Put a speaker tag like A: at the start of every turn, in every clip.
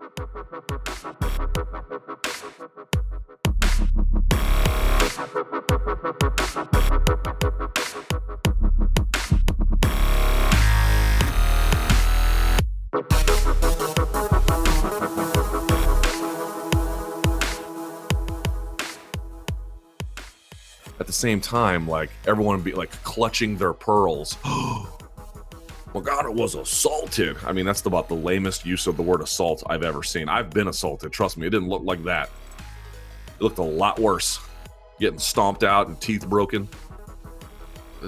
A: At the same time, like, everyone would be like clutching their pearls. Magana was assaulted. I mean, that's about the lamest use of the word assault I've ever seen. I've been assaulted. Trust me, it didn't look like that. It looked a lot worse. Getting stomped out and teeth broken.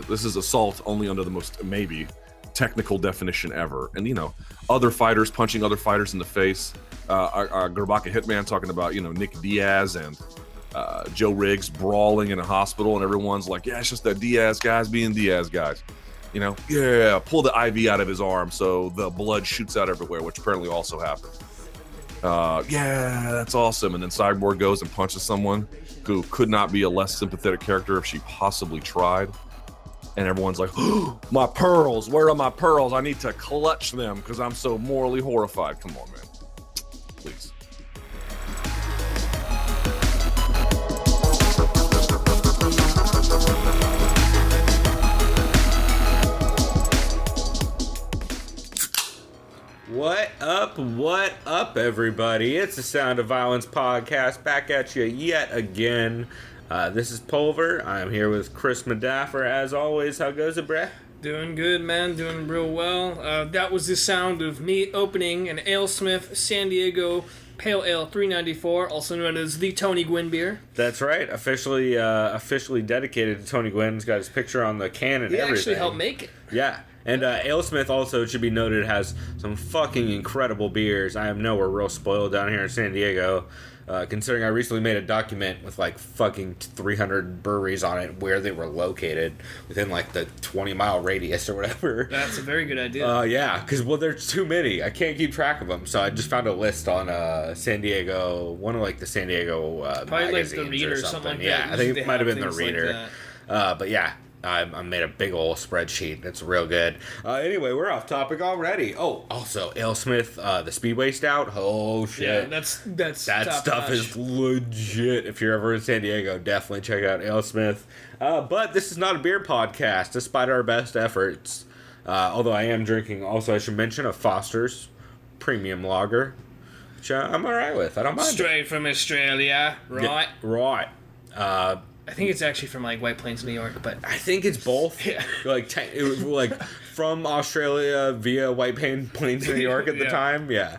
A: This is assault only under the most, maybe, technical definition ever. And, you know, other fighters punching other fighters in the face. Our Gerbaka Hitman talking about, you know, Nick Diaz and Joe Riggs brawling in a hospital, and everyone's like, yeah, it's just that Diaz guys being Diaz guys. You know, yeah, pull the IV out of his arm so the blood shoots out everywhere, which apparently also happened. Yeah, that's awesome. And then Cyborg goes and punches someone who could not be a less sympathetic character if she possibly tried. And everyone's like, oh, my pearls, where are my pearls? I need to clutch them because I'm so morally horrified. Come on, man. Please.
B: What up, everybody? It's the Sound of Violence podcast back at you yet again. This is Pulver. I'm here with Chris Madaffer. As always, how goes it, Brett?
C: Doing good, man. Doing real well. That was the sound of me opening an AleSmith San Diego Pale Ale 394, also known as the Tony Gwynn beer.
B: That's right. Officially dedicated to Tony Gwynn. He's got his picture on the can and everything.
C: He actually helped make it.
B: Yeah. And AleSmith also, it should be noted, has some fucking incredible beers. I know we're real spoiled down here in San Diego, considering I recently made a document with like fucking 300 breweries on it where they were located within like the 20-mile radius or whatever.
C: That's a very good idea.
B: Yeah, because, well, there's too many. I can't keep track of them. So I just found a list on San Diego, one of like the San Diego
C: probably
B: magazines
C: like the Reader
B: or something.
C: Like
B: yeah,
C: that.
B: I think it might have been the
C: like
B: Reader. But yeah. I made a big old spreadsheet. It's real good. Anyway, we're off topic already. Oh, also, AleSmith, the Speedway Stout. Oh, shit.
C: Yeah, that's
B: that stuff is legit. If you're ever in San Diego, definitely check out AleSmith. But this is not a beer podcast, despite our best efforts. Although I am drinking, also, I should mention, a Foster's Premium Lager, which I'm all right with. I don't mind.
C: Straight from Australia, right?
B: Yeah, right.
C: I think it's actually from like White Plains, New York, but
B: I think it's both.
C: Yeah.
B: It was like from Australia via White Plains, New York at the time. Yeah.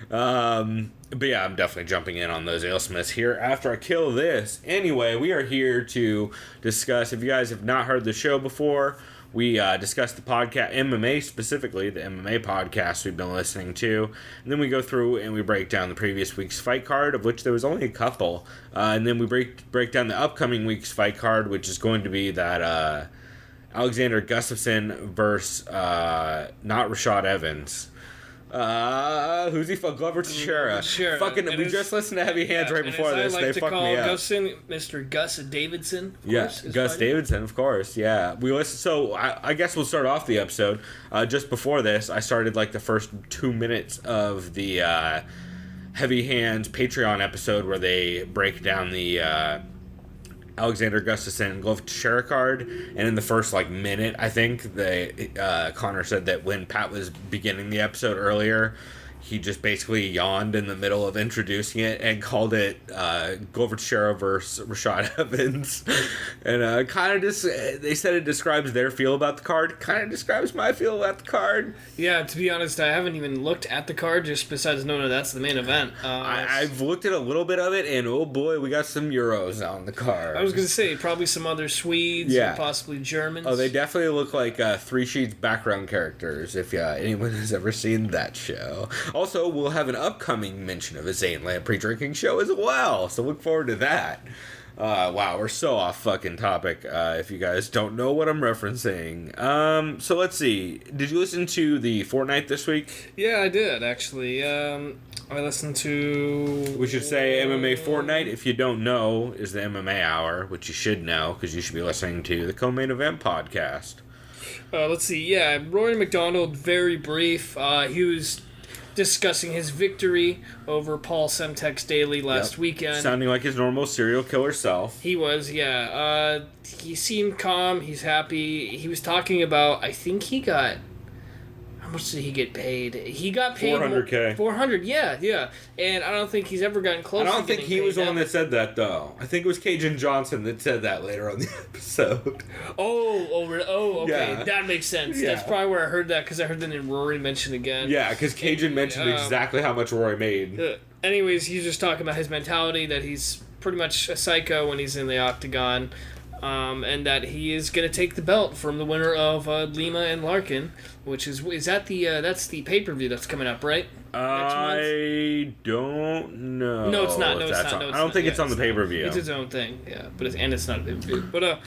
B: But yeah, I'm definitely jumping in on those AleSmiths here after I kill this. Anyway, we are here to discuss, if you guys have not heard the show before, we discuss the podcast, MMA specifically, the MMA podcast we've been listening to. And then we go through and we break down the previous week's fight card, of which there was only a couple. And then we break down the upcoming week's fight card, which is going to be that Alexander Gustafsson versus not Rashad Evans. Who's he? Glover Teixeira. Fucking, we just listened to Heavy Hands right before this. They fucked me up.
C: Mr. Gus Davidson.
B: Yes, Gus Davidson, of course. Yeah, we listened. So I guess we'll start off the episode. Just before this, I started like the first 2 minutes of the Heavy Hands Patreon episode where they break down the Alexander Gustafsson and Glover Teixeira card, and in the first like minute, I think Connor said that when Pat was beginning the episode earlier, he just basically yawned in the middle of introducing it and called it Glover Teixeira versus Rashad Evans, and kind of just they said it describes their feel about the card, kind of describes my feel about the card.
C: Yeah, to be honest, I haven't even looked at the card, just besides knowing that's the main event.
B: I've looked at a little bit of it, and oh boy, we got some Euros on the card.
C: I was gonna say probably some other Swedes, and possibly Germans.
B: Oh, they definitely look like Three Sheets background characters. If anyone has ever seen that show. Also, we'll have an upcoming mention of a Zane Lamprey drinking show as well, so look forward to that. Wow, we're so off fucking topic, if you guys don't know what I'm referencing. So let's see. Did you listen to the Fortnite this week?
C: Yeah, I did, actually. I listened to...
B: We should say MMA Fortnght, if you don't know, is the MMA Hour, which you should know, because you should be listening to the Co-Main Event podcast.
C: Let's see, yeah, Rory McDonald, very brief. He was discussing his victory over Paul Semtex Daly last weekend.
B: Sounding like his normal serial killer self.
C: He was, yeah. He seemed calm. He's happy. He was talking about, I think he got... How much did he get paid? He got paid
B: $400K.
C: 400, yeah. And I don't think he's ever gotten close.
B: I don't think he was the one that said that, though. I think it was Cajun Johnson that said that later on the episode.
C: Okay.
B: Yeah.
C: That makes sense.
B: Yeah.
C: That's probably where I heard that, because I heard the name Rory mentioned again.
B: Yeah, because Cajun mentioned exactly how much Roy made.
C: Anyways, he's just talking about his mentality, that he's pretty much a psycho when he's in the octagon. And that he is going to take the belt from the winner of Lima and Larkin, which is that that's the pay-per-view that's coming up, right?
B: I don't know.
C: No, it's not.
B: I don't think it's on the pay-per-view.
C: It's its own thing, yeah. But it's not a pay-per-view. But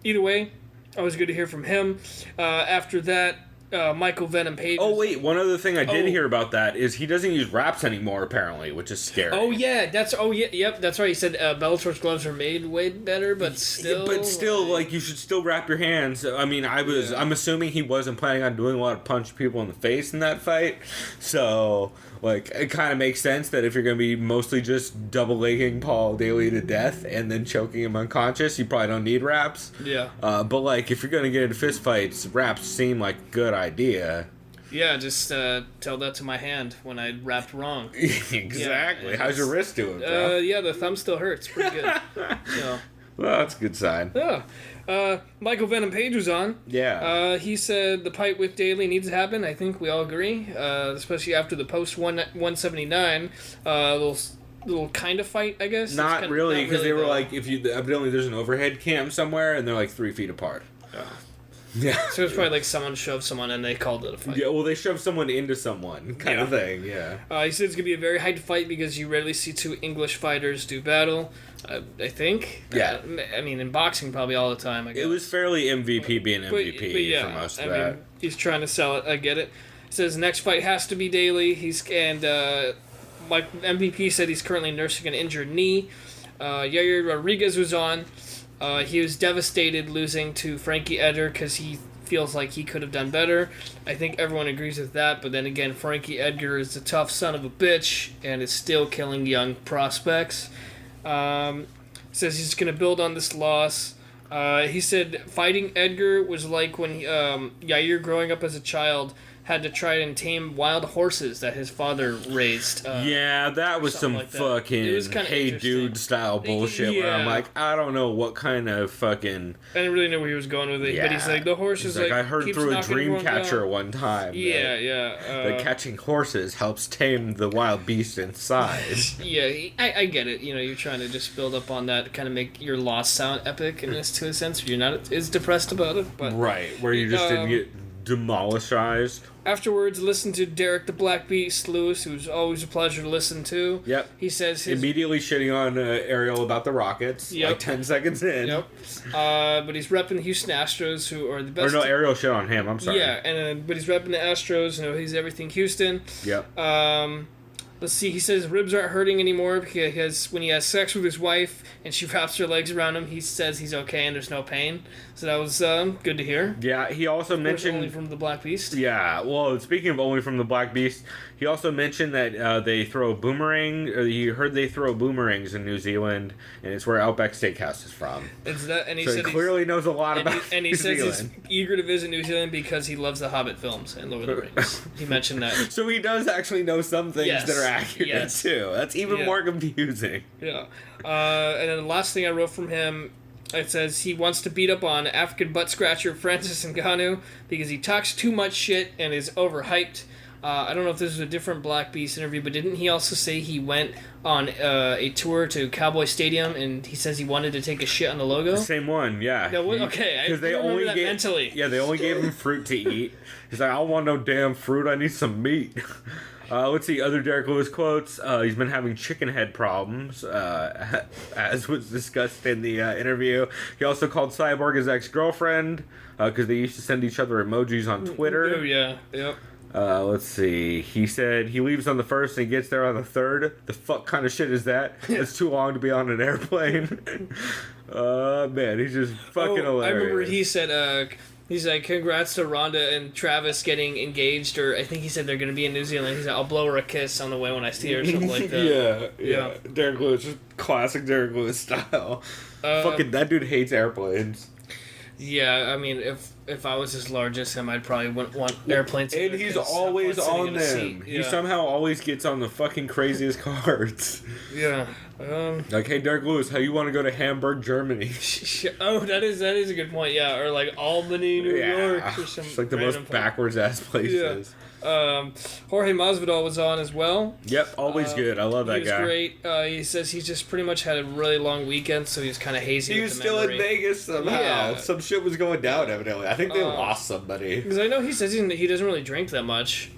C: either way, always good to hear from him. After that, Michael Venom Page.
B: Oh wait, one other thing I did hear about that is he doesn't use wraps anymore apparently, which is scary.
C: That's right. He said Bellator's gloves are made way better, but still.
B: Like you should still wrap your hands. I mean, I'm assuming he wasn't planning on doing a lot of punch people in the face in that fight, so like it kind of makes sense that if you're gonna be mostly just double legging Paul Daly to death and then choking him unconscious, you probably don't need wraps.
C: Yeah.
B: But like if you're gonna get into fist fights, wraps seem like a good idea.
C: Yeah, just tell that to my hand when I wrapped wrong.
B: Exactly. Yeah, how's your wrist doing, bro?
C: Yeah, the thumb still hurts. Pretty good. So.
B: Well, that's a good sign.
C: Yeah. Michael Venom Page was on.
B: Yeah.
C: He said the fight with Daly needs to happen. I think we all agree, especially after the post 179 little kind of fight, I guess.
B: Not really, because they were like, evidently there's an overhead cam somewhere, and they're like 3 feet apart. Yeah.
C: So it's probably like someone shoved someone and they called it a fight.
B: Yeah, well, they shoved someone into someone kind of thing, yeah.
C: He said it's going to be a very hyped fight because you rarely see two English fighters do battle, I think.
B: Yeah.
C: I mean, in boxing probably all the time, I guess.
B: It was fairly MVP being MVP
C: but
B: for most of that.
C: Mean, he's trying to sell it, I get it. He says next fight has to be Daly. Like MVP said he's currently nursing an injured knee. Yair Rodriguez was on. He was devastated losing to Frankie Edgar because he feels like he could have done better. I think everyone agrees with that, but then again, Frankie Edgar is a tough son of a bitch and is still killing young prospects. Says he's going to build on this loss. He said fighting Edgar was like when Yair, growing up as a child, had to try and tame wild horses that his father raised.
B: Yeah, that was some
C: like that.
B: fucking hey dude style bullshit where I'm like, I don't know what kind of fucking...
C: I didn't really know where he was going with it, but he's like, the horse is like...
B: I heard through a dream catcher one time.
C: That
B: catching horses helps tame the wild beast inside.
C: I get it. You know, you're trying to just build up on that, kind of make your loss sound epic in this, to a sense. You're not as depressed about it, but...
B: Right, where you just didn't get demolishized.
C: Afterwards, listen to Derek the Black Beast Lewis, who's always a pleasure to listen to.
B: Yep.
C: He says
B: immediately shitting on Ariel about the Rockets. Like 10 seconds in.
C: Yep. But he's repping the Houston Astros, who are the best.
B: Or no, Ariel shit on him. I'm sorry.
C: Yeah, but he's repping the Astros. You know, he's everything Houston.
B: Yep.
C: Let's see. He says his ribs aren't hurting anymore because when he has sex with his wife and she wraps her legs around him, he says he's okay and there's no pain. So that was good to hear.
B: Yeah, he also mentioned
C: only from the Black Beast.
B: Yeah, well, speaking of only from the Black Beast, he also mentioned that they throw boomerang. He heard they throw boomerangs in New Zealand, and it's where Outback Steakhouse is from.
C: He
B: said he clearly knows a lot about.
C: And he says he's eager to visit New Zealand because he loves the Hobbit films and Lord of the Rings. He mentioned that.
B: So he does actually know some things that are accurate too. That's even more confusing.
C: Yeah. And then the last thing I wrote from him, it says he wants to beat up on African butt scratcher Francis Ngannou because he talks too much shit and is overhyped. I don't know if this was a different Black Beast interview, but didn't he also say he went on a tour to Cowboy Stadium and he says he wanted to take a shit on the logo?
B: Same one, yeah.
C: Okay, I remember that mentally.
B: Yeah, they only gave him fruit to eat. He's like, I don't want no damn fruit, I need some meat. Let's see, other Derek Lewis quotes. He's been having chicken head problems, as was discussed in the interview. He also called Cyborg his ex-girlfriend, because they used to send each other emojis on Twitter.
C: Oh, yeah, yep.
B: Let's see. He said he leaves on the 1st and he gets there on the 3rd. The fuck kind of shit is that? It's too long to be on an airplane. Man, he's just fucking hilarious.
C: I remember he said He's like, congrats to Ronda and Travis getting engaged, or I think he said they're going to be in New Zealand. He's like, I'll blow her a kiss on the way when I see her, or something like that.
B: yeah. Derek Lewis, just classic Derek Lewis style. Fucking that dude hates airplanes.
C: Yeah, I mean, if I was as large as him, I'd probably wouldn't want airplanes.
B: And he's always on them. He somehow always gets on the fucking craziest cards.
C: Yeah.
B: Like, hey, Derek Lewis, how you want to go to Hamburg, Germany?
C: Oh, that is a good point. Yeah, or like Albany, New York, or some.
B: It's like the most backwards ass places.
C: Yeah. Jorge Masvidal was on as well.
B: Yep, always good. I love that guy.
C: He was great. He says he's just pretty much had a really long weekend, so he's kind of hazy.
B: He was still in Vegas somehow. Yeah. Some shit was going down, evidently. I think they lost somebody.
C: Because I know he says he doesn't really drink that much.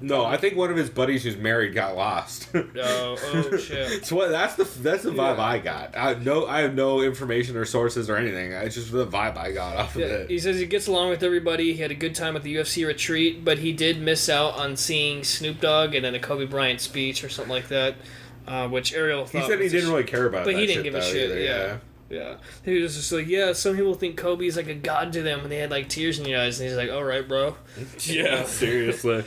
B: No, I think one of his buddies who's married got lost.
C: Oh shit.
B: So that's the vibe I got. I have no information or sources or anything. It's just the vibe I got off of it.
C: He says he gets along with everybody. He had a good time at the UFC retreat, but he did miss out on seeing Snoop Dogg and then a Kobe Bryant speech or something like that, which Ariel thought.
B: He said he didn't really care about
C: but
B: that
C: he didn't give a shit.
B: Either,
C: yeah. He was just like, yeah, some people think Kobe's like a god to them, and they had like tears in your eyes, and he's like, all right, bro.
B: Yeah, seriously.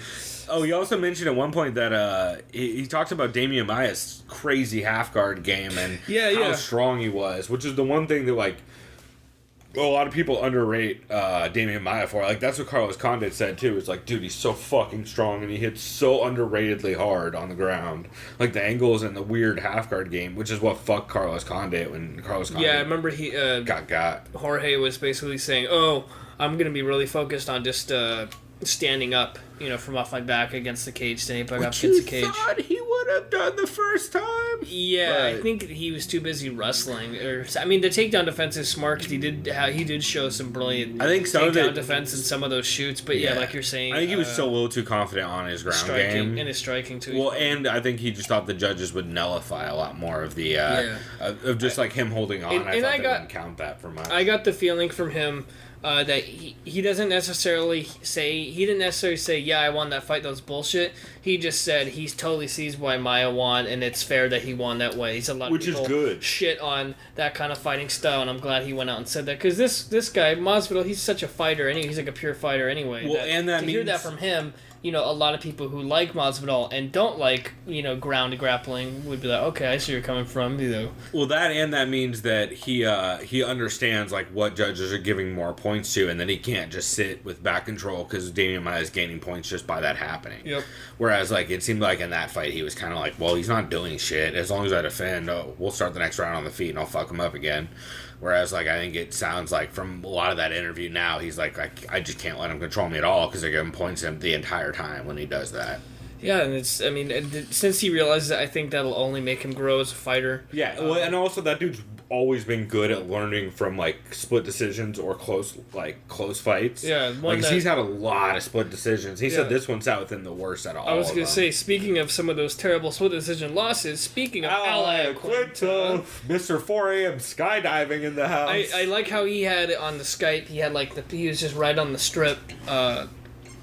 B: Oh, he also mentioned at one point that he talked about Damian Maia's crazy half guard game and how strong he was, which is the one thing that like a lot of people underrate Damian Maia for. Like that's what Carlos Condit said too. It's like, dude, he's so fucking strong and he hits so underratedly hard on the ground. Like the angles and the weird half guard game, which is what fucked Carlos Condit when Carlos Condit.
C: Yeah, I remember he
B: got.
C: Jorge was basically saying, "Oh, I'm gonna be really focused on just standing up, from off my back against the cage, standing up against the cage."
B: Thought he would have done the first time.
C: Yeah, but I think he was too busy wrestling. The takedown defense is smart because he did show some brilliant.
B: I think some
C: takedown defense in some of those shoots, but like you're saying,
B: I think he was still a little too confident on his ground game
C: and his striking too.
B: Well, and I think he just thought the judges would nullify a lot more of the of just like him holding on. I thought they wouldn't count that for much.
C: I got the feeling from him. That he doesn't necessarily say, yeah, I won that fight, that was bullshit. He just said he totally sees why Maia won, and it's fair that he won that way. He's a lot of people shit on that kind of fighting style, and I'm glad he went out and said that, because this guy, Masvidal, he's such a fighter, anyway. He's like a pure fighter anyway.
B: Well, and that
C: hear that from him, a lot of people who like Masvidal and don't like, ground grappling would be like, okay, I see where you're coming from,
B: Well, that means that he understands, like, what judges are giving more points to, and then he can't just sit with back control because Damian Maia is gaining points just by that happening.
C: Yep.
B: Whereas, like, it seemed like in that fight he was kind of like, well, he's not doing shit. As long as I defend, we'll start the next round on the feet and I'll fuck him up again. Whereas, like, I think it sounds like from a lot of that interview now, he's like I just can't let him control me at all because they're giving points to him the entire time when he does that.
C: Yeah, and since he realizes that, I think that'll only make him grow as a fighter.
B: Yeah, and also that dude's always been good at learning from, like, split decisions or close fights.
C: Yeah.
B: He's had a lot of split decisions. He said this one's out within the worst at all.
C: I was going to say, speaking of some of those terrible split decision losses, speaking of Al
B: Iaquinta, Mr. 4 a.m. skydiving in the house.
C: I like how he had on the Skype, he was just right on the strip,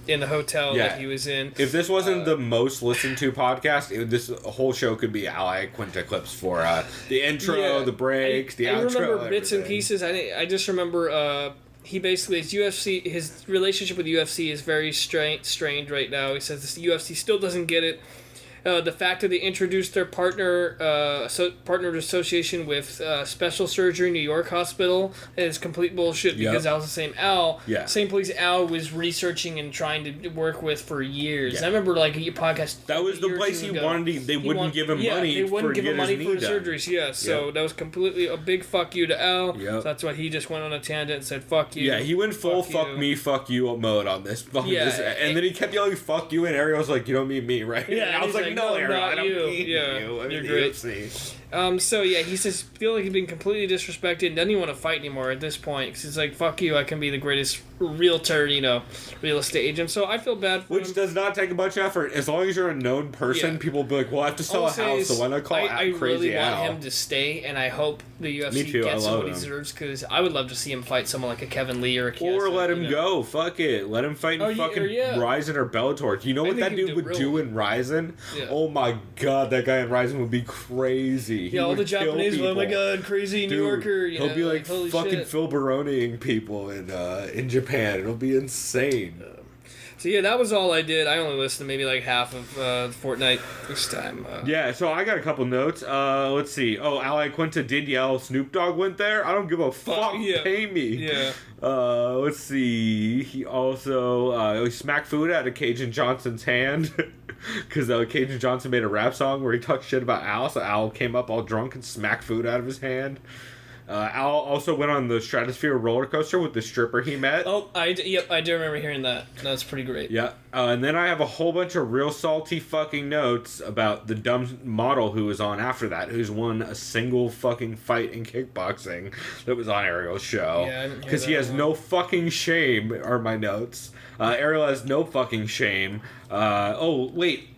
C: in the hotel that he was in.
B: If this wasn't the most listened to podcast, this whole show could be Al Iaquinta clips for the intro, the breaks, the outro. I
C: remember bits and pieces. I just remember he basically his relationship with UFC is very strained right now. He says the UFC still doesn't get it. The fact that they introduced their partnered association with Special Surgery New York Hospital is complete bullshit because Al's the same Al. Yeah. Same place Al was researching and trying to work with for years. Yeah. I remember like a podcast.
B: That was the place he wanted. They wouldn't give him money.
C: They wouldn't give him money for surgeries. Yeah. So that was completely a big fuck you to Al. Yep. So that's why he just went on a tangent and said fuck you.
B: Yeah, he went full fuck me, fuck you mode on this. And then he kept yelling fuck you, and Ariel was like, you don't mean me, right?
C: Yeah.
B: And I was like, no, Ariel, I don't mean you. I mean,
C: you're great. So yeah, he says feel like he's been completely disrespected and doesn't even want to fight anymore at this point because he's like, fuck you, I can be the greatest realtor, real estate agent. So I feel bad for him.
B: Does not take a bunch of effort. As long as you're a known person, people will be like, well, I have to sell a house, so why not call
C: I
B: Crazy
C: really
B: Al?
C: want him to stay, and I hope the UFC gets him what he deserves because I would love to see him fight someone like a Kevin Lee or a Chiesa,
B: or let him go. Fuck it. Let him fight in fucking Ryzen or Bellator. Do you know what that dude would do in Ryzen?
C: Yeah.
B: Oh my god, that guy in Rising would be crazy.
C: Yeah, all the Japanese, oh my god, crazy New Yorker. You
B: He'll
C: know,
B: be like
C: holy
B: fucking
C: shit.
B: Phil Baroniing people in Japan. It'll be insane.
C: So yeah, that was all I did. I only listened to maybe like half of Fortnite this time.
B: Yeah, so I got a couple notes. Let's see. Oh, Ally Quinta did yell Snoop Dogg went there. I don't give a fuck.
C: Yeah.
B: Pay me.
C: Yeah.
B: Let's see. He also he smacked food out of Cajun Johnson's hand because Cajun Johnson made a rap song where he talked shit about Al. So Al came up all drunk and smacked food out of his hand. Al also went on the Stratosphere roller coaster with the stripper he met.
C: Oh, I do remember hearing that. That's pretty great.
B: Yeah, and then I have a whole bunch of real salty fucking notes about the dumb model who was on after that, who's won a single fucking fight in kickboxing that was on Ariel's show.
C: Yeah, I didn't hear
B: because he
C: that
B: has
C: one.
B: no fucking shame, are my notes. Ariel has no fucking shame. Oh, wait.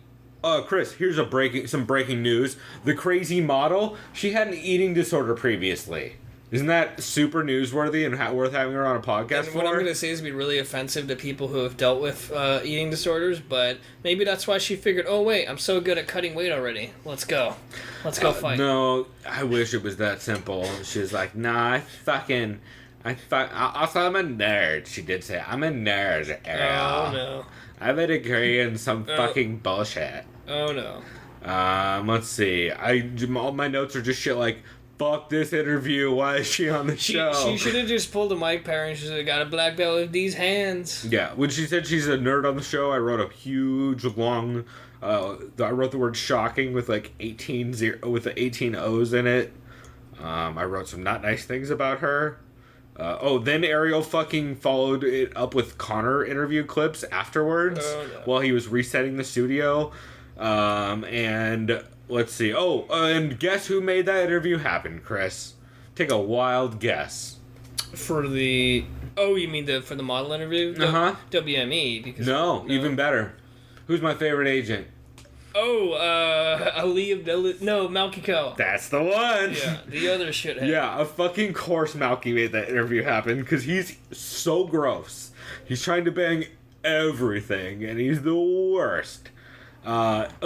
B: Chris, here's some breaking news. The crazy model, she had an eating disorder previously. Isn't that super newsworthy and worth having her on a podcast
C: And
B: for?
C: what I'm going to say is be really offensive to people who have dealt with eating disorders, but maybe that's why she figured, oh wait, I'm so good at cutting weight already. Let's go. Let's go fight.
B: No, I wish it was that simple. She was like, nah, also I'm a nerd. She did say, I'm a nerd, Ariel.
C: Oh no.
B: I have a degree in some fucking bullshit.
C: Oh no.
B: Let's see. All my notes are just shit like, fuck this interview. Why is she on the show?
C: She should have just pulled a Mike Perry and she said, got a black belt with these hands.
B: Yeah, when she said she's a nerd on the show, I wrote a huge, long... I wrote the word shocking with like 18 O's in it. I wrote some not nice things about her. Then Ariel fucking followed it up with Connor interview clips afterwards while he was resetting the studio. And let's see. And guess who made that interview happen, Chris? Take a wild guess.
C: For the... Oh, you mean for the model interview?
B: Uh-huh.
C: WME. Because
B: No, even better. Who's my favorite agent?
C: Ali Abdullah... No, Malky Kell.
B: That's the one!
C: Yeah, the other shithead.
B: Yeah, of fucking course Malky made that interview happen, because he's so gross. He's trying to bang everything, and he's the worst. That's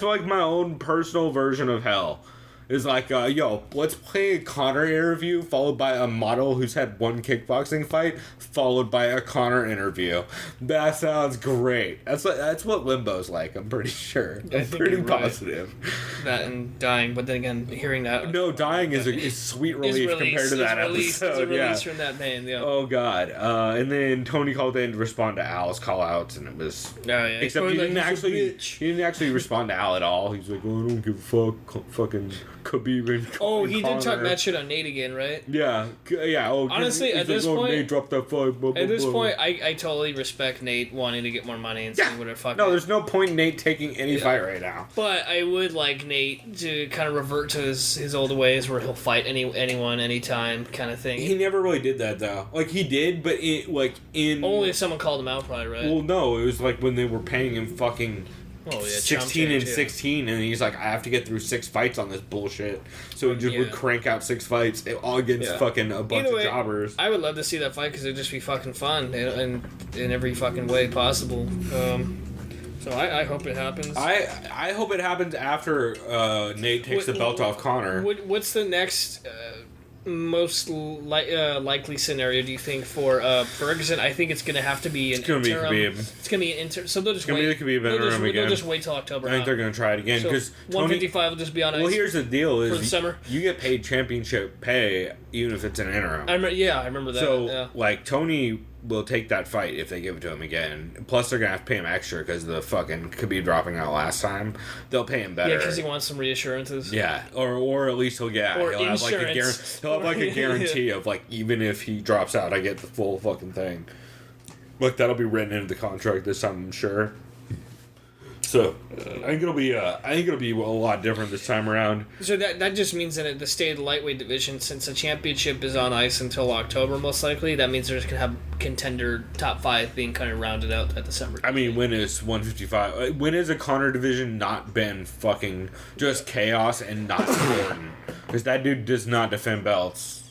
B: like my own personal version of hell. Is like, let's play a Connor interview followed by a model who's had one kickboxing fight followed by a Connor interview. That sounds great. That's what Limbo's like, I'm pretty sure. I'm pretty positive.
C: Right. That and Dying, but then again, hearing that...
B: No, Dying is sweet relief compared to that episode.
C: It's a release from that band, yeah.
B: Oh, God. And then Tony called in to respond to Al's call-outs, and it was...
C: Oh, yeah.
B: Except he didn't actually respond to Al at all. He's like, I don't give a fuck. Fucking Khabib and
C: he did talk that shit on Nate again, right?
B: Yeah.
C: Honestly, at this point...
B: Nate dropped that fight, blah, blah,
C: at this
B: blah.
C: point, I totally respect Nate wanting to get more money and see what the fuck...
B: No, there's no point in Nate taking any fight right now.
C: But I would like Nate to kind of revert to his old ways where he'll fight anyone, anytime kind of thing.
B: He never really did that, though. Like, he did, but
C: Only if someone called him out, probably, right?
B: Well, no, it was like when they were paying him fucking... 16 and 16, and he's like, I have to get through 6 fights on this bullshit. So he just would crank out 6 fights all against fucking a bunch of jobbers.
C: I would love to see that fight because it'd just be fucking fun in every fucking way possible. So I hope it happens.
B: I hope it happens after Nate takes the belt off Connor.
C: What's the next most likely scenario do you think for Ferguson? I think it's going to have to be an interim. It's going to be an interim. So they'll just wait.
B: It's going to be an interim again.
C: They'll just wait till October.
B: I think they're going to try it again because
C: 155 will just be on ice.
B: Well, here's the deal: is
C: for the summer.
B: You get paid championship pay even if it's an interim.
C: I remember that.
B: So like Tony will take that fight if they give it to him again. Plus, they're gonna have to pay him extra because the fucking Khabib dropping out last time. They'll pay him better.
C: Yeah, because he wants some reassurances.
B: Yeah, or at least he'll have like a guarantee of like even if he drops out, I get the full fucking thing. Like that'll be written into the contract this time, I'm sure. So I think it'll be a lot different this time around. So
C: that just means that the state of the lightweight division, since the championship is on ice until October most likely, that means they're just gonna have contender top 5 being kind of rounded out at December.
B: I mean, when is 155? When has a Connor division not been fucking just chaos and not important? Because that dude does not defend belts.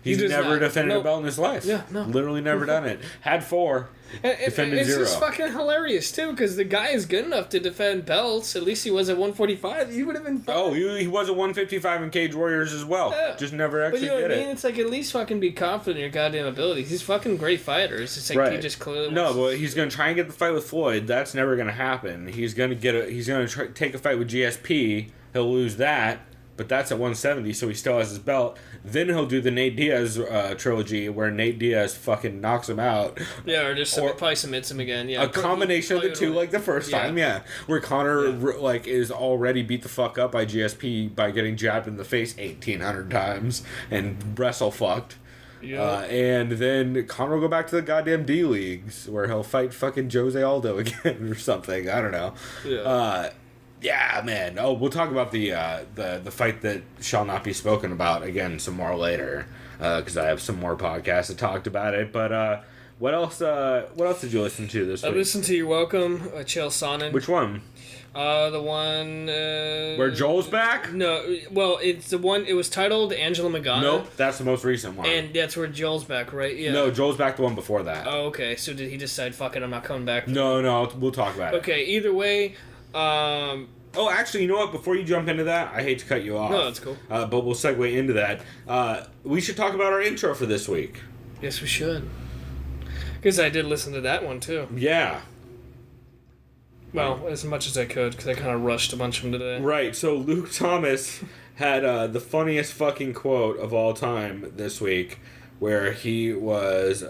B: He's never defended a belt in his life.
C: Yeah, no.
B: Literally never done it. Had 4. Defended
C: it's
B: 0.
C: just fucking hilarious too, because the guy is good enough to defend belts. At least he was at 145. He would have been fine.
B: Oh, he was at 155 in Cage Warriors as well.
C: Yeah.
B: Just never actually
C: but you know
B: did
C: what I mean?
B: it.
C: It's like, at least fucking be confident in your goddamn abilities. He's fucking great fighters. It's like he just clearly
B: No, but he's gonna try and get the fight with Floyd. That's never gonna happen. He's gonna take a fight with GSP. He'll lose that. But that's at 170, so he still has his belt. Then he'll do the Nate Diaz trilogy, where Nate Diaz fucking knocks him out.
C: Yeah, or just probably submits him again. Yeah,
B: a combination of the two, like the first time, yeah. Where Connor is already beat the fuck up by GSP by getting jabbed in the face 1,800 times and wrestle fucked. Yeah. And then Connor will go back to the goddamn D leagues, where he'll fight fucking Jose Aldo again or something. I don't know. Yeah. Yeah, man. Oh, we'll talk about the fight that shall not be spoken about again some more later, because I have some more podcasts that talked about it. But what else? What else did you listen to this week?
C: I listened to You're Welcome, Chael Sonnen.
B: Which one?
C: The one
B: where Joel's back?
C: No, well, it's the one. It was titled Angela Magana.
B: Nope, that's the most recent one.
C: And that's where Joel's back, right? Yeah.
B: No, Joel's back the one before that.
C: Oh, okay. So did he decide, fuck it, I'm not coming back?
B: No, we'll talk about it.
C: Okay. Either way.
B: Oh, actually, you know what? Before you jump into that, I hate to cut you off.
C: No, that's cool.
B: But we'll segue into that. We should talk about our intro for this week.
C: Yes, we should. Because I did listen to that one, too.
B: Yeah.
C: Well, as much as I could, because I kind of rushed a bunch of them today.
B: Right, so Luke Thomas had the funniest fucking quote of all time this week, where he was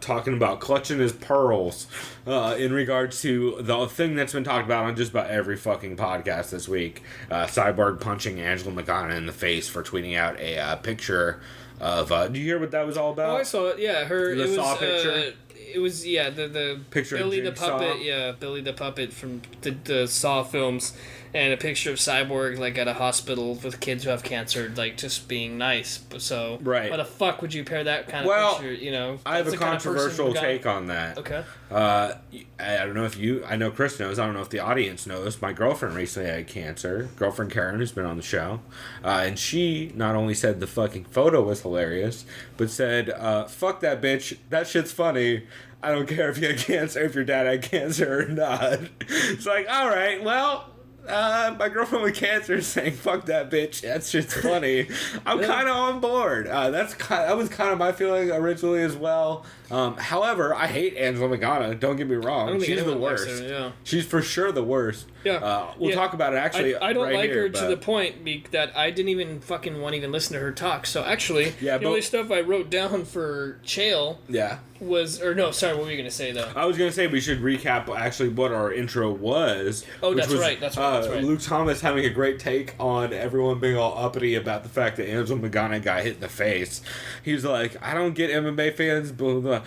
B: talking about clutching his pearls in regards to the thing that's been talked about on just about every fucking podcast this week. Cyborg punching Angela Magana in the face for tweeting out a picture of... do you hear what that was all about?
C: Oh, I saw it, yeah.
B: The Saw picture?
C: It was, yeah, the
B: picture
C: Billy
B: of
C: the Puppet, yeah, Billy the Puppet from the Saw films, and a picture of Cyborg, like, at a hospital with kids who have cancer, like, just being nice. So,
B: right.
C: Why the fuck would you pair that kind of picture, you know?
B: I have a controversial take on that.
C: Okay.
B: I don't know if I know Chris knows, I don't know if the audience knows, my girlfriend recently had cancer, girlfriend Karen, who's been on the show, and she not only said the fucking photo was hilarious, but said, fuck that bitch, that shit's funny, I don't care if you had cancer, if your dad had cancer or not. It's like, alright, well... my girlfriend with cancer is saying "fuck that bitch." That shit's funny. I'm kind of on board. That was kind of my feeling originally as well. However, I hate Angela Magana. Don't get me wrong. She's the worst.
C: Her, yeah.
B: She's for sure the worst.
C: Yeah.
B: We'll talk about it actually.
C: I don't
B: right
C: like
B: here,
C: her to the point that I didn't even fucking want to even listen to her talk. So actually, the only stuff I wrote down for Chael.
B: Yeah.
C: What were you gonna say though?
B: I was gonna say we should recap actually what our intro was.
C: Oh, that's right. That's right.
B: Luke Thomas having a great take on everyone being all uppity about the fact that Angela Magana got hit in the face. He's like, I don't get MMA fans, but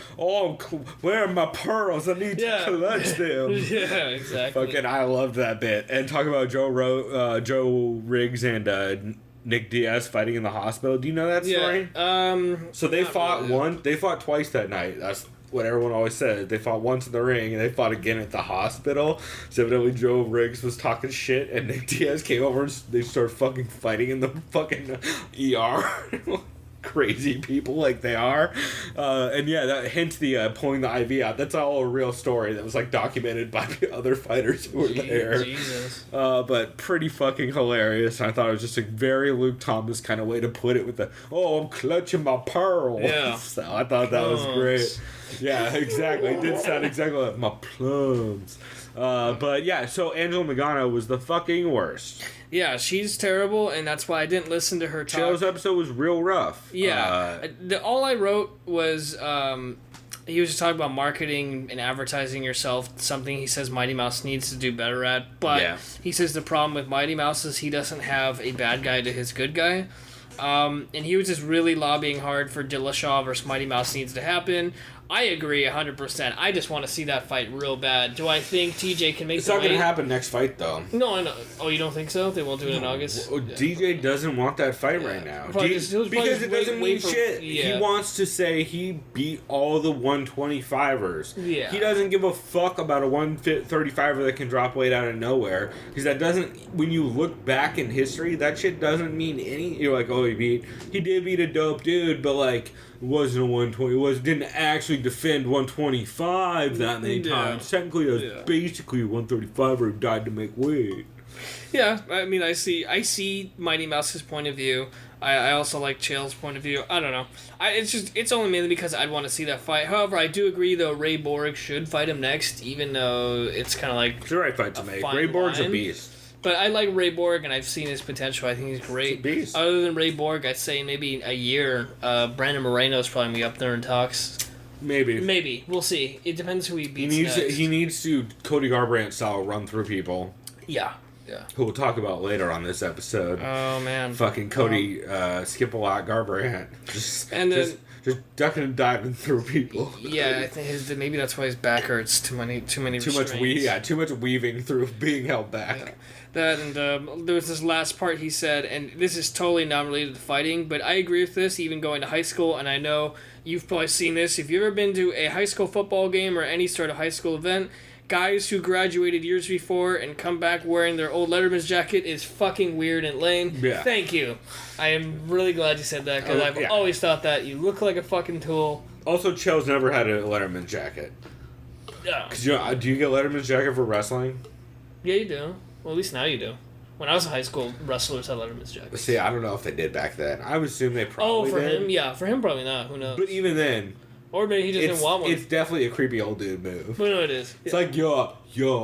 B: where are my pearls? I need to clutch them.
C: Yeah, exactly.
B: Fucking, I loved that bit. And talk about Joe Riggs and Nick Diaz fighting in the hospital. Do you know that story?
C: Yeah.
B: So they fought They fought twice that night. That's what everyone always said. They fought once in the ring and they fought again at the hospital. So evidently Joe Riggs was talking shit and Nick Diaz came over and they started fucking fighting in the fucking ER. Crazy people like they are. And yeah, that hence the pulling the IV out. That's all a real story that was like documented by the other fighters who were there.
C: Jesus.
B: But pretty fucking hilarious. I thought it was just a very Luke Thomas kind of way to put it with the, I'm clutching my pearl.
C: Yeah.
B: So I thought that was great. Yeah, exactly. It did sound exactly like my plums. But yeah, so Angela Magana was the fucking worst.
C: Yeah, she's terrible, and that's why I didn't listen to her talk.
B: Chael's episode was real rough.
C: Yeah. All I wrote was he was just talking about marketing and advertising yourself, something he says Mighty Mouse needs to do better at. But he says the problem with Mighty Mouse is he doesn't have a bad guy to his good guy. And he was just really lobbying hard for Dillashaw versus Mighty Mouse needs to happen. I agree 100%. I just want to see that fight real bad. Do I think TJ can make
B: It's
C: the
B: not going to
C: weight?
B: happen next fight, though.
C: No, I know. Oh, you don't think so? They won't do it in August?
B: DJ doesn't want that fight right now. Because it doesn't mean shit.
C: Yeah.
B: He wants to say he beat all the 125ers.
C: Yeah.
B: He doesn't give a fuck about a 135er that can drop weight out of nowhere. Because that doesn't... When you look back in history, that shit doesn't mean any... You're like, oh, he did beat a dope dude, but, like... wasn't a 120. Didn't actually defend 125 that many times. Technically, it was basically a 135er who died to make weight.
C: Yeah, I mean, I see Mighty Mouse's point of view. I also like Chael's point of view. I don't know. It's only mainly because I'd want to see that fight. However, I do agree though Ray Borg should fight him next, even though it's kind of like
B: it's the right fight to make. Ray Borg's a beast.
C: But I like Ray Borg, and I've seen his potential. I think he's great.
B: Beast.
C: Other than Ray Borg, I'd say maybe a year. Brandon Moreno's probably going to be up there in talks. Maybe. We'll see. It depends who he beats next.
B: He needs to Cody Garbrandt style run through people.
C: Yeah.
B: Who we'll talk about later on this episode.
C: Oh, man.
B: Fucking Cody Skip-a-lot Garbrandt. Just ducking and diving through people.
C: Yeah, I think maybe that's why his back hurts. Too much
B: too much weaving through being held back.
C: Yeah. That and there was this last part he said, and this is totally not related to fighting, but I agree with this, even going to high school, and I know you've probably seen this. If you've ever been to a high school football game or any sort of high school event, guys who graduated years before and come back wearing their old Letterman's jacket is fucking weird and lame. Yeah. Thank you. I am really glad you said that, because I've always thought that. You look like a fucking tool.
B: Also, Chael's never had a Letterman's jacket.
C: Yeah.
B: Do you get Letterman's jacket for wrestling?
C: Yeah, you do. Well, at least now you do. When I was in high school, wrestlers had Letterman's jackets.
B: See, I don't know if they did back then. I would assume they probably did.
C: Oh, for him? Yeah, for him probably not. Who knows?
B: But even then...
C: Or maybe he just didn't want one.
B: It's definitely a creepy old dude move.
C: But no, it is.
B: It's like, yo,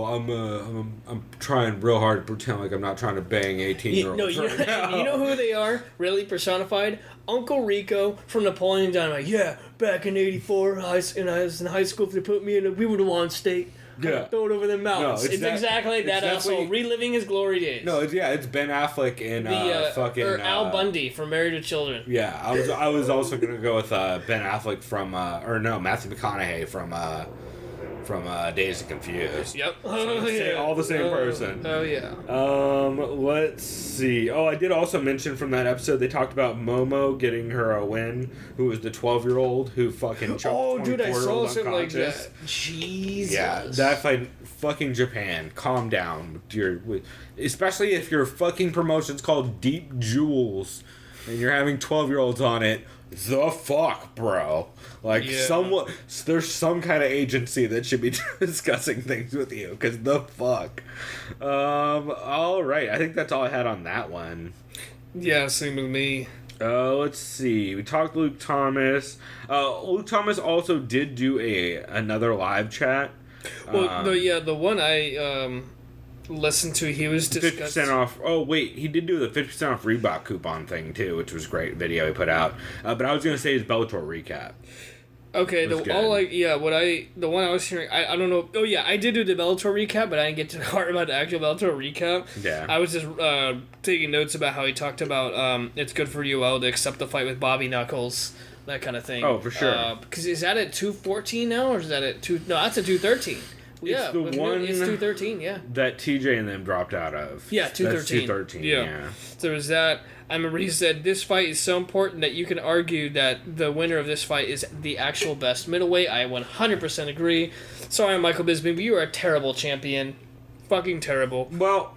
B: I'm trying real hard to pretend like I'm not trying to bang 18-year-olds.
C: No, you know who they are, really personified? Uncle Rico from Napoleon Dynamite. Yeah, back in '84, I was in high school. If they put me in, we would have won state. Yeah. Throw it over the mountains. No, it's exactly like that. Also, reliving his glory days.
B: No, it's Ben Affleck and fucking
C: Al Bundy from Married with Children.
B: Yeah, I was also gonna go with Ben Affleck from Matthew McConaughey from Dazed and Confused.
C: Yep.
B: All the same person.
C: Oh yeah.
B: Let's see. Oh, I did also mention from that episode they talked about Momo getting her a win, who was the 12-year-old who fucking choked 24-year-old
C: dude, I saw something like
B: unconscious.
C: that. Jesus.
B: Yeah, that fight. Fucking Japan, calm down, especially if your fucking promotion's called Deep Jewels and you're having 12-year-olds on it. The fuck, bro? Like, there's some kind of agency that should be discussing things with you, because the fuck. Alright, I think that's all I had on that one.
C: Yeah, same with me.
B: Let's see. We talked Luke Thomas. Luke Thomas also did do another live chat.
C: Well, the one I listened to, he was discussing
B: 50% off. Oh wait, he did do the 50% off Reebok coupon thing too, which was a great video he put out. But I was gonna say his Bellator recap.
C: Okay, the one I was hearing, I don't know. Oh yeah, I did do the Bellator recap, but I didn't get to the part about the actual Bellator recap.
B: Yeah,
C: I was just taking notes about how he talked about it's good for UL to accept the fight with Bobby Knuckles. That kind of thing.
B: Oh, for sure.
C: Because is that at 214 now, or is that at 2? No, that's at 213.
B: It's the one.
C: It's 213. Yeah.
B: That TJ and them dropped out of.
C: Yeah, 213.
B: That's 213. Yeah.
C: So there was that. I remember he said this fight is so important that you can argue that the winner of this fight is the actual best middleweight. I 100% agree. Sorry, Michael Bisping, but you are a terrible champion. Fucking terrible.
B: Well.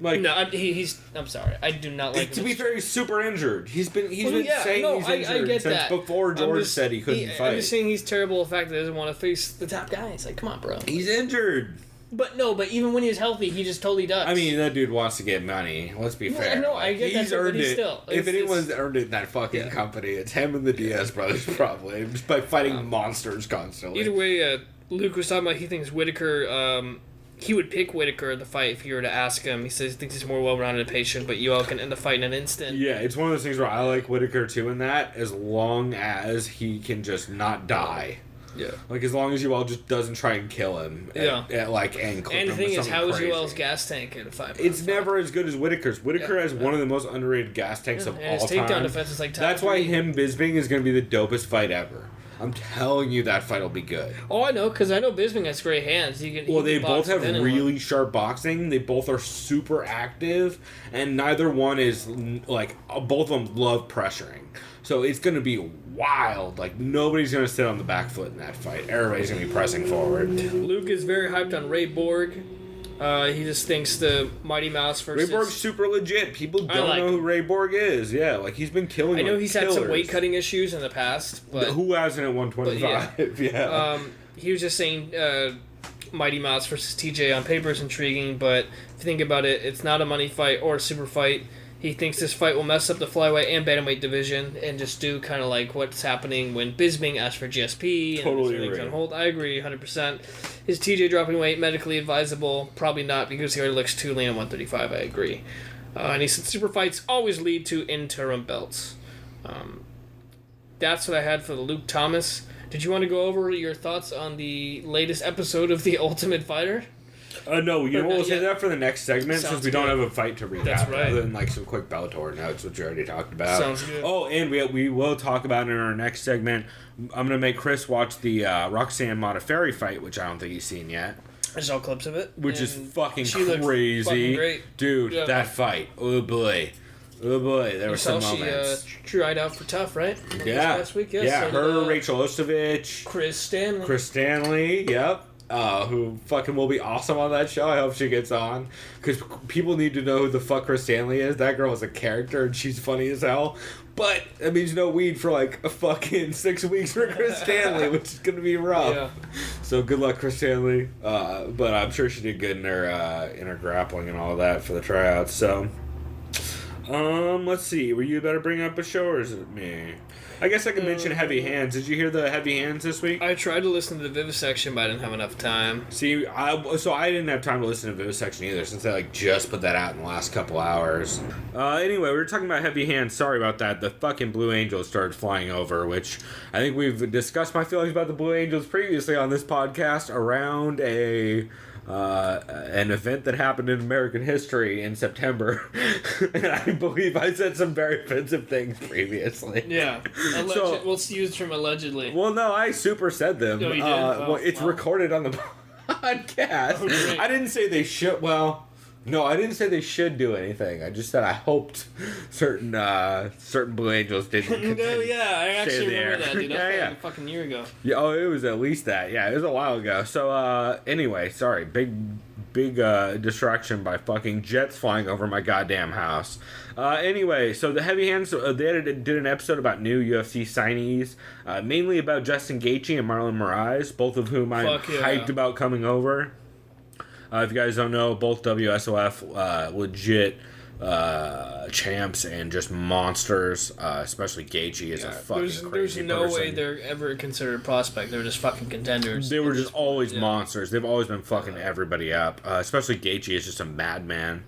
C: No, I'm sorry. I do not like him.
B: To be fair, he's super injured. He's been saying he's injured
C: I get
B: since
C: that.
B: before George said he couldn't fight.
C: I'm just saying he's terrible. The fact that he doesn't want to face the top guys. Like, come on, bro.
B: He's injured.
C: But even when he's healthy, he just totally does.
B: I mean, that dude wants to get money. Let's be fair.
C: No, I get
B: he's
C: that.
B: earned it.
C: Still,
B: if anyone's earned it in that fucking company, it's him and the Diaz brothers, probably, just by fighting monsters constantly.
C: Either way, Luke was talking about he thinks Whitaker. He would pick Whitaker in the fight if you were to ask him. He says he thinks he's more well-rounded and patient, but UL can end the fight in an instant.
B: Yeah, it's one of those things where I like Whitaker too in that, as long as he can just not die.
C: Yeah.
B: Like, as long as UL just doesn't try and kill him. And clip him.
C: And the thing is, how is UL's gas tank in a fight?
B: It's never as good as Whitaker's. Whitaker has one of the most underrated gas tanks of all time.
C: His takedown defense is like top
B: That's why him Bisping is going to be the dopest fight ever. I'm telling you that fight will be good.
C: Oh, I know, because I know Bisping has great hands.
B: They both have really sharp boxing. They both are super active, and neither one is, like, both of them love pressuring. So it's going to be wild. Like, nobody's going to sit on the back foot in that fight. Everybody's going to be pressing forward.
C: Luke is very hyped on Ray Borg. He just thinks the Mighty Mouse versus...
B: Ray Borg's super legit. People don't know who Ray Borg is. Yeah, like, he's been killing
C: I know he's
B: killers.
C: had some weight-cutting issues in the past, but...
B: Who hasn't at 125? Yeah.
C: He was just saying Mighty Mouse versus TJ on paper is intriguing, but if you think about it, it's not a money fight or a super fight. He thinks this fight will mess up the flyweight and bantamweight division and just do kind of like what's happening when Bisping asked for GSP and
B: totally
C: everything's
B: agree.
C: on hold. I agree 100%. Is TJ dropping weight medically advisable? Probably not, because he already looks too lean at 135. I agree. And he said super fights always lead to interim belts. That's what I had for the Luke Thomas. Did you want to go over your thoughts on the latest episode of The Ultimate Fighter?
B: No, you know what? We'll say that for the next segment since we don't have a fight to recap.
C: That's right.
B: Other than like some quick Bellator notes, which we already talked about.
C: Sounds good.
B: Oh, and we will talk about it in our next segment. I'm going to make Chris watch the Roxanne Modafferi fight, which I don't think he's seen yet.
C: I saw clips of it.
B: Which is fucking
C: she looked
B: crazy.
C: fucking great.
B: Dude,
C: Yeah.
B: that fight. Oh, boy. Oh, boy. There were some moments.
C: She tried out for Tough, right?
B: Yeah.
C: Last week,
B: Yeah,
C: so
B: her,
C: did,
B: Rachel Ostovich.
C: Chris Stanley.
B: Yep. Who fucking will be awesome on that show. I hope she gets on. Because people need to know who the fuck Chris Stanley is. That girl is a character and she's funny as hell. But that means no weed for like a fucking 6 weeks for Chris Stanley, which is going to be rough.
C: Yeah.
B: So good luck, Chris Stanley. But I'm sure she did good in her grappling and all that for the tryouts. So, let's see. Were you about to bring up a show or is it me? I guess I could mention Heavy Hands. Did you hear the Heavy Hands this week?
C: I tried to listen to the Vivisection, but I didn't have enough time.
B: See, I didn't have time to listen to Vivisection either, since they just put that out in the last couple hours. Anyway, we were talking about Heavy Hands. Sorry about that. The fucking Blue Angels started flying over, which I think we've discussed my feelings about the Blue Angels previously on this podcast around an event that happened in American history in September. And I believe I said some very offensive things previously.
C: Yeah. We'll use the term allegedly.
B: Well, no, I super said them.
C: No, you did?
B: Well, it's recorded on the podcast.
C: Oh, great.
B: I didn't say they should. Well, no, I didn't say they should do anything. I just said I hoped certain Blue Angels didn't.
C: No, yeah, I actually remember that, dude. That was
B: Yeah.
C: a fucking year ago.
B: Yeah, oh, it was at least that. Yeah, it was a while ago. So, anyway, sorry. Big distraction by fucking jets flying over my goddamn house. Anyway, so the Heavy Hands, they did an episode about new UFC signees, mainly about Justin Gaethje and Marlon Moraes, both of whom I'm hyped about coming over. If you guys don't know, both WSOF legit champs and just monsters, especially Gaethje is a fucking crazy
C: There's no
B: person.
C: way they're ever considered a prospect. They're just fucking contenders.
B: They were just always monsters. They've always been fucking everybody up. Especially Gaethje is just a madman.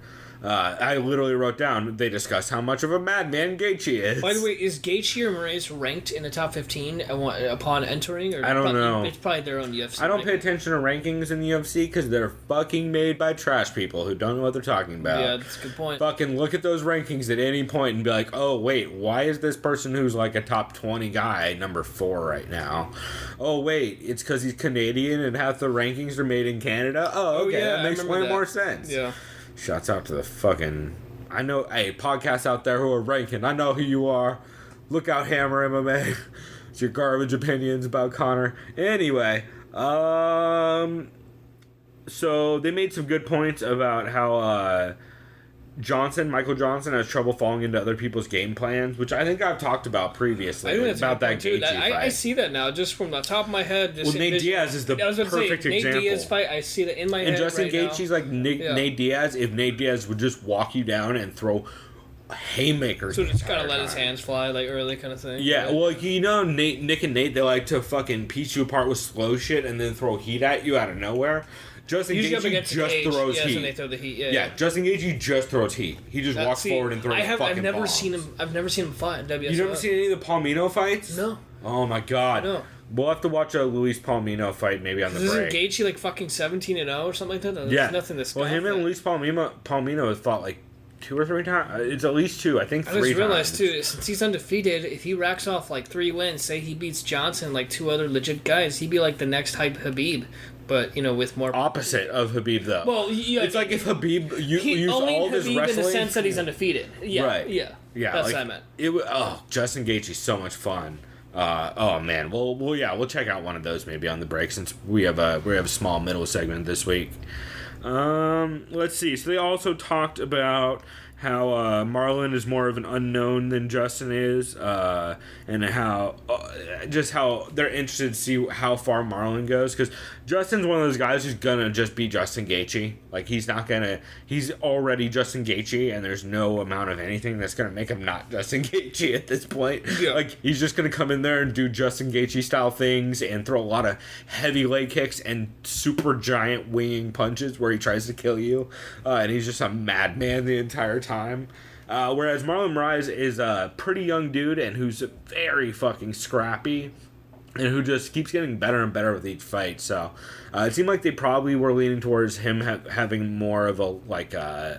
B: I literally wrote down, they discussed how much of a madman Gaethje is.
C: By the way, is Gaethje or Moraes ranked in the top 15 upon entering? Or
B: I don't know.
C: It's probably their own UFC.
B: I don't pay
C: ranking.
B: attention to rankings in the UFC because they're fucking made by trash people who don't know what they're talking about.
C: Yeah, that's a good point.
B: Fucking look at those rankings at any point and be like, oh, wait, why is this person who's like a top 20 guy number 4 right now? Oh, wait, it's because he's Canadian and half the rankings are made in Canada? Oh, okay,
C: yeah,
B: that makes way more sense.
C: Yeah.
B: Shouts out to the fucking... I know, hey, podcasts out there who are ranking. I know who you are. Look out, Hammer MMA. It's your garbage opinions about Connor. Anyway, so they made some good points about how Michael Johnson has trouble falling into other people's game plans, which I think I've talked about previously.
C: I think that's
B: about that Gaethje fight.
C: I see that now, just from the top of my head.
B: Well, Nate Diaz is the perfect example.
C: Nate Diaz fight, I see that in my head.
B: And Justin
C: right
B: Gaethje's
C: now.
B: like Nate Diaz. If Nate Diaz would just walk you down and throw haymakers,
C: so just gotta let his hands fly like early kind of thing.
B: Yeah, well, you know, Nick and Nate, they like to fucking piece you apart with slow shit and then throw heat at you out of nowhere. Justin Gaethje just throws heat.
C: They throw the heat.
B: Yeah, Justin Gaethje just throws heat. He just walks forward and throws fucking
C: I've never
B: bombs.
C: seen him. I've never seen him fight in WSOF.
B: You never seen any of the Palmino fights?
C: No.
B: Oh my god.
C: No.
B: We'll have to watch a Luis Palmino fight maybe on the break.
C: Isn't Gaethje like fucking 17-0 or something like that? There's nothing this.
B: Well, him and Luis Palmino have fought like 2 or 3 times. It's at least 2. I think 3 times.
C: I just realized too, since he's undefeated, if he racks off like 3 wins, say he beats Johnson, like 2 other legit guys, he'd be like the next hype Habib. But with more
B: opposite of Habib though.
C: Well, yeah,
B: it's like if Habib used
C: only
B: all
C: Habib
B: his wrestling
C: in the sense that he's undefeated. Yeah,
B: right.
C: Yeah.
B: like,
C: That's what I meant.
B: Justin Gaethje's so much fun. Oh man, we'll check out one of those maybe on the break since we have a small middle segment this week. Let's see. So they also talked about how Marlon is more of an unknown than Justin is, and how they're interested to see how far Marlon goes, because Justin's one of those guys who's gonna just be Justin Gaethje. Like he's already Justin Gaethje, and there's no amount of anything that's gonna make him not Justin Gaethje at this point. Yeah. Like he's just gonna come in there and do Justin Gaethje style things and throw a lot of heavy leg kicks and super giant winging punches where he tries to kill you, and he's just a madman the entire time. Whereas Marlon Moraes is a pretty young dude and who's very fucking scrappy and who just keeps getting better and better with each fight. So it seemed like they probably were leaning towards him having more of a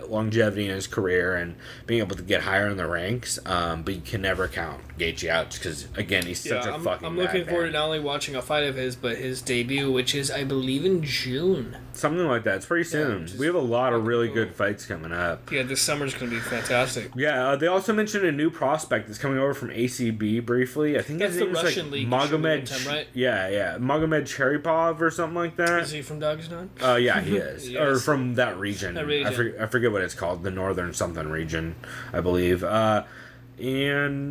B: longevity in his career and being able to get higher in the ranks. But you can never count Gaethje out because, again, he's such a fucking
C: I'm looking forward to not only watching a fight of his, but his debut, which is, I believe, in June.
B: Something like that. It's pretty soon. We have a lot of really good fights coming up.
C: Yeah, this summer's going to be fantastic.
B: Yeah, they also mentioned a new prospect that's coming over from ACB briefly. I think
C: that's
B: his
C: the
B: name
C: Russian
B: is
C: league.
B: Magomed,
C: right?
B: Yeah. Magomed Cheripov or something like that.
C: Is he from Dagestan?
B: Yeah, he is. Yes. Or from that region. I forget what it's called. The northern something region, I believe. And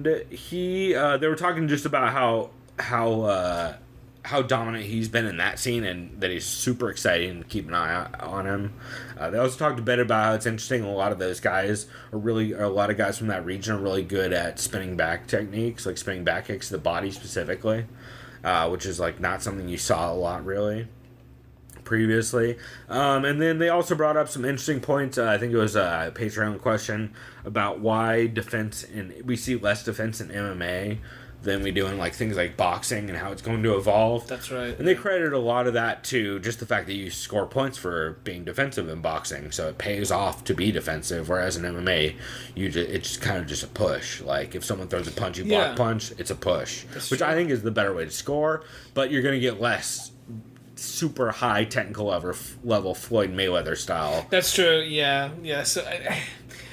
B: they were talking just about how dominant he's been in that scene and that he's super exciting to keep an eye on him. They also talked a bit about how it's interesting. A lot of those guys a lot of guys from that region are really good at spinning back techniques, like spinning back kicks to the body specifically, which is like not something you saw a lot really previously. And then they also brought up some interesting points. I think it was a Patreon question about why we see less defense in MMA than we do in like things like boxing and how it's going to evolve.
C: That's right.
B: And they credited a lot of that to just the fact that you score points for being defensive in boxing, so it pays off to be defensive. Whereas in MMA, it's just kind of just a push. Like if someone throws a punch, you block punch, it's a push, which I think is the better way to score. But you're going to get less super high technical level Floyd Mayweather style.
C: That's true. Yeah. So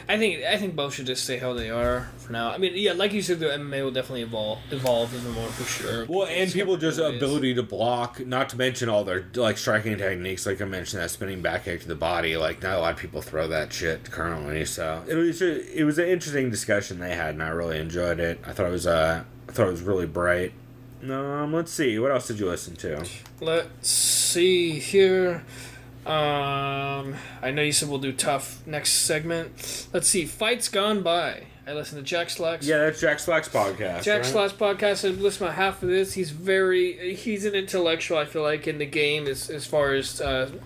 C: I think both should just stay how they are for now. I mean, yeah, like you said, the MMA will definitely evolve even more for sure.
B: Well, and people just ability to block, not to mention all their like striking techniques. Like I mentioned, that spinning back kick to the body. Like not a lot of people throw that shit currently. So it was an interesting discussion they had, and I really enjoyed it. I thought it was really bright. Let's see. What else did you listen to?
C: Let's see here. I know you said we'll do tough next segment. Let's see. Fights Gone By. I listen to Jack Slack's.
B: Yeah, that's Jack Slack's podcast.
C: Jack Slack's podcast. I've listened to half of this. He's an intellectual, I feel like, in the game as far as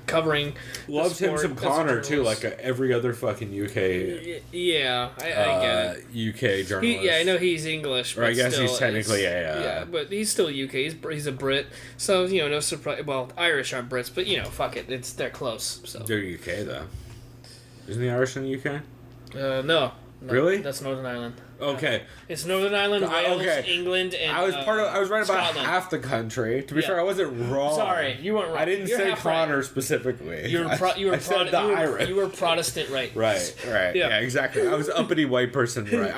C: covering.
B: Loves him some Connor, too, like every other fucking UK.
C: Yeah, I get it.
B: UK journalist.
C: I know he's English. But
B: I guess
C: still,
B: he's technically
C: yeah, but he's still UK. He's a Brit. So, no surprise. Well, Irish aren't Brits, but, fuck it. They're close. So.
B: They're UK, though. Isn't the Irish in the UK?
C: No.
B: Really?
C: That's Northern Ireland.
B: Okay.
C: It's Northern Ireland, Wales, England, and
B: I was right about
C: Scotland.
B: half the country. To be fair, I wasn't wrong.
C: Sorry, you weren't wrong.
B: I didn't say Connor specifically.
C: You were
B: Irish.
C: You were Protestant right.
B: Right. Yeah, exactly. I was uppity white person right.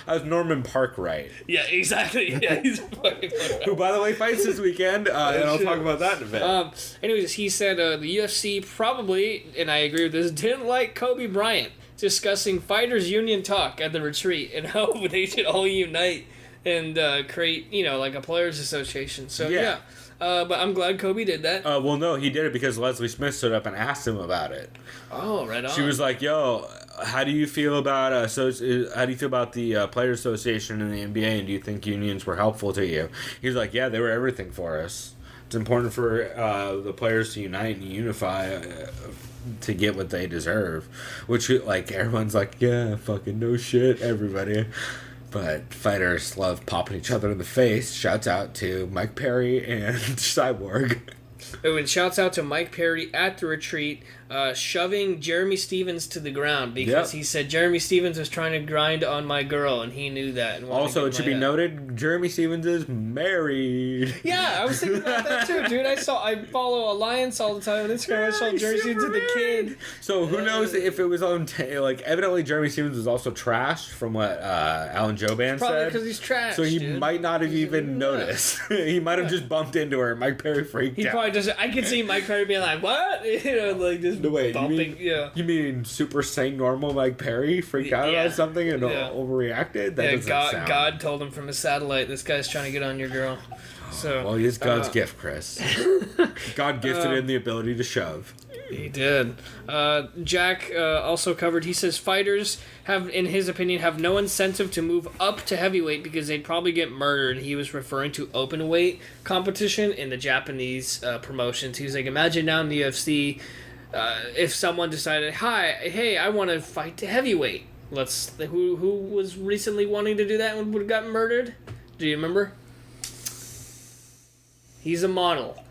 B: I was Norman Park right.
C: Yeah, exactly. Yeah, he's
B: who, by the way, fights this weekend, and I'll talk about that in a bit.
C: Anyways, he said the UFC probably, and I agree with this, didn't like Kobe Bryant discussing fighters union talk at the retreat and how they should all unite and create, like a players association. So yeah. But I'm glad Kobe did that.
B: Well, no, he did it because Leslie Smith stood up and asked him about it.
C: Oh, right on.
B: She was like, "Yo, how do you feel about the Players Association in the NBA, and do you think unions were helpful to you?" He's like, "Yeah, they were everything for us. It's important for the players to unite and unify." To get what they deserve, which like everyone's like, yeah, fucking no shit, everybody. But fighters love popping each other in the face. Shouts out to Mike Perry and Cyborg.
C: Oh, and shouts out to Mike Perry at the retreat. shoving Jeremy Stevens to the ground because he said Jeremy Stevens was trying to grind on my girl, and he knew that. And
B: also, it should be noted, Jeremy Stevens is married.
C: Yeah, I was thinking about that too, dude. I follow Alliance all the time on Instagram. I saw Jeremy Stevens with the kid.
B: So who knows if it was on evidently Jeremy Stevens was also trashed from what Alan Joban said.
C: Probably because he's trashed.
B: So he might not have even noticed. He might have just bumped into her. Mike Perry freaked out.
C: He probably doesn't. I could see Mike Perry being like, "What?" Like just bumping.
B: You mean super sane normal Mike Perry freaked out about something and overreacted? That doesn't sound.
C: God told him from his satellite, "This guy's trying to get on your girl." So
B: well, he's God's gift, Chris. God gifted him the ability to shove.
C: He did. Jack also covered, he says fighters in his opinion, have no incentive to move up to heavyweight because they'd probably get murdered. He was referring to open weight competition in the Japanese promotions. He was like, imagine now in the UFC, if someone decided, hey, I want to fight to heavyweight. Who was recently wanting to do that and would have gotten murdered? Do you remember? He's a model.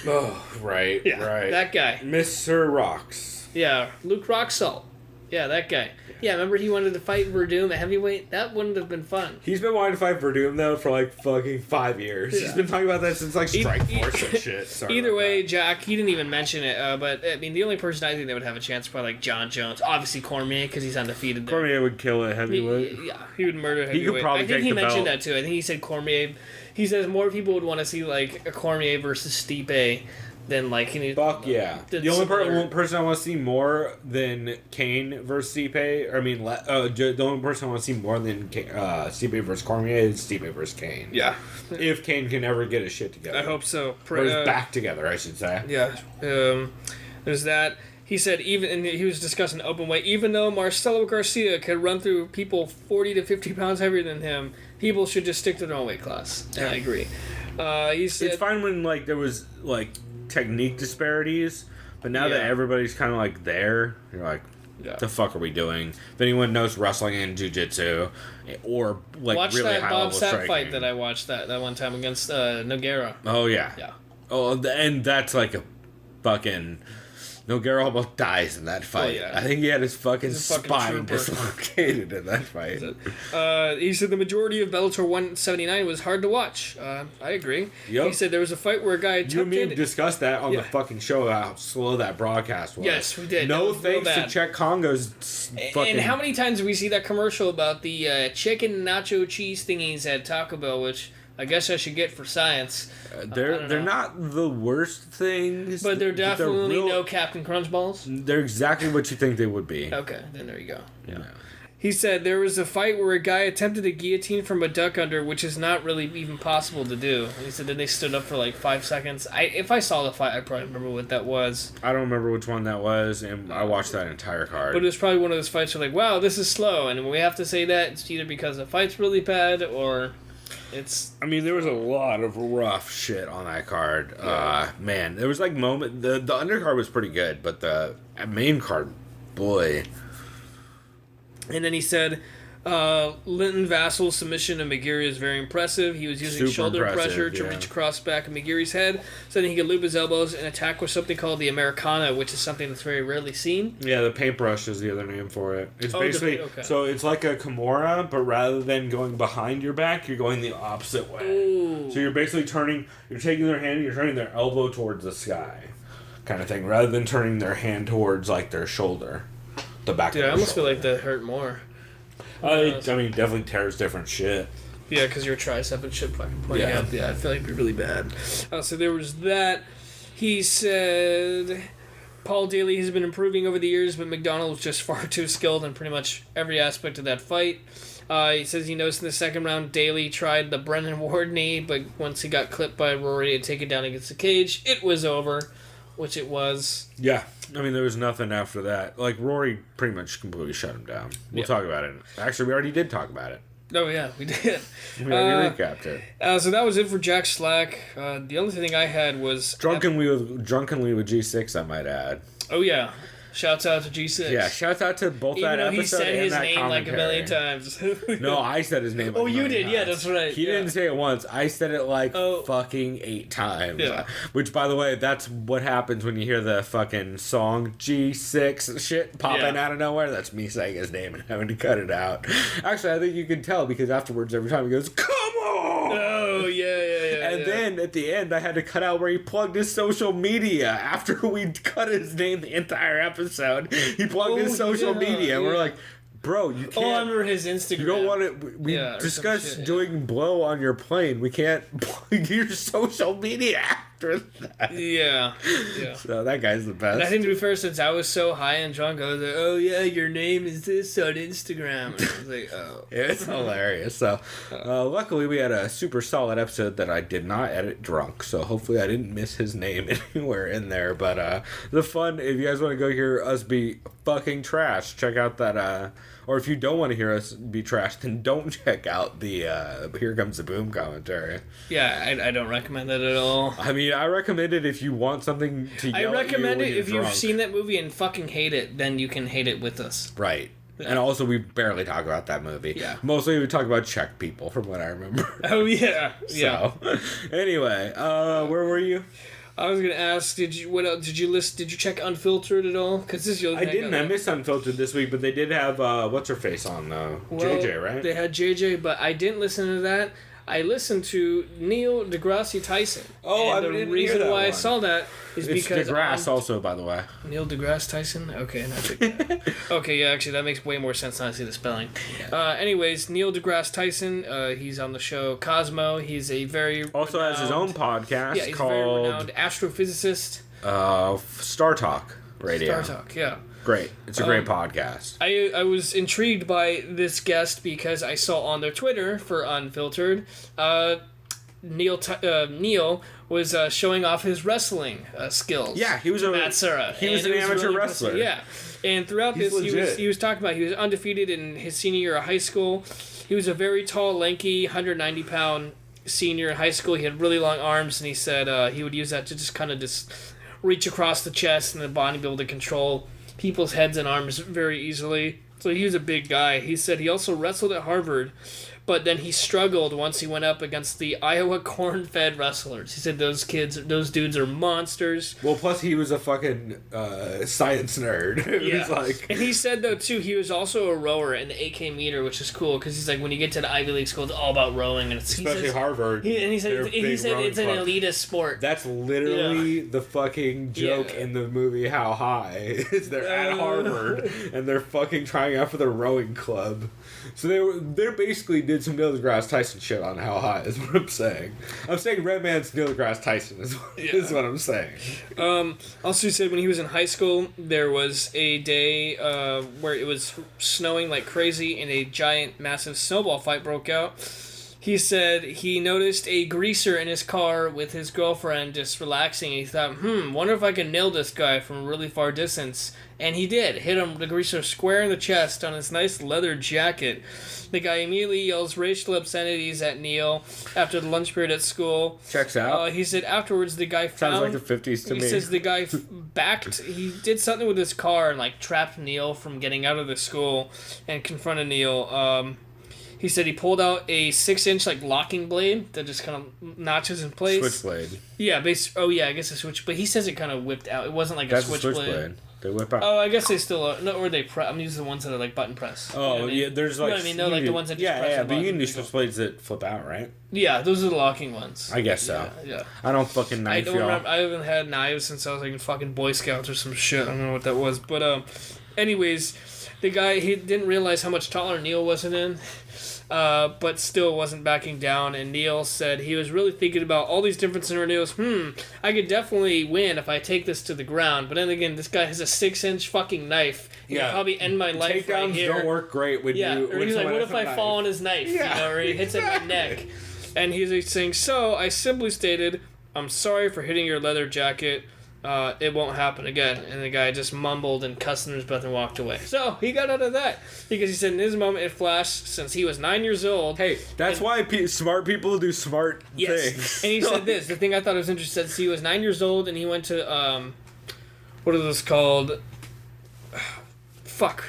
B: Oh, right, right.
C: That guy.
B: Mr. Rocks.
C: Yeah, Luke Roxalt. Yeah, that guy. Yeah, remember he wanted to fight Verdum at heavyweight? That wouldn't have been fun.
B: He's been wanting to fight Verdum, though, for like fucking 5 years. Yeah. He's been talking about that since like Strikeforce and shit. Sorry
C: either way, Jack, he didn't even mention it, but I mean, the only person I think that would have a chance is probably like John Jones. Obviously Cormier, because he's undefeated there.
B: Cormier would kill a heavyweight.
C: He would murder heavyweight.
B: He could probably
C: I think
B: take
C: he
B: the
C: mentioned
B: belt.
C: that too. I think he said Cormier. He says more people would want to see like a Cormier versus Stipe than like
B: fuck yeah. The only person I want to see more than Kane versus Stipe, the only person I want to see more than Stipe versus Cormier is Stipe versus Kane.
C: Yeah.
B: If Kane can ever get his shit together.
C: I hope so.
B: Or his back together, I should say.
C: Yeah. There's that. He said and he was discussing open weight, even though Marcelo Garcia could run through people 40 to 50 pounds heavier than him, people should just stick to their own weight class. Yeah. I agree. He said,
B: it's fine when like there was like technique disparities, but now that everybody's kind of like there, you're like, the fuck are we doing? If anyone knows wrestling and jiu-jitsu or like
C: watch
B: really
C: that
B: high
C: Bob
B: level
C: Sapp
B: striking.
C: fight that I watched that one time against Nogueira.
B: Oh yeah.
C: Yeah.
B: Oh, and that's like a fucking Nogueira almost dies in that fight.
C: Oh, yeah.
B: I think he had his fucking spine dislocated in that fight.
C: He said the majority of Bellator 179 was hard to watch. I agree.
B: Yep.
C: He said there was a fight where a guy
B: You and me discussed that on the fucking show, how slow that broadcast was.
C: Yes, we did.
B: No thanks to Czech Congo's fucking...
C: And how many times do we see that commercial about the chicken nacho cheese thingies at Taco Bell, which I guess I should get for science.
B: They're not the worst things.
C: But they're definitely no Captain Crunch balls.
B: They're exactly what you think they would be.
C: Okay, then there you go.
B: Yeah.
C: He said there was a fight where a guy attempted a guillotine from a duck under, which is not really even possible to do. And he said then they stood up for like 5 seconds. If I saw the fight, I probably remember what that was.
B: I don't remember which one that was, and I watched that entire card.
C: But it was probably one of those fights where like, wow, this is slow. And we have to say that it's either because the fight's really bad or...
B: there was a lot of rough shit on that card. Man, there was like the undercard was pretty good, but the main card, boy.
C: And then he said, Linton Vassal's submission to McGeary is very impressive. He was using shoulder pressure to reach across the back of McGeary's head so that he could loop his elbows and attack with something called the Americana, which is something that's very rarely seen.
B: Yeah, the paintbrush is the other name for it. It's basically, so it's like a Kimura, but rather than going behind your back, you're going the opposite way.
C: Ooh.
B: So you're basically you're taking their hand and you're turning their elbow towards the sky, kind of thing, rather than turning their hand towards like their shoulder, the back of their
C: I almost
B: shoulder.
C: feel like that hurt more.
B: It definitely tears different shit.
C: Yeah, because your tricep and shit fucking pointing up. Yeah, I feel like it'd be really bad. So there was that. He said Paul Daly has been improving over the years, but McDonald was just far too skilled in pretty much every aspect of that fight. He says he noticed in the second round Daly tried the Brennan Ward knee, but once he got clipped by Rory to take it down against the cage, it was over, which it was.
B: Yeah. There was nothing after that. Like, Rory pretty much completely shut him down. We'll talk about it. Actually, we already did talk about it.
C: Oh, yeah, we did.
B: We already recapped it.
C: So that was it for Jack Slack. The only thing I had was...
B: Drunkenly with G6, I might add.
C: Oh, yeah. Shouts out to G6.
B: Yeah, shouts out to both
C: Even
B: that
C: though
B: episode
C: he said
B: and
C: his
B: that
C: name like a million
B: commentary.
C: times.
B: No, I said his name like
C: Oh,
B: a
C: you
B: million
C: did? Yeah,
B: times.
C: that's right.
B: He didn't say it once. I said it like fucking 8 times.
C: Yeah.
B: Which, by the way, that's what happens when you hear the fucking song G6 shit popping out of nowhere. That's me saying his name and having to cut it out. Actually, I think you can tell because afterwards, every time he goes, "Come on!"
C: Oh, yeah.
B: And then at the end, I had to cut out where he plugged his social media. After we cut his name the entire episode, he plugged his social media. And we're like, bro, you can't.
C: Oh, I remember his Instagram.
B: You don't want it. We discussed doing blow on your plane. We can't plug your social media after that.
C: Yeah.
B: So that guy's the best.
C: And I think to be fair, since I was so high and drunk, I was like, oh yeah, your name is this on Instagram. And I was like, oh.
B: It's hilarious. So, luckily, we had a super solid episode that I did not edit drunk. So, hopefully, I didn't miss his name anywhere in there. But the fun, if you guys want to go hear us be fucking trash, check out that. Or if you don't want to hear us be trash, then don't check out the Here Comes the Boom commentary.
C: Yeah, I don't recommend that at all.
B: I mean, I recommend it if you want something to yell
C: I recommend
B: at you
C: it if
B: drunk.
C: you've seen that movie and fucking hate it, then you can hate it with us.
B: Right. And also, we barely talk about that movie.
C: Yeah.
B: Mostly we talk about Czech people, from what I remember.
C: Oh, yeah. Yeah.
B: So, anyway, where were you?
C: I was gonna ask, did you check Unfiltered at all? Because this
B: I didn't. I missed Unfiltered this week, but they did have what's her face on JJ, right?
C: They had JJ, but I didn't listen to that. I listened to Neil deGrasse Tyson.
B: Oh,
C: and
B: I didn't
C: the
B: hear
C: reason
B: that
C: why I
B: one.
C: saw that is
B: It's
C: because
B: DeGrasse also, by the way.
C: Neil deGrasse Tyson. Okay, not the, okay, yeah, actually that makes way more sense now I see the spelling. Anyways, Neil deGrasse Tyson. He's on the show Cosmo. He's a very
B: Also has his own podcast
C: he's a very
B: called
C: renowned astrophysicist.
B: Star Talk Radio.
C: Star Talk, yeah.
B: Great. It's a great podcast.
C: I was intrigued by this guest because I saw on their Twitter for Unfiltered, Neil was showing off his wrestling skills.
B: Yeah, he was
C: Matt Serra.
B: He was an amateur wrestler.
C: Yeah, and throughout
B: He's
C: this,
B: legit.
C: he was talking about he was undefeated in his senior year of high school. He was a very tall, lanky, 190-pound senior in high school. He had really long arms, and he said he would use that to just kind of just reach across the chest and the body, be able to control people's heads and arms very easily. So he was a big guy. He said he also wrestled at Harvard, but then he struggled once he went up against the Iowa corn-fed wrestlers. He said those dudes are monsters.
B: Well, plus he was a fucking science nerd. It was like...
C: And he said, though, too, he was also a rower in the 8K meter, which is cool, because he's like, when you get to the Ivy League school, it's all about rowing. And it's,
B: Especially Harvard.
C: He said it's an elitist sport.
B: That's literally the fucking joke in the movie How High. Is they're at Harvard, and they're fucking trying out for the rowing club. So they basically did some Neil deGrasse Tyson shit on How High, is what I'm saying. I'm saying Red Man's Neil deGrasse Tyson is what I'm saying.
C: Also, he said when he was in high school, there was a day where it was snowing like crazy and a giant, massive snowball fight broke out. He said he noticed a greaser in his car with his girlfriend just relaxing, and he thought, wonder if I can nail this guy from a really far distance. And he did. Hit him, the greaser, square in the chest on his nice leather jacket. The guy immediately yells racial obscenities at Neil after the lunch period at school.
B: Checks out.
C: He said afterwards the guy found...
B: Sounds like the 50s to me.
C: He says the guy he did something with his car and like trapped Neil from getting out of the school and confronted Neil. He said he pulled out a 6-inch like locking blade that just kind of notches in place.
B: Switchblade.
C: Yeah, I guess a switch. But he says it kind of whipped out. It wasn't like a switchblade.
B: They whip out.
C: Oh, I guess they still are. No, or they press. I'm using the ones that are like button press.
B: Oh,
C: you know what I mean?
B: yeah, there's like...
C: You know what I mean? They're like the ones that just press the
B: but you can do
C: button.
B: switchblades that flip out, right?
C: Yeah, those are the locking ones.
B: I guess so.
C: Yeah.
B: I don't fucking knife
C: I don't
B: y'all.
C: remember. I haven't had knives since I was like in fucking Boy Scouts or some shit. I don't know what that was. But anyways, the guy, he didn't realize how much taller Neil wasn't in. But still wasn't backing down, and Neil said he was really thinking about all these different scenarios. I could definitely win if I take this to the ground, but then again, this guy has a 6-inch fucking knife. He could probably end my life right
B: Takedowns
C: here.
B: don't work great when you...
C: Or he's like, what if I fall on his knife? Or he hits it in my neck. And he's saying, so I simply stated, I'm sorry for hitting your leather jacket. It won't happen again. And the guy just mumbled and cussed in his breath and walked away. So he got out of that because he said in his moment it flashed since he was 9 years old.
B: Hey, that's why smart people do smart things.
C: And he said this. The thing I thought was interesting, since he was 9 years old and he went to what are those called? fuck.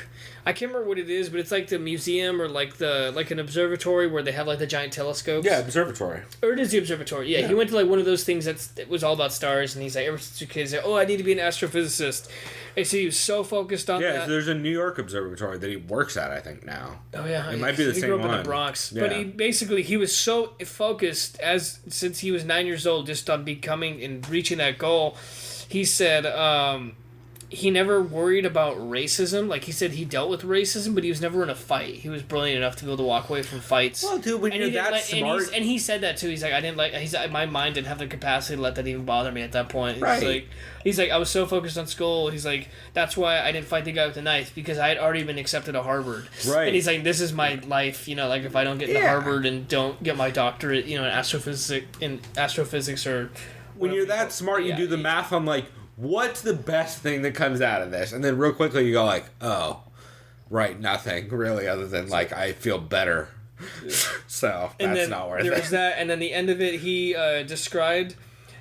C: I can't remember what it is, but it's like the museum or like an observatory where they have like the giant telescopes.
B: Yeah, observatory.
C: Or it is the observatory. Yeah, he went to like one of those things it was all about stars, and he's like, ever since a kid, he's like, oh, I need to be an astrophysicist. And so he was so focused on that.
B: Yeah, so there's a New York observatory that he works at, I think, now.
C: Oh yeah,
B: it might be the same one.
C: He grew up in the Bronx,
B: Yeah.
C: but he was so focused since he was 9 years old, just on becoming and reaching that goal. He said, he never worried about racism. Like, he said he dealt with racism, but he was never in a fight. He was brilliant enough to be able to walk away from fights.
B: Well, dude, when you're that smart...
C: And he said that, too. He's like, my mind didn't have the capacity to let that even bother me at that point.
B: Right.
C: He's like, I was so focused on school. He's like, that's why I didn't fight the guy with the knife, because I had already been accepted at Harvard.
B: Right.
C: And he's like, this is my life, like, if I don't get into Harvard and don't get my doctorate, in astrophysics or...
B: When you're that smart, you do the math on, like, what's the best thing that comes out of this? And then real quickly you go like, oh, right, nothing really other than like I feel better. So that's not worth it.
C: There was that, and then the end of it, he described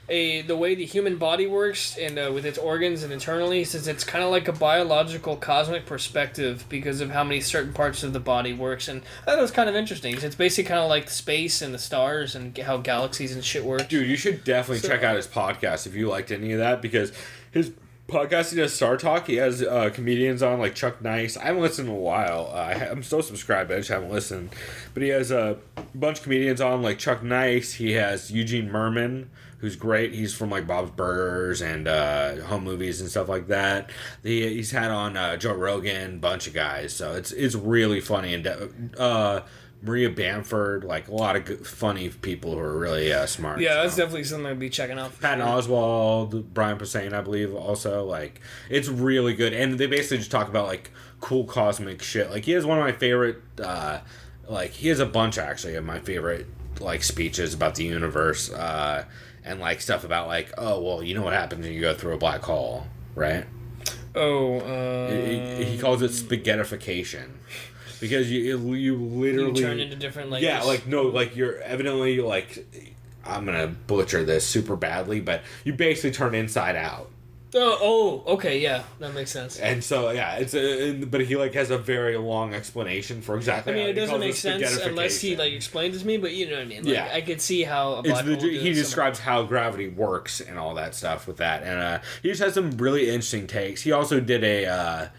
C: the way the human body works and with its organs and internally. He says it's kind of like a biological cosmic perspective because of how many certain parts of the body works, and that was kind of interesting. It's basically kind of like space and the stars and how galaxies and shit work.
B: Dude, you should definitely check out his podcast if you liked any of that, because his podcast, he does Star Talk. He has comedians on like Chuck Nice. I haven't listened in a while. I'm still subscribed, but I just haven't listened. But he has a bunch of comedians on like Chuck Nice. He has Eugene Merman, who's great. He's from like Bob's Burgers and Home Movies and stuff like that. He's had on Joe Rogan, bunch of guys. So it's really funny. And Maria Bamford, like a lot of good, funny people who are really smart.
C: Yeah, that's definitely something I'd be checking out.
B: Patton Oswalt, Brian Posehn, I believe, also. Like, it's really good. And they basically just talk about like cool cosmic shit. Like, he has one of my favorite, he has a bunch actually of my favorite like speeches about the universe. And like stuff about like, oh well, you know what happens when you go through a black hole, right? He calls it spaghettification, because you literally
C: turn into different layers.
B: Yeah, like no, like you're evidently like, I'm gonna butcher this super badly, but you basically turn inside out.
C: Okay, yeah, that makes sense.
B: And so yeah, but he like has a very long explanation for exactly.
C: I mean,
B: how
C: it doesn't make sense
B: spaghettification.
C: unless he like explains it to me. But you know what I mean? Like,
B: Yeah,
C: I could see how a black hole
B: he describes how gravity works and all that stuff with that, and he just has some really interesting takes. He also did a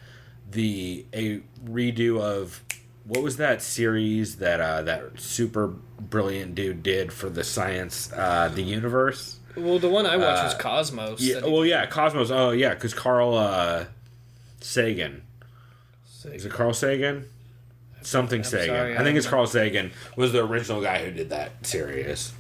B: redo of what was that series that super brilliant dude did for the science, the universe.
C: Well, the one I watched was Cosmos.
B: Yeah, Cosmos. Oh, yeah, because Carl Sagan. Is it Carl Sagan? Something Sagan.
C: Sorry,
B: I think it's Carl Sagan was the original guy who did that series.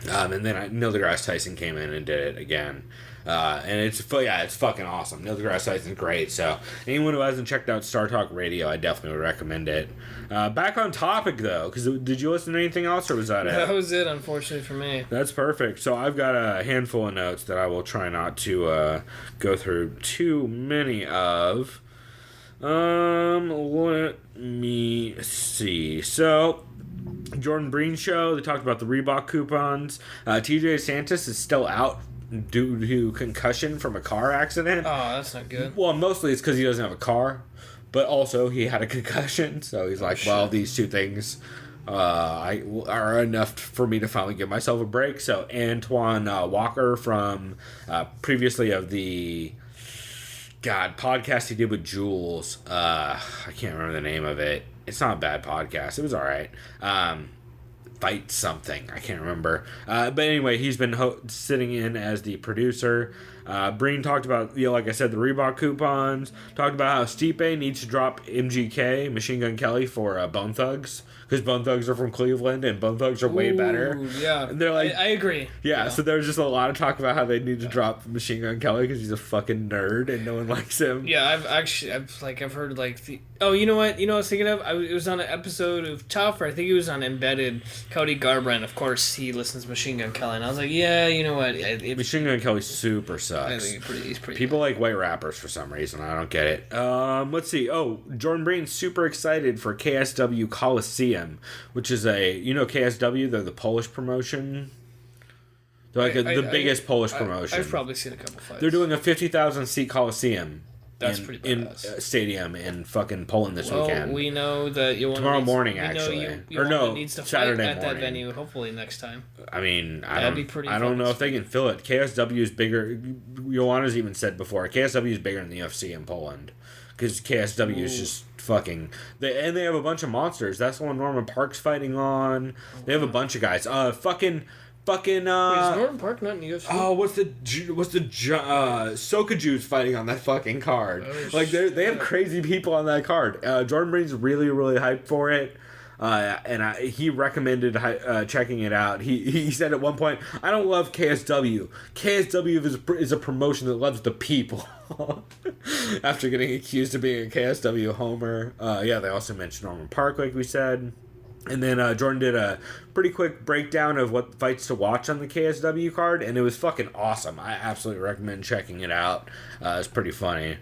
B: And then Neil deGrasse Tyson came in and did it again. And it's fucking awesome. Neil deGrasse Tyson's great. So anyone who hasn't checked out Star Talk Radio, I definitely would recommend it. Back on topic though, because did you listen to anything else, or was that it?
C: That was it, unfortunately for me.
B: That's perfect. So I've got a handful of notes that I will try not to go through too many of. Let me see. So Jordan Breen show, they talked about the Reebok coupons. TJ Santos is still out due to concussion from a car accident.
C: Oh, that's not good.
B: Well, mostly it's because he doesn't have a car, but also he had a concussion. So he's like, well, these two things are enough for me to finally give myself a break. So Antoine Walker from previously of the podcast he did with Jules. I can't remember the name of it. It's not a bad podcast. It was all right. Fight something. I can't remember. But anyway, he's been sitting in as the producer. Breen talked about, like I said, the Reebok coupons. Talked about how Stipe needs to drop MGK, Machine Gun Kelly, for Bone Thugs. Because Bone Thugs are from Cleveland and Bone Thugs are way better.
C: Yeah.
B: And they're like,
C: I agree.
B: Yeah, so there's just a lot of talk about how they need to drop Machine Gun Kelly because he's a fucking nerd and no one likes him.
C: Yeah, I've heard like the... Oh, you know what? You know what I was thinking of? It was on an episode of Tougher. I think it was on Embedded. Cody Garbrandt, of course, he listens to Machine Gun Kelly. And I was like, yeah, you know what?
B: Machine Gun Kelly super sucks.
C: I think he's pretty
B: People like white rappers for some reason. I don't get it. Let's see. Oh, Jordan Breen's super excited for KSW Coliseum, which is KSW, they're the Polish promotion. They're like the biggest Polish promotion.
C: I've probably seen a couple fights.
B: They're doing a 50,000 seat Coliseum
C: That's pretty badass.
B: Stadium in fucking Poland this weekend.
C: We know that
B: tomorrow morning, actually.
C: Needs to
B: Saturday
C: fight at
B: morning.
C: that venue. Hopefully next time.
B: I mean, I
C: That'd
B: don't know if they can fill it. KSW is bigger. Joanna's even said before, KSW is bigger than the UFC in Poland. Because KSW is just fucking... They have a bunch of monsters. That's the one Norman Park's fighting on. They have a bunch of guys. Fucking
C: Wait, is Norman Park not in the UFC?
B: Oh, what's the Soka Jews fighting on that fucking card? Like they have crazy people on that card. Jordan Breen's really hyped for it. He recommended checking it out. He said at one point, "I don't love KSW. KSW is a promotion that loves the people." After getting accused of being a KSW homer. They also mentioned Norman Park, like we said. And then Jordan did a pretty quick breakdown of what fights to watch on the KSW card, and it was fucking awesome. I absolutely recommend checking it out. It's pretty funny.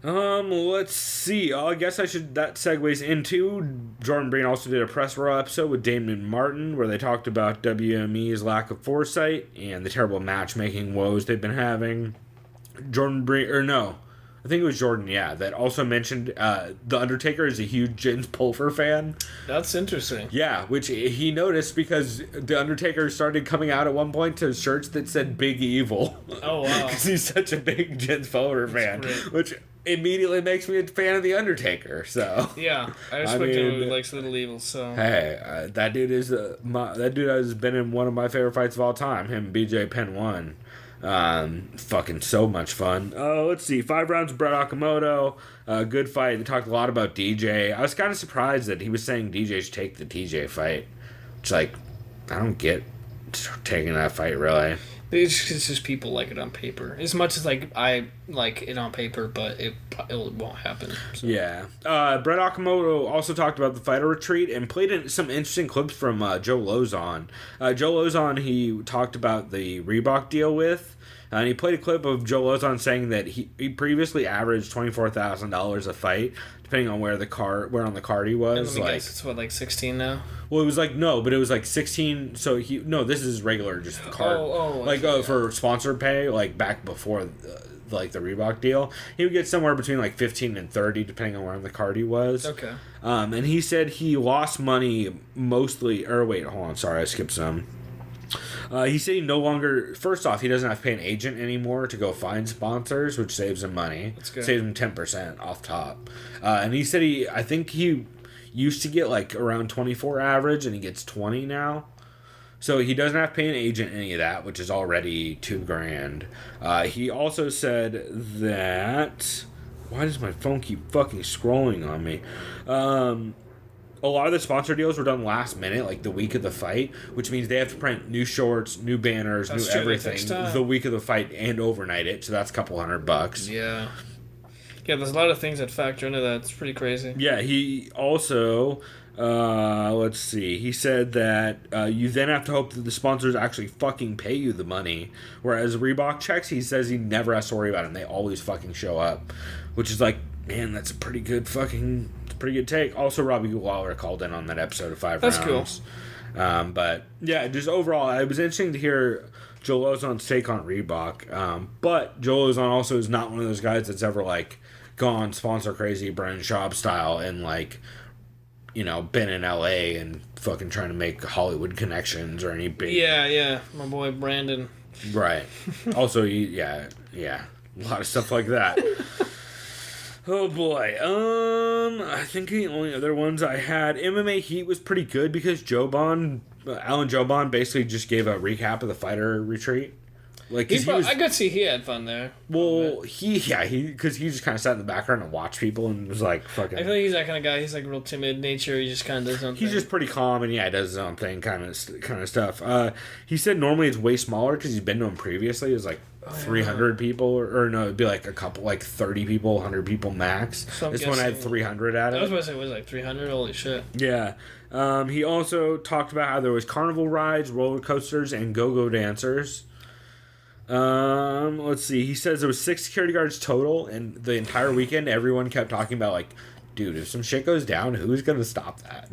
B: Let's see. I guess that segues into Jordan Breen also did a press row episode with Damon Martin where they talked about WME's lack of foresight and the terrible matchmaking woes they've been having. I think it was Jordan, that also mentioned The Undertaker is a huge Jens Pulver fan.
C: That's interesting.
B: Yeah, which he noticed because The Undertaker started coming out at one point to shirts that said Big Evil.
C: Oh, wow.
B: Because he's such a big Jens Pulver fan, which immediately makes me a fan of The Undertaker, so...
C: Yeah, I respect him who likes Little Evil, so...
B: Hey, that dude has been in one of my favorite fights of all time, him and BJ Penn 1. Fucking so much fun. Let's see. 5 rounds, Brett Okamoto. Good fight. They talked a lot about DJ. I was kind of surprised that he was saying DJ should take the TJ fight. It's like, I don't get taking that fight, really.
C: It's just people like it on paper. As much as I like it on paper, but it won't happen. So.
B: Yeah. Brett Okamoto also talked about the fighter retreat and played some interesting clips from Joe Lozon. Joe Lozon, he talked about the Reebok deal with. And he played a clip of Joe Lozon saying that he previously averaged $24,000 a fight, depending on where on the card he was.
C: And guess it's 16 now.
B: Well, it was it was 16. So this is regular, just the card. For sponsor pay, back before the Reebok deal, he would get somewhere between 15 and 30, depending on where on the card he was.
C: Okay.
B: And he said he lost money mostly. Or wait, hold on, sorry, I skipped some. He said he no longer... First off, he doesn't have to pay an agent anymore to go find sponsors, which saves him money.
C: That's good.
B: Saves him 10% off top. And he said I think he used to get around 24 average, and he gets 20 now. So he doesn't have to pay an agent any of that, which is already $2,000. He also said that... Why does my phone keep fucking scrolling on me? A lot of the sponsor deals were done last minute, the week of the fight, which means they have to print new shorts, new banners, new everything the week of the fight and overnight it. So that's a couple $100.
C: Yeah. Yeah, there's a lot of things that factor into that. It's pretty crazy.
B: Yeah, he also, let's see, he said that you then have to hope that the sponsors actually fucking pay you the money. Whereas Reebok checks, he says he never has to worry about it, and they always fucking show up. Which is man, that's a pretty good take. Also, Robbie Lawler called in on that episode of 5 rounds.
C: That's
B: cool. But yeah, just overall, it was interesting to hear Joe Lozon's take on Reebok. But Joe Lozon also is not one of those guys that's ever gone sponsor crazy Brennan Schaub style and been in LA and fucking trying to make Hollywood connections or any big...
C: Yeah, my boy Brandon.
B: Right. Also, yeah, a lot of stuff like that. Oh boy. I think the only other ones I had, MMA Heat was pretty good because Alan Jobon basically just gave a recap of the fighter retreat.
C: I could see he had fun there.
B: Well, because he just kind of sat in the background and watched people and was fucking...
C: I feel like he's that kind of guy. He's real timid in nature. He just kind of does his own thing.
B: He's just pretty calm and does his own thing kind of stuff. He said normally it's way smaller because he's been to him previously. It was 300 people or no, it'd be a couple 30 people, 100 people max. So this one had 300 at it.
C: I was about to say it was 300. Holy shit.
B: Yeah. He also talked about how there was carnival rides, roller coasters, and go-go dancers. Let's see. He says there was 6 security guards total, and the entire weekend, everyone kept talking about dude, if some shit goes down, who's gonna stop that?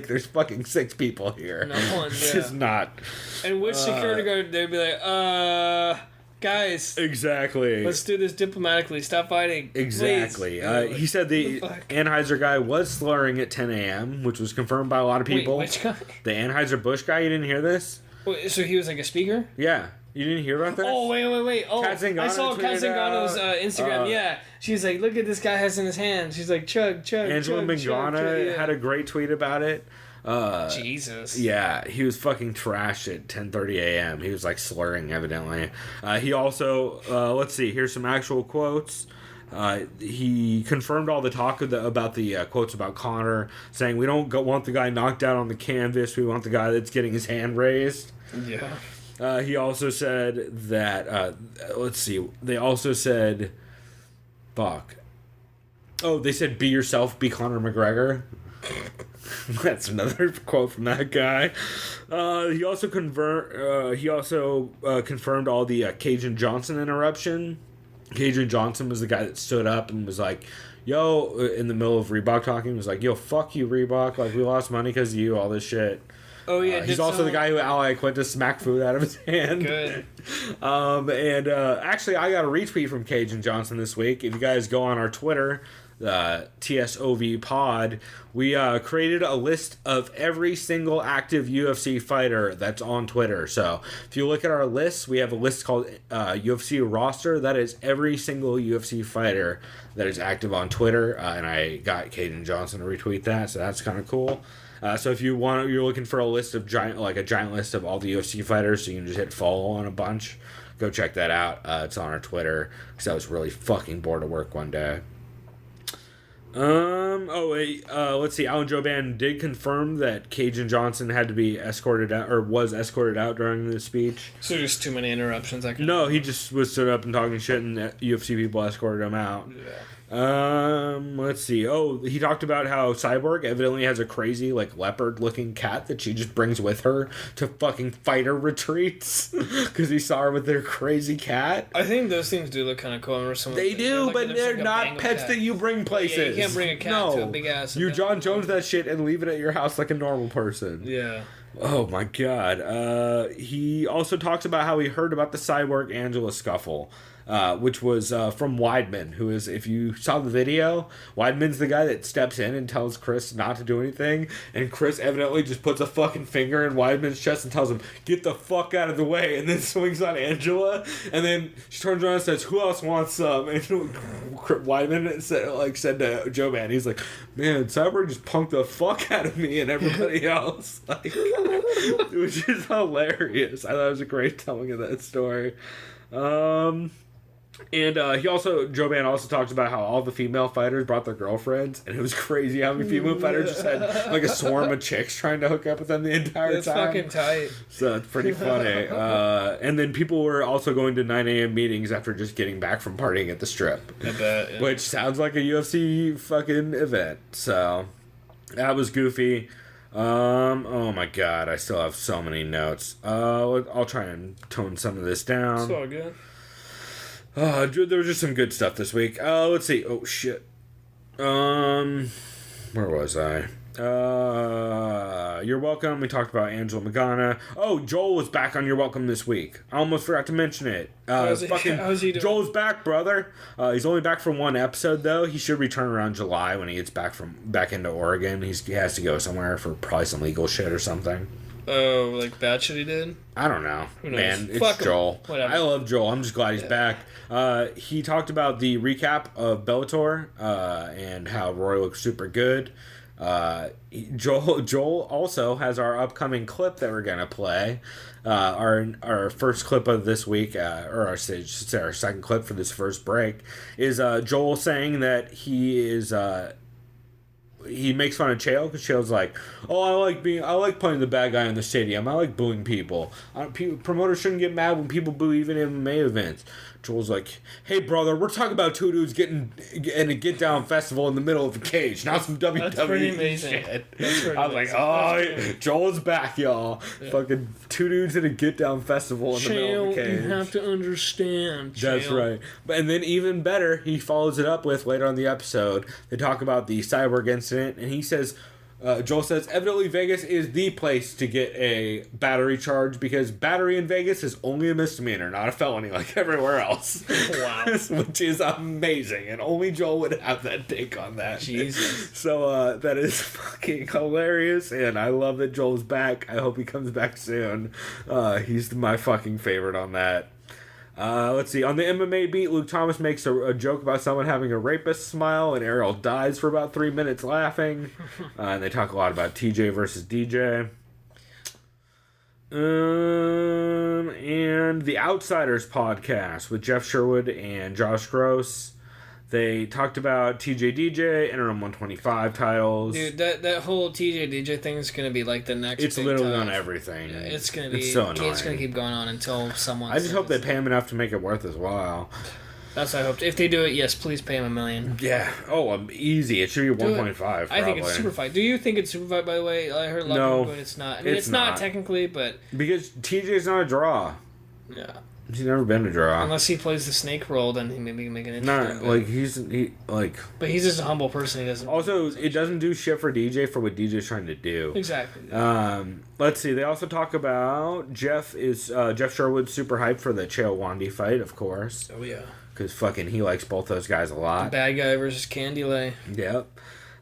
B: There's fucking 6 people here.
C: No one.
B: It's just not.
C: And which security guard? They'd be guys,
B: Exactly.
C: let's do this diplomatically. Stop fighting.
B: Exactly.
C: Please.
B: He said the Anheuser guy was slurring at 10 a.m., which was confirmed by a lot of people.
C: Wait, which guy?
B: The Anheuser-Busch guy, you didn't hear this?
C: Wait, so he was like a speaker?
B: Yeah. You didn't hear about this?
C: Oh, wait. Oh,
B: Kat Zingano
C: I saw Kat
B: tweeted
C: Zingano's Instagram. Yeah. She's like, look at this guy has in his hand. She's like, chug.
B: Angela Magana had a great tweet about it.
C: Jesus.
B: Yeah, he was fucking trashed at 10:30 a.m. He was like slurring, evidently. He also, let's see, here's some actual quotes. He confirmed all the talk about the quotes about Conor, saying we don't want the guy knocked out on the canvas. We want the guy that's getting his hand raised.
C: Yeah.
B: He also said that, let's see, they also said, fuck. Oh, they said be yourself, be Conor McGregor. That's another quote from that guy. He also confirmed all the Cajun Johnson interruption. Cajun Johnson was the guy that stood up and was like, yo, in the middle of Reebok talking, was like, yo, fuck you, Reebok. Like, we lost money because of you, all this shit.
C: Oh, yeah.
B: He's also the guy who Ali Quinta smacked food out of his hand.
C: Good.
B: Actually, I got a retweet from Cajun Johnson this week. If you guys go on our Twitter, TSOV Pod, we created a list of every single active UFC fighter that's on Twitter. So if you look at our list, we have a list called UFC Roster. That is every single UFC fighter that is active on Twitter. And I got Cajun Johnson to retweet that, so that's kind of cool. So if you're looking for a list of giant list of all the UFC fighters, so you can just hit follow on a bunch, go check that out. It's on our Twitter, because I was really fucking bored of work one day. Let's see. Alan Jouban did confirm that Cajun Johnson had to be escorted out, or was escorted out during the speech.
C: So just too many interruptions.
B: No, he just was stood up and talking shit, and UFC people escorted him out.
C: Yeah.
B: Let's see. Oh, he talked about how Cyborg evidently has a crazy, like, leopard-looking cat that she just brings with her to fucking fighter retreats because he saw her with their crazy cat.
C: I think those things do look kind of cool.
B: They do, but they're not pets cat that you bring places. Yeah,
C: you can't bring a cat to a big ass.
B: You John Jones that shit and leave it at your house like a normal person.
C: Yeah.
B: Oh my god. He also talks about how he heard about the Cyborg Angela scuffle. Which was from Weidman, who is, if you saw the video, Weidman's the guy that steps in and tells Chris not to do anything, and Chris evidently just puts a fucking finger in Weidman's chest and tells him, get the fuck out of the way, and then swings on Angela, and then she turns around and says, who else wants some? And Weidman said to Joe Man, he's like, man, Cyborg just punked the fuck out of me and everybody else, like, which is hilarious. I thought it was a great telling of that story. And Jouban also talked about how all the female fighters brought their girlfriends, and it was crazy how many female fighters just had like a swarm of chicks trying to hook up with them the entire time.
C: That's fucking tight.
B: So it's pretty funny. And then people were also going to 9 a.m. meetings after just getting back from partying at the Strip.
C: I bet. Yeah.
B: Which sounds like a UFC fucking event. So that was goofy. Oh my god, I still have so many notes. I'll try and tone some of this down.
C: It's all good.
B: There was just some good stuff this week. Let's see. Oh shit. Where was I? You're Welcome. We talked about Angela Magana. Oh, Joel was back on You're Welcome this week. I almost forgot to mention it.
C: How's he doing?
B: Joel's back, brother. He's only back for one episode though. He should return around July when he gets back into Oregon. He has to go somewhere for probably some legal shit or something.
C: Oh, like bad shit he did?
B: I don't know. Man, it's
C: Fuck
B: Joel.
C: Whatever.
B: I love Joel. I'm just glad he's back. He talked about the recap of Bellator and how Roy looks super good. Joel also has our upcoming clip that we're gonna play. Our first clip of this week, or our second clip for this first break, is Joel saying that he makes fun of Chael because Chael's like, oh, I like playing the bad guy in the stadium. I like booing people. Promoters shouldn't get mad when people boo even in MMA events. Joel's like, hey brother, we're talking about two dudes getting in a get down festival in the middle of a cage, not some WWE
C: That's pretty amazing.
B: shit.
C: I
B: was like, oh, Joel's back, y'all. Yeah. Fucking two dudes at a get down festival in the middle of a cage.
C: You have to understand.
B: That's right. And then even better, he follows it up with later on the episode. They talk about the Cyborg incident, and he says, Joel says, evidently Vegas is the place to get a battery charge because battery in Vegas is only a misdemeanor, not a felony like everywhere else.
C: Wow.
B: Which is amazing, and only Joel would have that take on that.
C: Jesus.
B: So that is fucking hilarious, and I love that Joel's back. I hope he comes back soon. He's my fucking favorite on that. Let's see. On the MMA Beat, Luke Thomas makes a joke about someone having a rapist smile, and Ariel dies for about 3 minutes laughing. And they talk a lot about TJ versus DJ. And the Outsiders podcast with Jeff Sherwood and Josh Gross. They talked about TJ DJ, Interim 125 titles.
C: Dude, that whole TJ DJ thing is going to be like the next
B: It's
C: big
B: literally
C: time.
B: on everything.
C: Yeah, it's going to be...
B: so annoying.
C: It's going to keep going on until someone...
B: I just hope they pay him enough to make it worth his while.
C: That's what I hope. If they do it, yes, please pay him $1 million.
B: Yeah. Oh, easy. It should be 1.5.
C: I think it's Super Fight. Do you think it's Super Fight, by the way? I heard a lot of people, but it's not. I mean, it's not technically, but...
B: Because TJ's not a draw.
C: Yeah.
B: He's never been a draw.
C: Unless he plays the snake role, then he maybe make an interesting.
B: Not like
C: But he's just a humble person. He doesn't.
B: Also, it doesn't do shit for DJ for what DJ's trying to do.
C: Exactly.
B: Let's see. They also talk about Jeff Sherwood's super hyped for the Chael Wandy fight, of course.
C: Oh yeah.
B: Because fucking he likes both those guys a lot.
C: The bad guy versus Candy Lay.
B: Yep.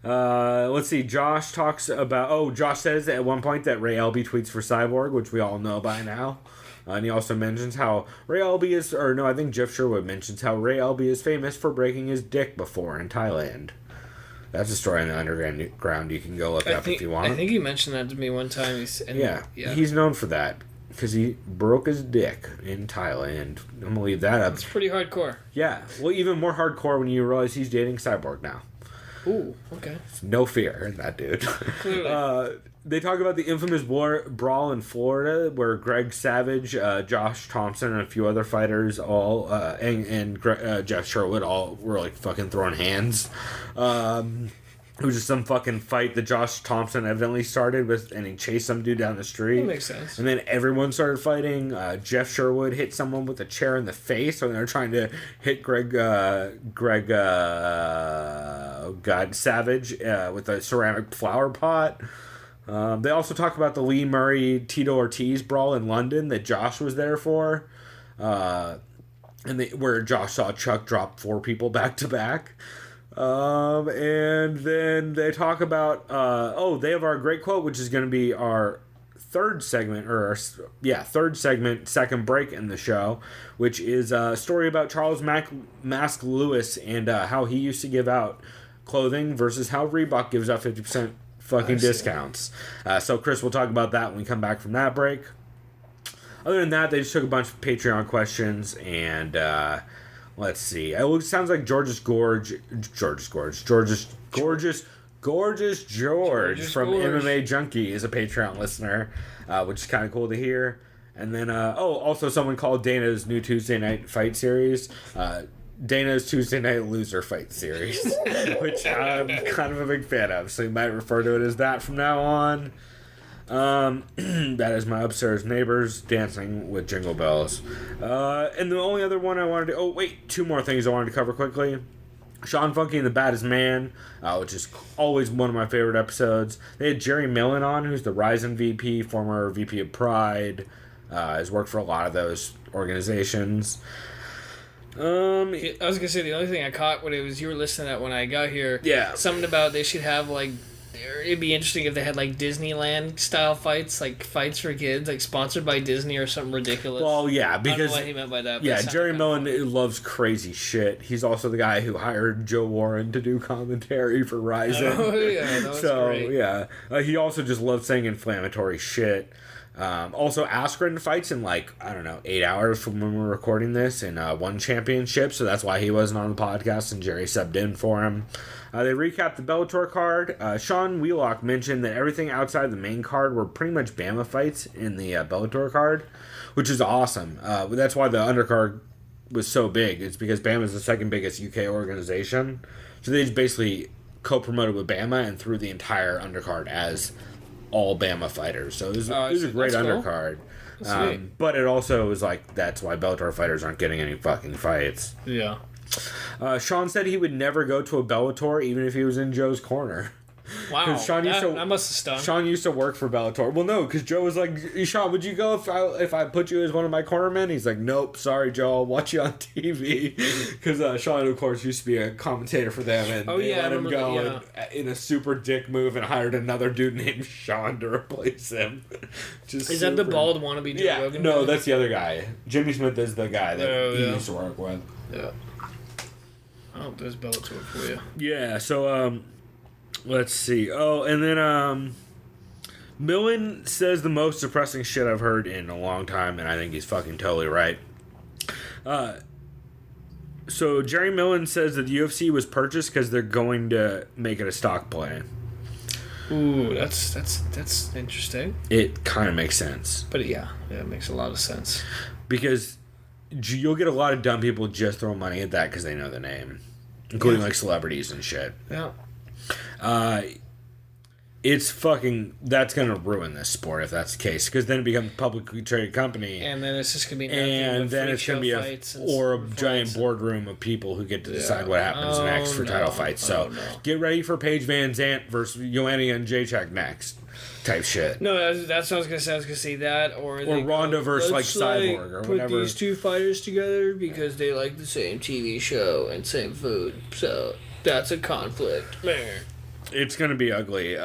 B: Let's see. Josh talks about. Josh says at one point that Ray Elby tweets for Cyborg, which we all know by now. And he also mentions how Ray Elby is, I think Jeff Sherwood mentions how Ray Elby is famous for breaking his dick before in Thailand. That's a story in the underground. You can go look up if you want.
C: I think he mentioned that to me one time.
B: He's known for that because he broke his dick in Thailand. I'm going to leave that up.
C: It's pretty hardcore.
B: Yeah. Well, even more hardcore when you realize he's dating Cyborg now.
C: Ooh, okay.
B: No fear in that dude.
C: Clearly.
B: They talk about the infamous brawl in Florida where Greg Savage, Josh Thompson, and a few other fighters and Jeff Sherwood all were like fucking throwing hands. It was just some fucking fight that Josh Thompson evidently started with, and he chased some dude down the street.
C: That makes sense.
B: And then everyone started fighting. Jeff Sherwood hit someone with a chair in the face when they were trying to hit Savage with a ceramic flower pot. They also talk about the Lee Murray-Tito Ortiz brawl in London that Josh was there for. Where Josh saw Chuck drop 4 people back to back. And then they talk about, they have our great quote, which is going to be our third segment, second break in the show, which is a story about Charles Mask Lewis and how he used to give out clothing versus how Reebok gives out 50% fucking discounts. So Chris will talk about that when we come back from that break. Other than that, they just took a bunch of Patreon questions and let's see. It sounds like Gorgeous George from MMA Junkie is a Patreon listener, which is kind of cool to hear. And then, also someone called Dana's new Tuesday night fight series, Dana's Tuesday Night Loser Fight Series, which I'm kind of a big fan of, so you might refer to it as that from now on. That is my upstairs neighbors dancing with jingle bells. And the only other one I wanted to... 2 more things I wanted to cover quickly. Sean Funky and the Baddest Man, which is always one of my favorite episodes. They had Jerry Millen on, who's the Ryzen VP, former VP of Pride, has worked for a lot of those organizations.
C: I was gonna say the only thing I caught when you were listening to that when I got here.
B: Yeah.
C: Something about they should have like, it'd be interesting if they had like Disneyland style fights, like fights for kids, like sponsored by Disney or something ridiculous.
B: Well, yeah, because
C: I don't know what he meant by that.
B: Yeah, Jerry Millen loves crazy shit. He's also the guy who hired Joe Warren to do commentary for Ryzen.
C: Oh yeah, that was great.
B: Yeah, he also just loves saying inflammatory shit. Also, Askren fights in 8 hours from when we're recording this and won championship, so that's why he wasn't on the podcast and Jerry subbed in for him. They recapped the Bellator card. Sean Wheelock mentioned that everything outside the main card were pretty much Bama fights in the Bellator card, which is awesome. That's why the undercard was so big. It's because Bama is the second biggest UK organization, so they just basically co-promoted with Bama and threw the entire undercard as all Bama fighters. So it was a great undercard.
C: Cool.
B: But it also was that's why Bellator fighters aren't getting any fucking fights.
C: Yeah.
B: Sean said he would never go to a Bellator even if he was in Joe's corner.
C: Wow,
B: Sean
C: that must have stung.
B: Sean used to work for Bellator. Well, no, because Joe was like, Sean, would you go if I put you as one of my cornermen? He's like, nope, sorry, Joe, I'll watch you on TV. Because Sean, of course, used to be a commentator for them, and they let him go in a super dick move and hired another dude named Sean to replace him.
C: Is that the bald wannabe Joe Rogan?
B: No, that's the other guy. Jimmy Smith is the guy that he used to work with.
C: Yeah. Oh, there's Bellator for you.
B: Yeah, so, let's see. Oh, and then, Millen says the most depressing shit I've heard in a long time, and I think he's fucking totally right. So Jerry Millen says that the UFC was purchased because they're going to make it a stock play.
C: Ooh, that's interesting.
B: It kind of makes sense.
C: But yeah, it makes a lot of sense.
B: Because you'll get a lot of dumb people just throwing money at that because they know the name, including like celebrities and shit.
C: Yeah.
B: It's fucking... That's going to ruin this sport if that's the case. Because then it becomes a publicly traded company.
C: And then it's just going to be...
B: And then it's going to be a giant boardroom of people who get to decide what happens next for title fights. So get ready for Paige Van Zandt versus Joanna and Jacek next. Type shit.
C: No, that's what I was going to say. I was going to say that. Or
B: Ronda versus like Cyborg or whatever.
C: Put these two fighters together because they like the same TV show and same food. So that's a conflict. Man.
B: It's going to be ugly.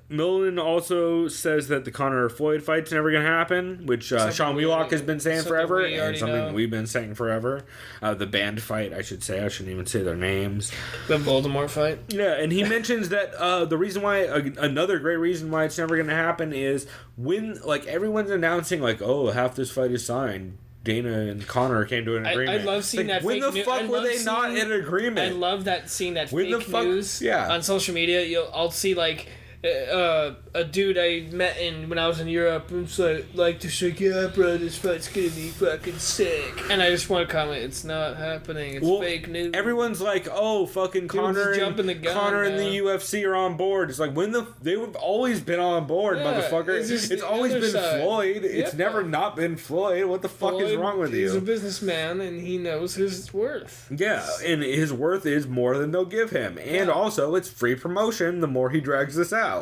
B: Millen also says that the Conor Floyd fight's never going to happen, which Sean Wheelock has been saying forever, and something we've been saying forever. The band fight, I should say. I shouldn't even say their names.
C: The Voldemort fight?
B: Yeah, and he mentions that the reason why, another great reason why it's never going to happen is when, like, everyone's announcing, like, oh, half this fight is signed. Dana and Connor came to an agreement.
C: I love seeing that
B: when
C: fake
B: the fuck were they not in agreement?
C: I love seeing that fake news on social media. I'll see like a dude I met when I was in Europe who's like to say, yeah, bro, this fight's gonna be fucking sick. And I just want to comment, it's not happening. It's fake news.
B: Everyone's like, oh, fucking Connor and the UFC are on board. It's like they've always been on board, motherfucker. It's always been Floyd. It's never not been Floyd. What the fuck is wrong with you?
C: He's a businessman and he knows his worth.
B: Yeah, and his worth is more than they'll give him. And also, it's free promotion the more he drags this out.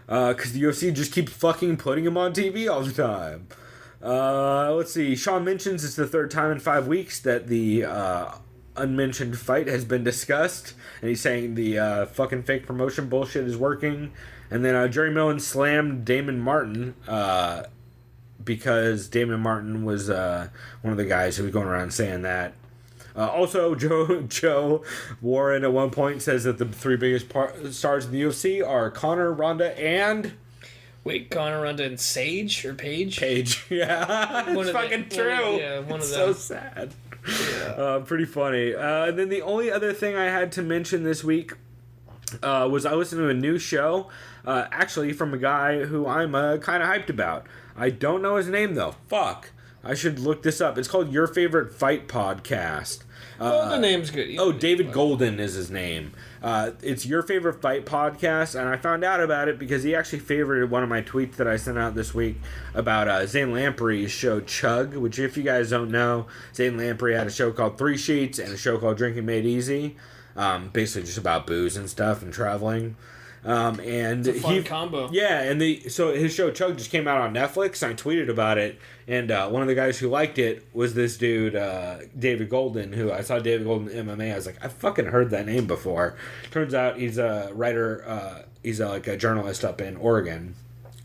B: Because the UFC just keeps fucking putting him on TV all the time. Let's see. Sean mentions it's the third time in 5 weeks that the unmentioned fight has been discussed. And he's saying the fucking fake promotion bullshit is working. And then Jerry Millen slammed Damon Martin because Damon Martin was one of the guys who was going around saying that. Also, Joe Warren at one point says that the three biggest stars in the UFC are Conor, Ronda, and...
C: Wait, Conor, Ronda, and Sage? Or Paige?
B: Paige, yeah. It's fucking true. One of them. So sad. Yeah. Pretty funny. And then the only other thing I had to mention this week was I listened to a new show, actually from a guy who I'm kind of hyped about. I don't know his name, though. Fuck. I should look this up. It's called Your Favorite Fight Podcast.
C: The name's good.
B: David Golden is his name. It's Your Favorite Fight Podcast, and I found out about it because he actually favorited one of my tweets that I sent out this week about Zane Lamprey's show Chug, which if you guys don't know, Zane Lamprey had a show called Three Sheets and a show called Drinking Made Easy, basically just about booze and stuff and traveling. And
C: it's a fun combo.
B: Yeah, and so his show Chug just came out on Netflix. And I tweeted about it, and one of the guys who liked it was this dude, David Golden. Who I saw David Golden MMA. I was like, I fucking heard that name before. Turns out he's a writer. He's like a journalist up in Oregon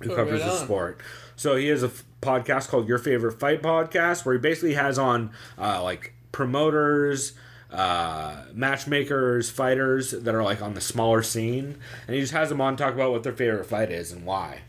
B: who covers the sport. So he has a podcast called Your Favorite Fight Podcast, where he basically has on like promoters, matchmakers, fighters that are like on the smaller scene, and he just has them on talk about what their favorite fight is and why.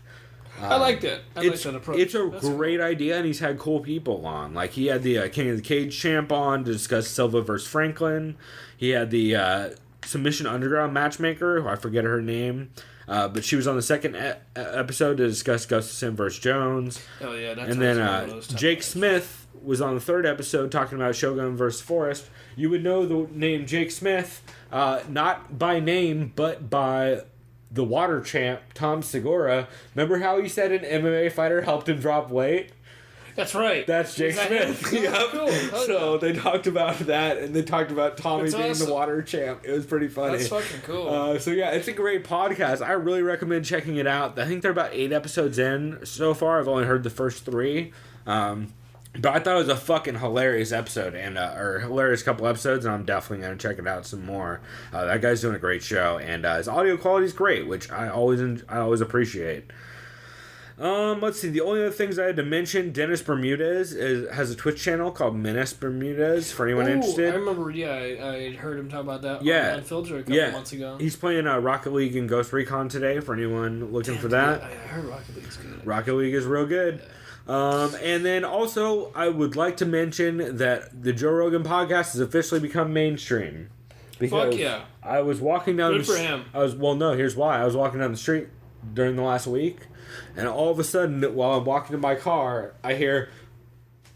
C: I like that. I like that approach.
B: It's a great idea, and he's had cool people on. Like he had the King of the Cage champ on to discuss Silva versus Franklin. He had the Submission Underground matchmaker, who I forget her name, but she was on the second episode to discuss Gustafsson versus Jones.
C: Oh yeah, that's
B: and then Jake Smith was on the third episode talking about Shogun versus Forrest. You would know the name Jake Smith, not by name, but by the water champ, Tom Segura. Remember how he said an MMA fighter helped him drop weight?
C: That's right.
B: That's Jake Smith. Yep.
C: Cool.
B: So they talked about that, and they talked about Tommy being the water champ. It was pretty funny.
C: That's fucking cool.
B: So yeah, it's a great podcast. I really recommend checking it out. I think they're about 8 episodes in so far. I've only heard the first 3. But I thought it was a fucking hilarious episode, and or hilarious couple episodes, and I'm definitely gonna check it out some more. That guy's doing a great show, and his audio quality is great, which I always appreciate. Let's see. The only other things I had to mention: Dennis Bermudez has a Twitch channel called Menace Bermudez. For anyone interested,
C: I remember. Yeah, I heard him talk about that.
B: Yeah,
C: on Unfiltered a couple months ago.
B: He's playing Rocket League and Ghost Recon today. For anyone looking for that,
C: I heard Rocket League's good.
B: Rocket League is real good. Yeah. And then also, I would like to mention that the Joe Rogan podcast has officially become mainstream. Because
C: Fuck yeah!
B: I was walking down.
C: Good for him.
B: Here's why. I was walking down the street during the last week, and all of a sudden, while I'm walking to my car, I hear,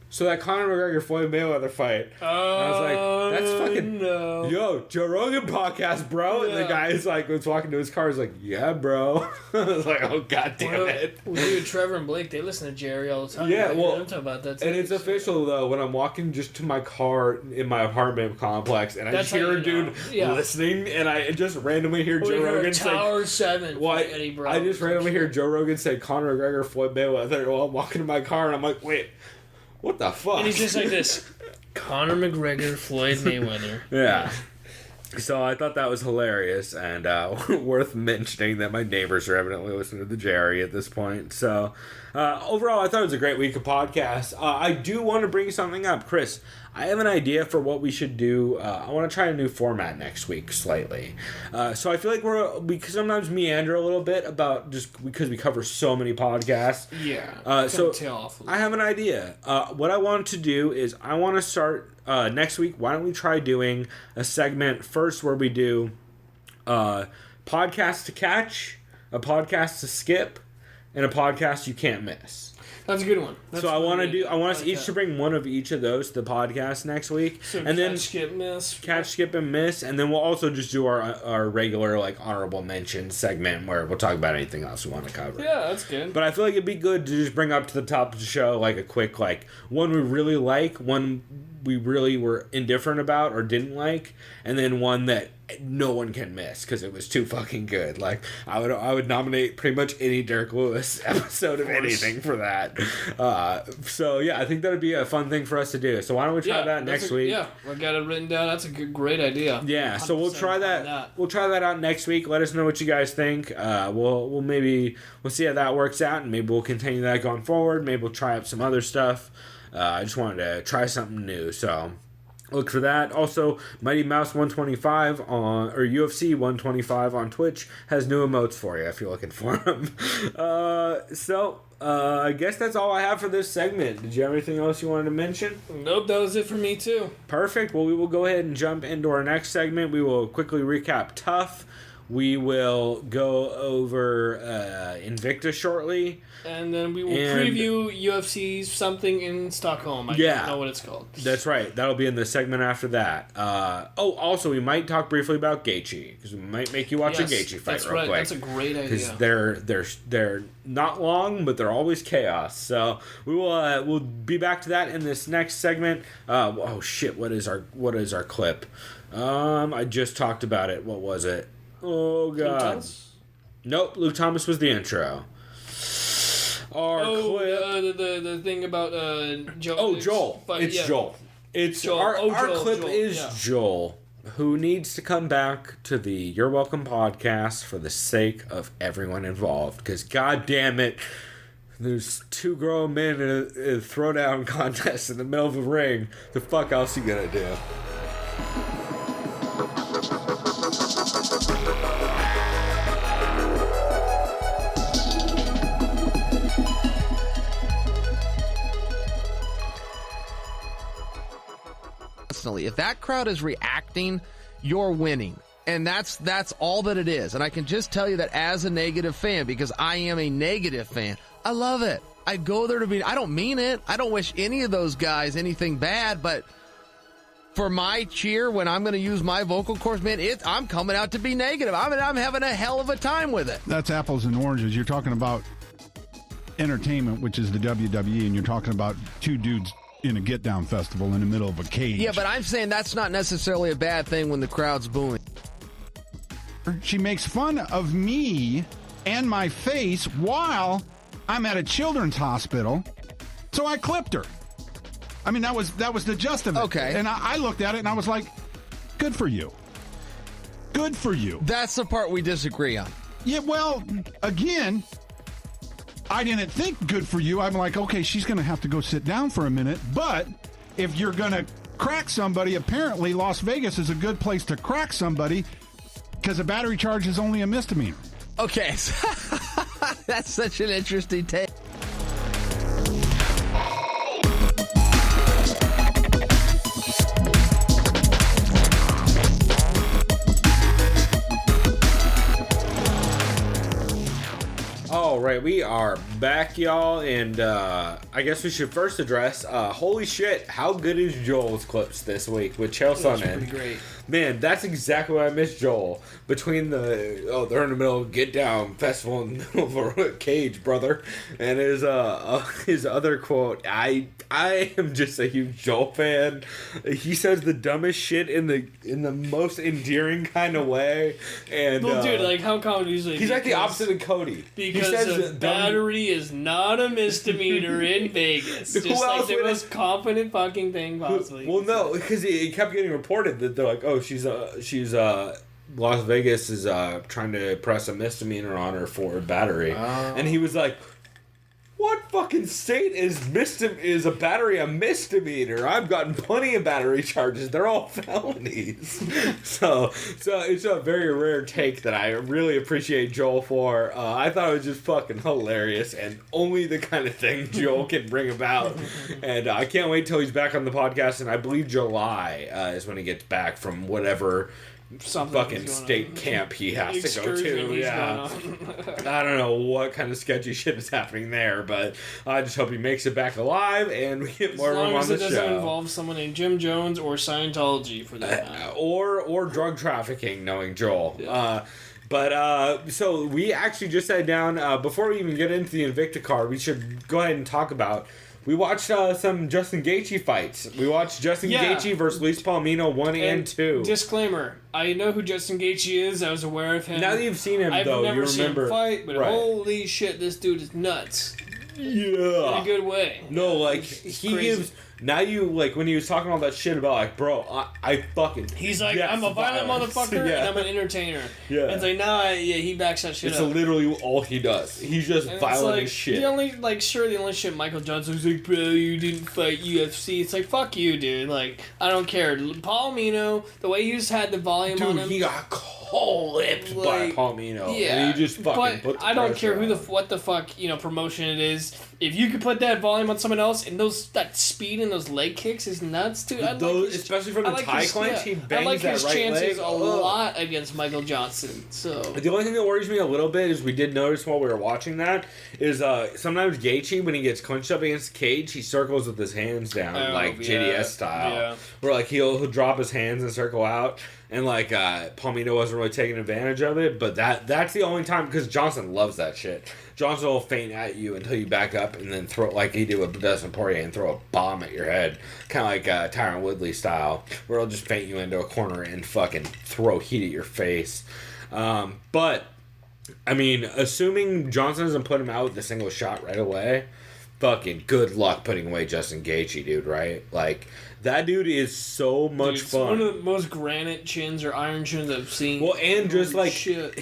B: "So that Conor McGregor Floyd Mayweather fight." And I was like, "That's fucking yo Joe Rogan podcast, bro."
C: Yeah.
B: And the guy is like, was walking to his car. He's like, "Yeah, bro." I was like, "Oh god damn it!"
C: Dude, Trevor and Blake, they listen to Jerry all the time.
B: Yeah, well,
C: I'm talking about that.
B: And it's official though. When I'm walking just to my car in my apartment complex, and I just hear a dude listening, and I just randomly hear Joe Rogan say,
C: Tower 7.
B: I just randomly hear Joe Rogan say Conor McGregor Floyd Mayweather while I'm walking to my car, and I'm like, wait. What the fuck?
C: And he's just like this. Conor McGregor, Floyd Mayweather.
B: Yeah. So I thought that was hilarious and worth mentioning that my neighbors are evidently listening to the Jerry at this point. So overall, I thought it was a great week of podcasts. I do want to bring something up. Chris, I have an idea for what we should do. I want to try a new format next week slightly. So I feel like we sometimes meander a little bit about just because we cover so many podcasts.
C: Yeah.
B: So I have an idea. What I want to do is I want to start next week. Why don't we try doing a segment first where we do podcast to catch, a podcast to skip, and a podcast you can't miss.
C: That's a good one.
B: So I want us each to bring one of each of those to the podcast next week,
C: so
B: and then
C: catch, skip, and miss,
B: and then we'll also just do our regular like honorable mention segment where we'll talk about anything else we want to cover.
C: Yeah, that's good.
B: But I feel like it'd be good to just bring up to the top of the show like a quick like one we really like, one we really were indifferent about or didn't like, and then one that no one can miss because it was too fucking good. Like I would nominate pretty much any Derek Lewis episode of anything for that. So yeah, I think that would be a fun thing for us to do. So why don't we try that next week?
C: Yeah, I got it written down. That's a great idea.
B: Yeah, so we'll try that. We'll try that out next week. Let us know what you guys think. We'll see how that works out, and maybe we'll continue that going forward. Maybe we'll try up some other stuff. I just wanted to try something new, so look for that. Also, Mighty Mouse 125 or UFC 125 on Twitch has new emotes for you if you're looking for them. I guess that's all I have for this segment. Did you have anything else you wanted to mention?
C: Nope, that was it for me too.
B: Perfect. Well, we will go ahead and jump into our next segment. We will quickly recap Tough. We will go over Invicta shortly.
C: And then we will preview UFC something in Stockholm. I don't know what it's called.
B: That's right. That'll be in the segment after that. Also, we might talk briefly about Gaethje, because we might make you watch a Gaethje fight real quick. That's
C: a great idea.
B: Because they're not long, but they're always chaos. So we will we'll be back to that in this next segment. Oh shit! What is our clip? I just talked about it. What was it? Oh god. Nope. Luke Thomas was the intro. Clip.
C: The thing about Joel.
B: Oh, Joel. Joel. It's Joel. Our clip is Joel, who needs to come back to the You're Welcome podcast for the sake of everyone involved. Because god damn it, there's 2 grown men in a throwdown contest in the middle of a ring. The fuck else you gonna do?
D: If that crowd is reacting, you're winning. And that's all that it is. And I can just tell you that as a negative fan, because I am a negative fan, I love it. I go there to be, I don't mean it. I don't wish any of those guys anything bad, but for my cheer, when I'm going to use my vocal cords, man, I'm coming out to be negative. I'm having a hell of a time with it.
E: That's apples and oranges. You're talking about entertainment, which is the WWE, and you're talking about two dudes in a get-down festival in the middle of a cage.
D: Yeah, but I'm saying that's not necessarily a bad thing when the crowd's booing.
E: She makes fun of me and my face while I'm at a children's hospital, so I clipped her. I mean, that was the gist of it.
D: Okay.
E: And I looked at it and I was like, good for you. Good for you.
D: That's the part we disagree on.
E: Yeah, well, again, I didn't think good for you. I'm like, okay, she's going to have to go sit down for a minute. But if you're going to crack somebody, apparently Las Vegas is a good place to crack somebody because a battery charge is only a misdemeanor.
D: Okay. That's such an interesting take.
B: All right, we are back, y'all, and I guess we should first address, holy shit, how good is Joel's clips this week with Chael Sonnen?
C: Pretty great.
B: Man, that's exactly what I miss Joel. Between they're in the middle of Get Down Festival in the middle of a cage, brother. And his other quote, I am just a huge Joel fan. He says the dumbest shit in the most endearing kind of way. And
C: Well, dude, like how comedy usually
B: he's like the opposite of Cody.
C: Because
B: he says
C: a battery is not a misdemeanor in Vegas. Just like the most confident fucking thing possible.
B: Well, no, because it kept getting reported that they're like, oh, she's Las Vegas is trying to press a misdemeanor on her for a battery, and he was like, what fucking state is a battery a misdemeanor? I've gotten plenty of battery charges. They're all felonies. so it's a very rare take that I really appreciate Joel for. I thought it was just fucking hilarious and only the kind of thing Joel can bring about. And I can't wait till he's back on the podcast. And I believe July is when he gets back from whatever fucking state camp he has to go to. Yeah. I don't know what kind of sketchy shit is happening there, but I just hope he makes it back alive and we get more of him on the show.
C: As long as it doesn't involve someone named Jim Jones or Scientology for that matter.
B: Or drug trafficking, knowing Joel. Yeah. So we actually just sat down, before we even get into the Invicta card, we should go ahead and talk about. We watched some Justin Gaethje fights. We watched Justin Gaethje versus Luis Palomino 1 and 2.
C: Disclaimer: I know who Justin Gaethje is. I was aware of him.
B: Now that you've seen him,
C: I've
B: though,
C: never
B: you
C: seen
B: remember.
C: him fight, but holy shit, this dude is nuts.
B: Yeah.
C: In a good way.
B: No, like he
C: crazy.
B: gives. Now you like when he was talking all that shit about like, bro, I fucking.
C: He's like, I'm a violent motherfucker and I'm an entertainer.
B: Yeah.
C: And it's like, nah, he backs that shit
B: it's
C: up.
B: It's literally all he does. He's just
C: and
B: violent as shit.
C: The only shit Michael Johnson's like, bro, you didn't fight UFC. It's like, fuck you, dude. Like, I don't care. Palomino, the way he just had the volume on him.
B: He got clipped by Palomino.
C: Yeah.
B: And he just fucking put the
C: I don't care
B: on.
C: what the fuck, promotion it is. If you could put that volume on someone else and that speed and those leg kicks is nuts, dude.
B: Especially from the tie clinch, he bangs
C: I like
B: that
C: his
B: right
C: chances
B: leg.
C: a lot against Michael Johnson. So
B: the only thing that worries me a little bit is we did notice while we were watching that is sometimes Gaethje, when he gets clinched up against the cage, he circles with his hands down JDS style. Yeah. Where like he'll drop his hands and circle out. And like Palomino wasn't really taking advantage of it, but that's the only time because Johnson loves that shit. Johnson will feint at you until you back up and then throw like he did with Dustin Poirier and throw a bomb at your head, kind of like Tyron Woodley style, where he'll just feint you into a corner and fucking throw heat at your face. But I mean, assuming Johnson doesn't put him out with a single shot right away, fucking good luck putting away Justin Gaethje, dude. Right, like. That dude is so much fun.
C: One of the most granite chins or iron chins I've seen.
B: Well, and just like
C: shit.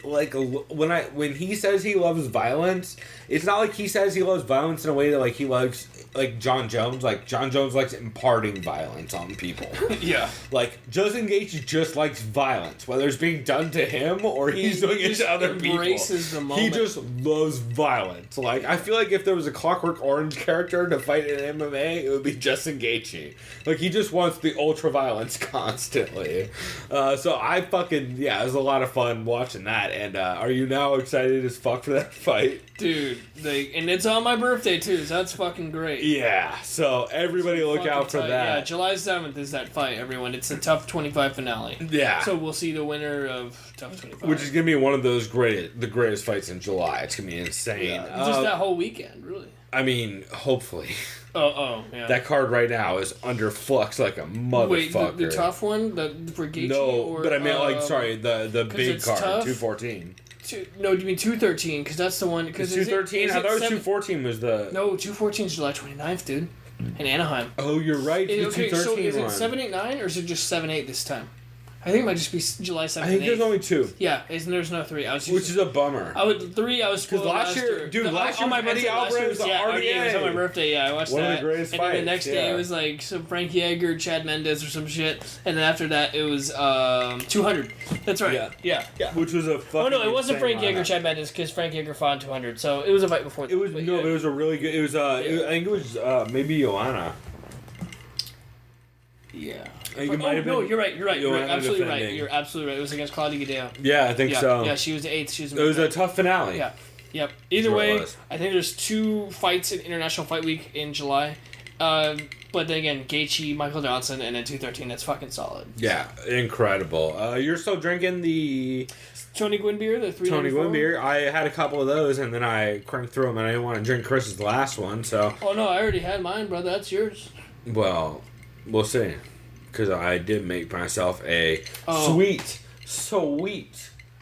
B: When he says he loves violence, it's not like he says he loves violence in a way that like he loves like John Jones. Like John Jones likes imparting violence on people.
C: Yeah.
B: Like Justin Gaethje just likes violence, whether it's being done to him or he's doing it to other people.
C: The moment.
B: He just loves violence. Like I feel like if there was a Clockwork Orange character to fight in MMA, it would be Justin Justin Gaethje. Like, he just wants the ultra violence constantly. So I fucking, it was a lot of fun watching that. And are you now excited as fuck for that fight?
C: Dude, and it's on my birthday too, so that's fucking great.
B: Yeah, so everybody look out for that.
C: Yeah, July 7th is that fight, everyone. It's the Tough 25 finale.
B: Yeah.
C: So we'll see the winner of Tough 25.
B: Which is going to be one of those the greatest fights in July. It's going to be insane.
C: Yeah, just that whole weekend, really.
B: I mean, hopefully.
C: Oh, yeah.
B: That card right now is under flux like a motherfucker.
C: Wait, the tough one? For Gaethje?
B: No, but I mean, sorry, the big card,
C: tough?
B: 214.
C: No, do you mean 213? Because that's the one.
B: 213? I thought it was 214 was the...
C: No, 214 is July 29th, dude. In Anaheim.
B: Oh, you're right.
C: Okay, so is it
B: one.
C: 789 or is it just 78 this time? I think it might just be July 7th.
B: I think there's only 2.
C: Yeah, there's no 3.
B: Which is a bummer.
C: I was spoiled
B: last year, dude, last year was Eddie Alvarez, the RDA.
C: It was on my birthday, yeah, I watched
B: one
C: that.
B: One of the greatest
C: and
B: fights.
C: then the next day it was like some Frankie Edgar, Chad Mendes or some shit. And then after that it was 200. That's right. Yeah.
B: Which was a fucking
C: Oh no, it wasn't
B: insane
C: Frankie Edgar, Chad Mendes, because Frankie Edgar fought in 200. So it was a fight before that.
B: It was, but it was a really good, it was, I think it was maybe Joanna.
C: Yeah.
B: It might have been
C: you're right. You're absolutely
B: defending.
C: right. You're absolutely right. It was against Claudia Gadelha.
B: Yeah, I think so.
C: Yeah, she was the 8th. She was.
B: It was a tough finale.
C: Yeah. Yep. Either way, I think there's 2 fights in International Fight Week in July. But then again, Gaethje, Michael Johnson, and then 213. That's fucking solid.
B: Yeah, incredible. You're still drinking the
C: Tony Gwynn beer, the 3.
B: Tony Gwynn beer. I had a couple of those, and then I cranked through them, and I didn't want to drink Chris's last one. So.
C: Oh no, I already had mine, brother. That's yours.
B: Well, we'll see. Because I did make myself a sweet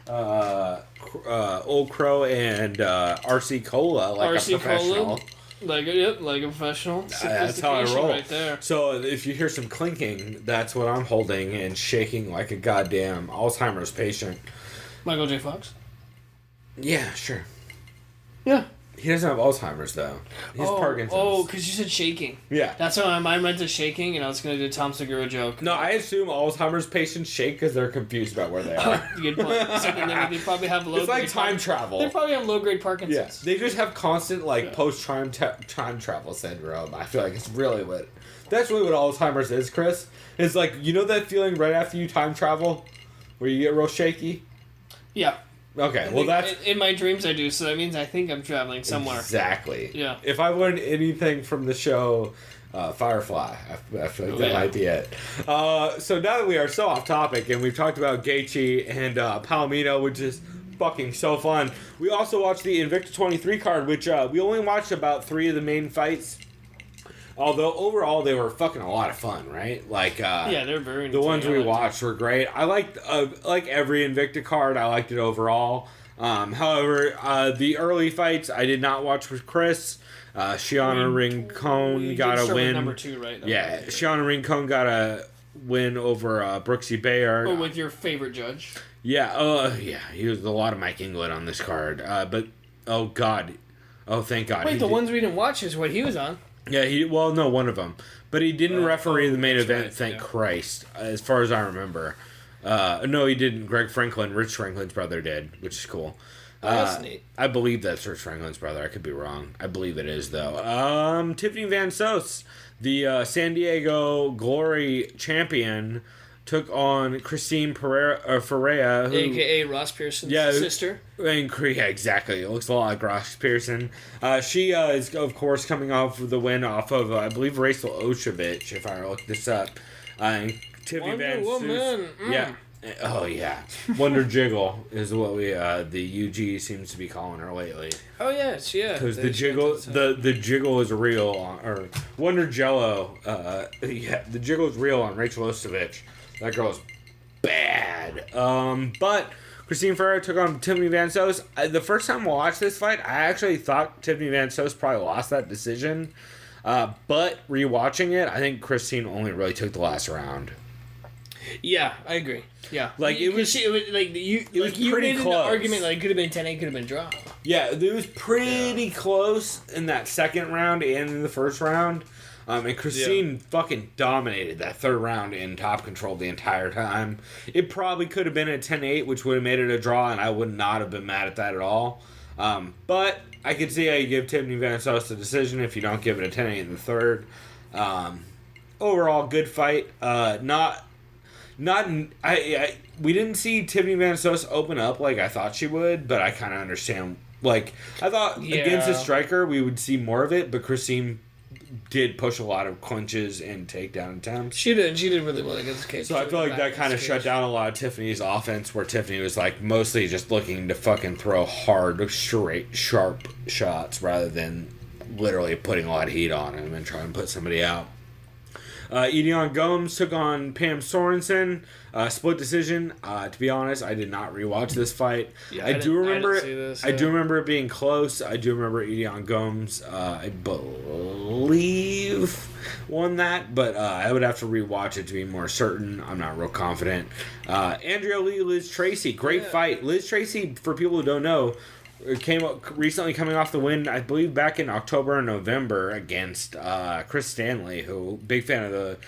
B: Old Crow and RC Cola like RC a professional.
C: Cola, like a professional.
B: That's how I roll.
C: Right there.
B: So if you hear some clinking, that's what I'm holding and shaking like a goddamn Alzheimer's patient.
C: Michael J. Fox?
B: Yeah, sure.
C: Yeah.
B: He doesn't have Alzheimer's, though. He has Parkinson's.
C: Oh, because you said shaking.
B: Yeah.
C: That's why my mind went to shaking, and I was going to do a Tom Segura joke.
B: No, I assume Alzheimer's patients shake because they're confused about where they are.
C: Good point. So they probably have
B: low-grade... It's like time travel.
C: They probably have low-grade Parkinson's.
B: Yeah. They just have constant, post-time time travel syndrome. I feel like it's really what... That's really what Alzheimer's is, Chris. It's like, you know that feeling right after you time travel? Where you get real shaky?
C: Yeah.
B: Okay, well that's...
C: In my dreams I do, so that means I think I'm traveling somewhere.
B: Exactly.
C: Yeah.
B: If I learned anything from the show Firefly, I feel like that might be it. So now that we are so off topic, and we've talked about Gaethje and Palomino, which is fucking so fun, we also watched the Invicta 23 card, which we only watched about 3 of the main fights. Although overall they were fucking a lot of fun, right?
C: They're very.
B: The ones we watched were great. I liked like every Invicta card. I liked it overall. However, the early fights I did not watch with Chris. Shiana Rincon got a win.
C: Number 2, right?
B: Shiana Rincon got a win over Brooksy Bayard.
C: Oh, with your favorite judge.
B: Yeah. He was a lot of Mike England on this card. But oh god, thank God.
C: Wait, the ones we didn't watch is what he was on.
B: Yeah, one of them. But he didn't referee the main event, right, thank Christ, as far as I remember. No, he didn't. Greg Franklin, Rich Franklin's brother, did, which is cool.
C: That's neat.
B: I believe that's Rich Franklin's brother. I could be wrong. I believe it is, though. Tiffany Van Sos, the San Diego Glory champion, took on Christine Ferreira, who,
C: a.k.a. Ross Pearson's sister.
B: Exactly. It looks a lot like Ross Pearson. She is, of course, coming off the win off of, I believe, Rachel Oshovich, if I look this up. Tiffany Van Sos. Yeah. Oh, yeah. Wonder Jiggle is what the UG seems to be calling her lately.
C: Oh, yes, yeah.
B: Because the jiggle is real, or Wonder Jello, the jiggle is real on Rachel Ostovich. That girl is bad. But Christine Ferreira took on Tiffany Van Sos. The first time I watched this fight, I actually thought Tiffany Van Sos probably lost that decision. But rewatching it, I think Christine only really took the last round.
C: Yeah, I agree. Yeah,
B: it was pretty close.
C: The argument like could have been 10-8, could have been draw.
B: Yeah, it was pretty close in that second round and in the first round. And Christine fucking dominated that third round in top control the entire time. It probably could have been a 10-8, which would have made it a draw, and I would not have been mad at that at all. But I could see how you give Tiffany Van Sos the decision if you don't give it a 10-8 in the third. overall good fight. We didn't see Tiffany Van Soest open up like I thought she would, but I kind of understand. Like, I thought against a striker we would see more of it, but Christine did push a lot of clinches and takedown attempts.
C: She did really well against Cage.
B: So I feel like that kind of shut down a lot of Tiffany's offense, where Tiffany was like mostly just looking to fucking throw hard, straight, sharp shots rather than literally putting a lot of heat on him and trying to put somebody out. Edion Gomes took on Pam Sorensen. Split decision. To be honest, I did not rewatch this fight.
C: Yeah,
B: I do remember
C: it
B: it being close. I do remember Edion Gomes, I believe, won that, but I would have to rewatch it to be more certain. I'm not real confident. Andrea Lee, Liz Tracy. Great fight. Liz Tracy, for people who don't know, came up recently coming off the win, I believe, back in October and November against Chris Stanley, who big fan of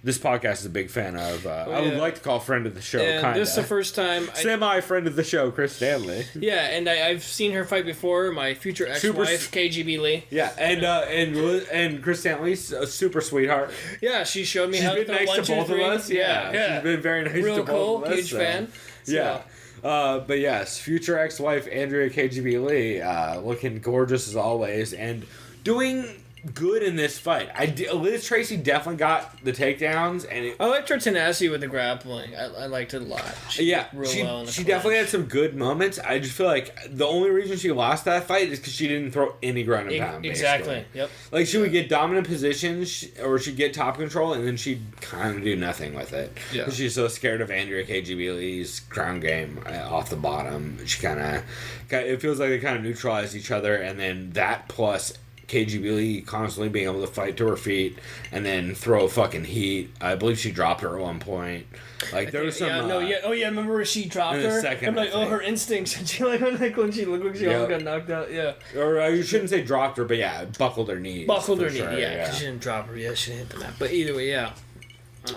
B: this podcast is a big fan of. I would like to call friend of the show.
C: And this is the first time
B: semi-friend of the show, Chris Stanley.
C: Yeah, and I've seen her fight before. My future ex-wife, KGB Lee.
B: Yeah, and Chris Stanley's a super sweetheart.
C: Yeah, she showed me
B: she's
C: how to
B: been nice to both of us. Yeah, she's been very nice to both of us.
C: Huge fan. So.
B: Yeah. But yes, future ex-wife Andrea KGB Lee, looking gorgeous as always and doing good in this fight. Liz Tracy definitely got the takedowns, and
C: I liked her tenacity with the grappling. I liked it a lot. She
B: definitely had some good moments. I just feel like the only reason she lost that fight is because she didn't throw any ground and pound.
C: Exactly.
B: Basically.
C: Yep.
B: Like she would get dominant positions, or she'd get top control, and then she'd kind of do nothing with it. Yeah. Because she's so scared of Andrea KGB Lee's ground game off the bottom. She it feels like they kind of neutralized each other, and then that plus KGB Lee constantly being able to fight to her feet and then throw fucking heat. I believe she dropped her at one point. Like there was some.
C: Remember where she dropped her?
B: Second,
C: I'm like, her instincts. And she when she looked like she almost got knocked out. Yeah.
B: Or you shouldn't say dropped her, but yeah, buckled her knees.
C: Buckled her knee. Yeah, because she didn't drop her. Yeah, she didn't hit the mat. But either way, yeah.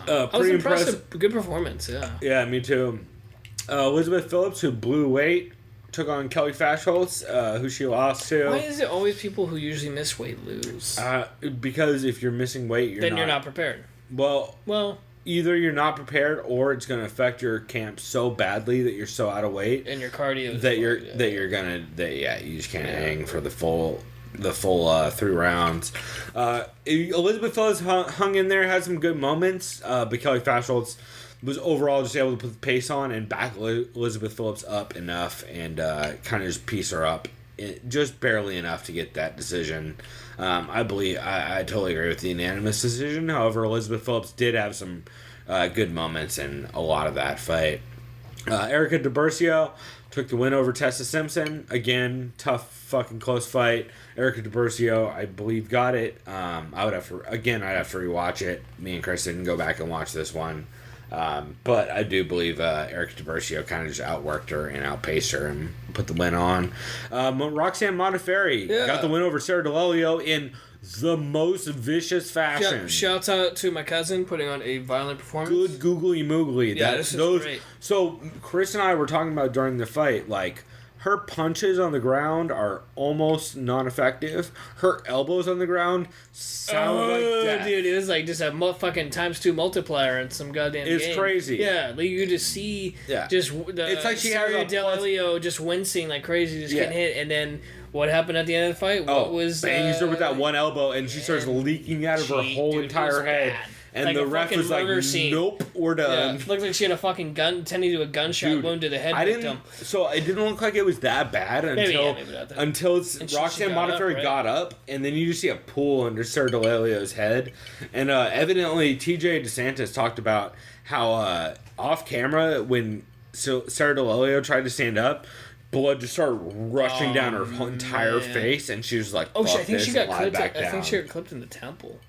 C: I was impressed. Good performance. Yeah.
B: Yeah, me too. Elizabeth Phillips, who blew weight, took on Kelly Fashholz, who she lost to.
C: Why is it always people who usually miss weight lose?
B: Because if you're missing weight, you're not prepared. Well, either you're not prepared, or it's going to affect your camp so badly that you're so out of weight,
C: and your cardio
B: you just can't hang for the full 3 rounds. Elizabeth Phillips hung in there, had some good moments, but Kelly Fashholz was overall just able to put the pace on and back Elizabeth Phillips up enough and kind of just piece her up just barely enough to get that decision. I totally agree with the unanimous decision. However, Elizabeth Phillips did have some good moments in a lot of that fight. Erica DiBercio took the win over Tessa Simpson. Again, tough fucking close fight. Erica DiBercio, I believe, got it. I'd have to rewatch it. Me and Chris didn't go back and watch this one. But I do believe Erica DiBercio kind of just outworked her and outpaced her and put the win on. Roxanne Modafferi got the win over Sarah DeLelio in the most vicious fashion.
C: Shouts out to my cousin putting on a violent performance.
B: Good googly moogly.
C: Yeah, this is great.
B: So Chris and I were talking about during the fight, like, her punches on the ground are almost non-effective. Her elbows on the ground sound like death.
C: Dude, it was like just a fucking ×2 multiplier in some goddamn game.
B: It's crazy.
C: Yeah, like you just see just
B: it's like she has a
C: Delio just wincing like crazy, just getting hit, and then what happened at the end of the fight?
B: Bangs her with that one elbow, and she starts leaking out of her whole entire head.
C: Bad.
B: And
C: like
B: the ref was like, nope, we're done.
C: Yeah, looked like she had a fucking gun, tending to a gunshot wound to the head victim.
B: So it didn't look like it was that bad until Roxanne Modafferi got up, and then you just see a pool under Sarah DeLelio's head. And evidently, TJ DeSantis talked about how off camera, when Sarah DeLelio tried to stand up, blood just started rushing down her entire face, and she was like,
C: I think she got clipped. I think she got clipped in the temple.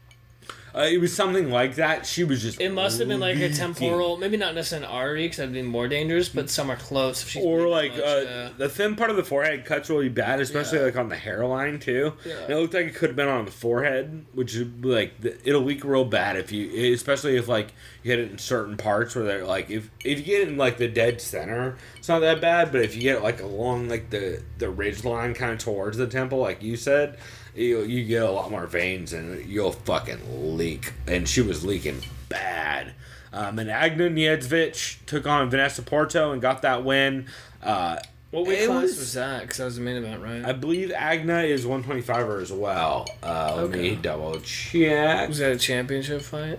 B: It was something like that. She was just.
C: It must have been like a temporal, maybe not necessarily an artery, because that'd be more dangerous, but somewhere close. If she's
B: or like the thin part of the fored cuts really bad, especially like on the hairline too. Yeah. And it looked like it could have been on the forehead, which is like it'll leak real bad especially if like you hit it in certain parts where they're like if you get it in like the dead center, it's not that bad. But if you get it like along like the ridge line kind of towards the temple, like you said. you get a lot more veins and you'll fucking leak. And she was leaking bad. And Agna Niedzvich took on Vanessa Porto and got that win.
C: What weight class was that? Because that was the main event, right?
B: I believe Agna is 125er as well. Let me double check.
C: Was that a championship fight?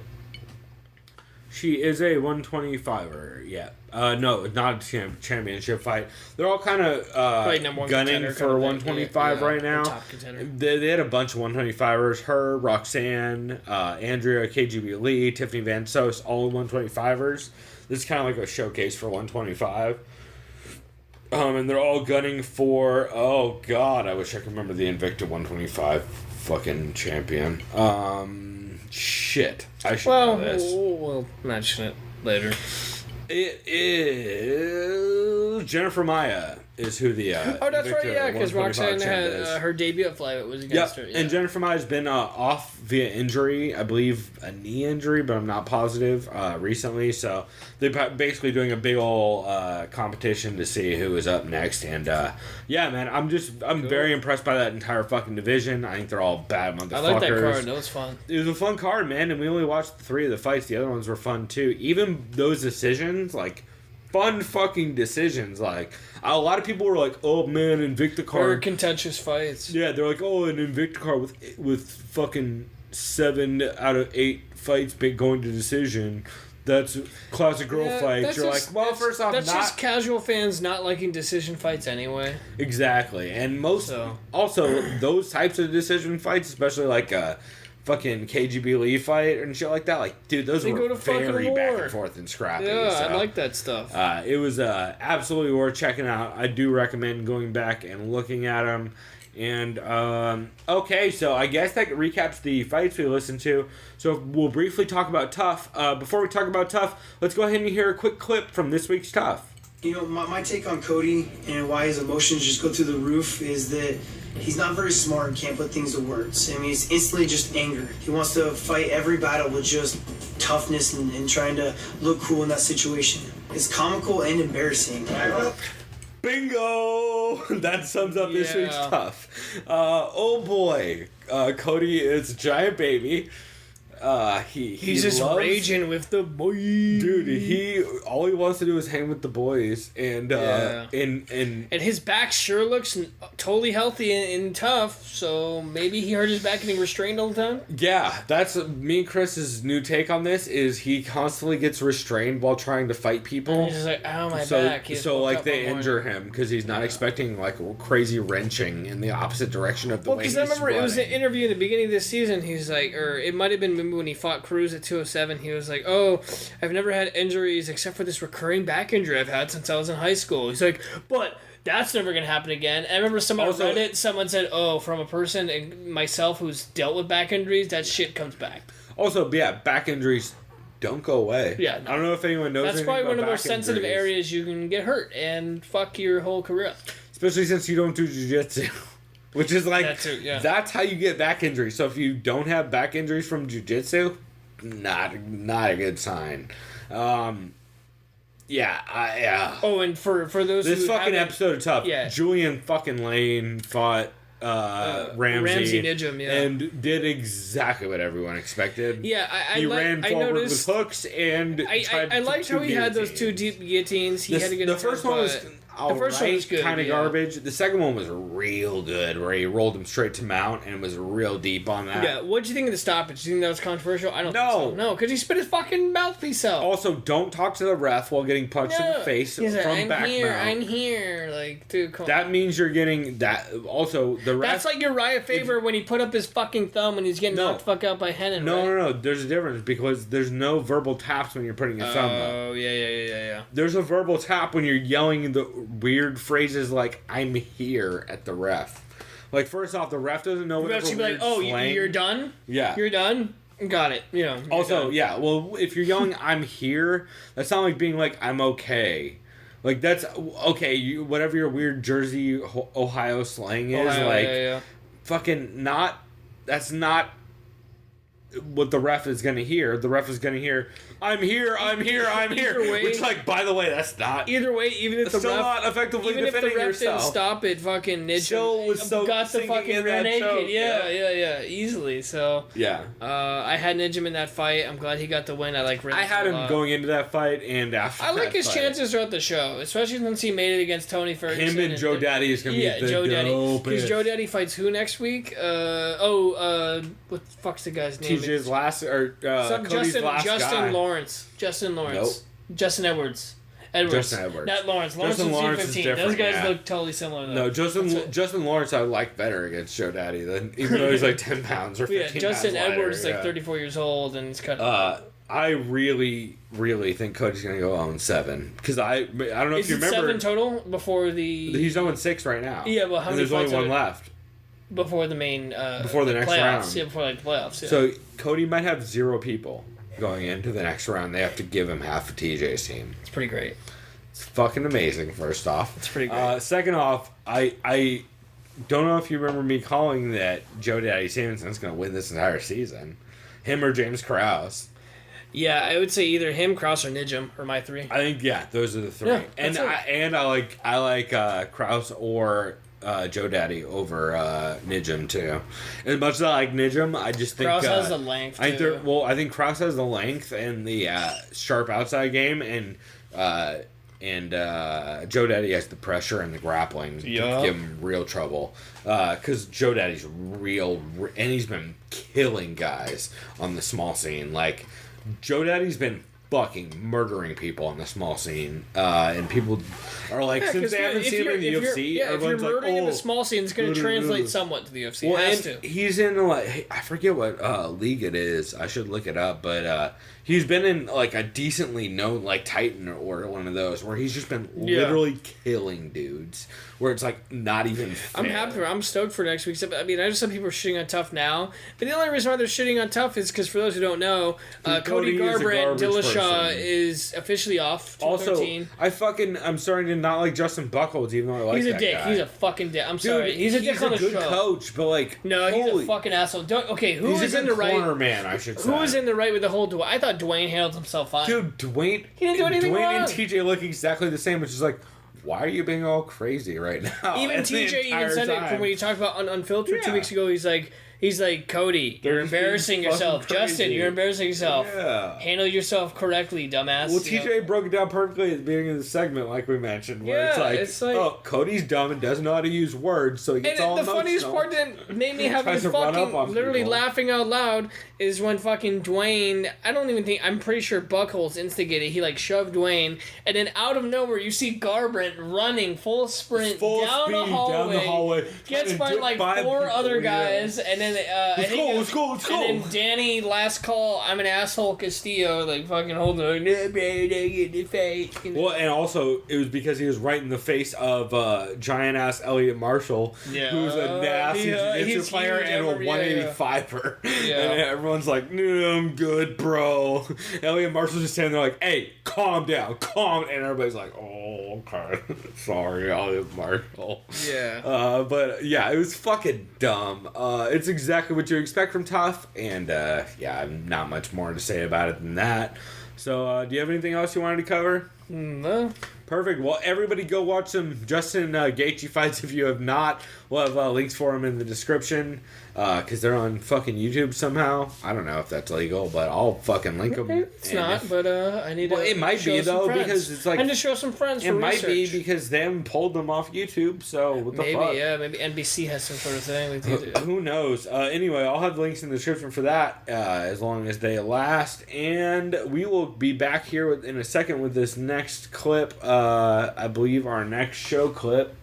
B: She is a 125er, yeah. No, not a championship fight. They're all kind of gunning for 125 right now.
C: Top contender.
B: They had a bunch of 125ers. Her, Roxanne, Andrea, KGB Lee, Tiffany Van Sos, all 125ers. This is kind of like a showcase for 125. And they're all gunning for, oh god, I wish I could remember the Invicta 125 fucking champion. Shit. I should know this.
C: We'll mention it later.
B: It is Jennifer Maya is who the
C: oh, that's right, yeah, because Roxanne had her debut at flyweight was against her. Yeah.
B: And Jennifer Maya's been off via injury, I believe a knee injury, but I'm not positive, recently. So they're basically doing a big old competition to see who is up next. And yeah, man, I'm very impressed by that entire fucking division. I think they're all bad motherfuckers.
C: I like that card. That was fun.
B: It was a fun card, man, and we only watched 3 of the fights. The other ones were fun too. Even those decisions, like fun fucking decisions. Like a lot of people were like, "Oh man, Invicta card."
C: Very contentious fights.
B: Yeah, they're like, "Oh, an Invicta card with fucking 7 out of 8 fights going to decision. That's classic girl fights." You're like, well, first off,
C: that's just casual fans not liking decision fights anyway.
B: Exactly, and also those types of decision fights, especially like fucking KGB Lee fight and shit like that. Like, dude, those were very back and forth and scrappy.
C: Yeah, so, I like that stuff.
B: It was absolutely worth checking out. I do recommend going back and looking at them. And, okay, so I guess that recaps the fights we listened to. So we'll briefly talk about Tough. Before we talk about Tough, let's go ahead and hear a quick clip from this week's Tough.
F: You know, my take on Cody and why his emotions just go through the roof is that he's not very smart and can't put things to words. I mean, it's instantly just anger. He wants to fight every battle with just toughness and trying to look cool in that situation. It's comical and embarrassing.
B: Bingo! That sums up this week's Tough. Oh boy, Cody is a giant baby. He's just
C: raging with the boys.
B: Dude, all he wants to do is hang with the boys, and and
C: his back sure looks totally healthy and tough. So maybe he hurt his back getting restrained all the time.
B: Yeah, that's me and Chris's new take on this. Is he constantly gets restrained while trying to fight people?
C: And he's just like, ow, my back.
B: So like they injure him because he's not expecting like crazy wrenching in the opposite direction of the way he's running. Well, because I remember
C: it was an interview in the beginning of this season. He's like, or it might have been when he fought Cruz at 207, he was like, "Oh, I've never had injuries except for this recurring back injury I've had since I was in high school." He's like, "But that's never gonna happen again." And I remember someone on Reddit, someone said, "Oh, from a person and myself who's dealt with back injuries, that shit comes back."
B: Also, yeah, back injuries don't go away.
C: Yeah, no.
B: I don't know if anyone knows.
C: That's probably one of the most sensitive areas you can get hurt and fuck your whole career up.
B: Especially since you don't do jiu-jitsu. Which is like, that's how you get back injuries. So if you don't have back injuries from jiu-jitsu, not a good sign. Yeah.
C: Oh, and for those
B: this fucking episode of Tough, Julian fucking Lane fought Ramsey
C: Nijum,
B: and did exactly what everyone expected.
C: Yeah,
B: he ran forward with hooks and
C: I liked how he had those 2 deep guillotines. He had a good.
B: The first one was good, kind of garbage. The second one was real good, where he rolled him straight to mount and was real deep on that.
C: Yeah, what'd you think of the stoppage? Do you think that was controversial? I don't think so. No, because he spit his fucking mouthpiece out.
B: Also, don't talk to the ref while getting punched in the face from back mount.
C: I'm here. Like, dude, come on.
B: That means you're getting that. Also, the ref...
C: That's like Uriah Faber when he put up his fucking thumb when he's getting knocked the fuck out by Hennen,
B: No. There's a difference because there's no verbal taps when you're putting your thumb up.
C: Oh, yeah.
B: There's a verbal tap when you're yelling the weird phrases like "I'm here" at the ref. Like, first off, the ref doesn't know what the
C: be like, "Oh, you're done?
B: Yeah,
C: you're done. Got it." You know.
B: Also, yeah. Well, if you're yelling "I'm here," that's not like being like "I'm okay." Like, that's okay. Whatever your weird Jersey, Ohio slang is, fucking not. That's not what the ref is going to hear. The ref is going to hear, I'm here.
C: Way,
B: which, like, by the way, that's not...
C: Either way, even if the
B: still
C: ref...
B: not effectively
C: even if the
B: defending
C: ref
B: yourself.
C: didn't stop it, fucking Nidja
B: Still was so
C: got the
B: sinking
C: fucking
B: in
C: rear
B: that
C: naked.
B: choke,
C: Yeah, easily. So,
B: Yeah.
C: I had Nidja in that fight. I'm glad he got the win. I like Renzo
B: I had
C: a
B: him
C: lot.
B: going into that fight and after
C: I like
B: that
C: his
B: fight.
C: chances throughout the show, especially since he made it against Tony Ferguson.
B: Him and Joe Daddy is going to be the
C: Joe Daddy.
B: dopest.
C: Because Joe Daddy fights who next week? What the fuck's the guy's name?
B: TJ's last, or Cody's last
C: Justin
B: guy.
C: Lawrence. Justin Lawrence.
B: Nope.
C: Justin Edwards.
B: Justin Edwards.
C: Not Lawrence. Lawrence
B: Justin
C: was
B: Lawrence is
C: 15. Those
B: different,
C: guys
B: yeah.
C: look totally similar, though.
B: No, Justin Lawrence I like better against Joe Daddy than even though he's like 10 pounds or 15
C: Yeah, Justin
B: pounds
C: Edwards is
B: lighter,
C: like 34 years old and he's cut.
B: I really think Cody's gonna go 0-7 because I don't know
C: Is
B: if you
C: it
B: remember
C: 7 total before the...
B: he's 0-6 right now.
C: Yeah, well, how
B: and
C: many
B: there's only
C: fights
B: one
C: are-
B: left.
C: Before the main...
B: Before the next
C: playoffs.
B: round.
C: Yeah, before like the playoffs. Yeah.
B: So Cody might have 0 people going into the next round. They have to give him half of TJ's team.
C: it's pretty great.
B: It's fucking amazing. First off,
C: It's pretty great.
B: Second off, I don't know if you remember me calling that Joe Daddy Stevenson's going to win this entire season. Him or James Krause.
C: Yeah, I would say either him, Krause, or Nijum are my 3.
B: I think those are the 3.
C: Yeah,
B: and
C: that's it.
B: I like Krause or Joe Daddy over Nijum too. As much as I like Nijum, I just think
C: Krause has the length,
B: I think
C: too.
B: I think Krause has the length and the sharp outside game, and Joe Daddy has the pressure and the grappling to give him real trouble. Because Joe Daddy's real, and he's been killing guys on the small scene. Like, Joe Daddy's been fucking murdering people on the small scene, and people are like, since they haven't seen him in the UFC,
C: if you're
B: everyone's like,
C: murdering in
B: oh,
C: the small scene, it's going to translate somewhat to the UFC.
B: well,
C: It has
B: and
C: to.
B: he's in like, I forget what league it is. I should look it up, but he's been in like a decently known like Titan or one of those where he's just been literally killing dudes. Where it's like not even fair.
C: I'm happy. I'm stoked for next week. I mean, I know some people are shitting on Tough now, but the only reason why they're shitting on Tough is because for those who don't know, Cody
B: is a
C: Garbrandt
B: garbage
C: Dillashaw
B: person.
C: is officially off.
B: Also,
C: 213.
B: I'm starting to not like Justin Buchholz, even though I like
C: He's a
B: that
C: dick.
B: guy.
C: He's a fucking dick. I'm
B: Dude,
C: sorry. He's a dick on the
B: good
C: show.
B: coach, but like,
C: No, he's
B: holy,
C: a fucking asshole. Who
B: he's
C: was
B: a
C: in
B: good
C: the right?
B: corner man, I should say.
C: Who was in the right with the whole Dwayne? I thought Dwayne handled himself fine.
B: Dude, Dwayne.
C: He didn't do anything
B: Dwayne
C: wrong.
B: and TJ look exactly the same, which is like, why are you being all crazy right now?
C: Even
B: At the
C: TJ even
B: entire
C: said it
B: time.
C: from when he talked about Unfiltered 2
B: Yeah.
C: weeks ago. He's like, Cody, you're
B: They're
C: embarrassing
B: being
C: yourself.
B: fucking
C: Justin,
B: crazy.
C: you're embarrassing yourself.
B: Yeah.
C: Handle yourself correctly, dumbass.
B: Well,
C: You know?
B: TJ broke it down perfectly at the beginning of the segment, like we mentioned, where
C: Yeah,
B: it's like, oh, Cody's dumb and doesn't know how to use words, so he gets all
C: And the funniest
B: emotional.
C: part that made me have
B: Tries
C: me
B: to run up on
C: fucking literally
B: people.
C: laughing out loud is when fucking Dwayne, I'm pretty sure Buchholz instigated, he like shoved Dwayne, and then out of nowhere you see Garbrandt running full sprint
B: Full
C: down the
B: speed down the hallway,
C: gets
B: trying to
C: by
B: dip
C: like
B: by
C: 4
B: people,
C: other
B: yeah.
C: guys, and then
B: Let's go.
C: and then Danny, last call, I'm an asshole Castillo, like fucking holding like, no, bro, they get the face. You know?
B: Well, and also, it was because he was right in the face of giant-ass Elliot Marshall,
C: Yeah.
B: who's a nasty jiu-jitsu
C: he's
B: player
C: huge, I
B: and a
C: remember, yeah.
B: 185er.
C: Yeah.
B: And everyone's like, no, I'm good, bro. Elliot Marshall's just standing there like, hey, calm down, calm. And everybody's like, oh, okay. Sorry, Elliot Marshall.
C: Yeah.
B: But, yeah, it was fucking dumb. It's exactly what you expect from Tough, and, yeah, not much more to say about it than that. So, do you have anything else you wanted to cover?
C: No.
B: Perfect. Well, everybody go watch some Justin Gaethje fights if you have not. We'll have links for them in the description because they're on fucking YouTube somehow. I don't know if that's legal, but I'll fucking link them.
C: It's not, but I need to.
B: Well, it might
C: show
B: be,
C: some
B: though,
C: friends.
B: because it's like-
C: I need to show some friends for
B: It might be
C: research.
B: because they haven't pulled them off YouTube, so what the fuck?
C: Maybe, yeah, maybe NBC has some sort of thing with YouTube.
B: Who knows? Anyway, I'll have links in the description for that as long as they last. And we will be back here in a second with this next clip. I believe our next show clip,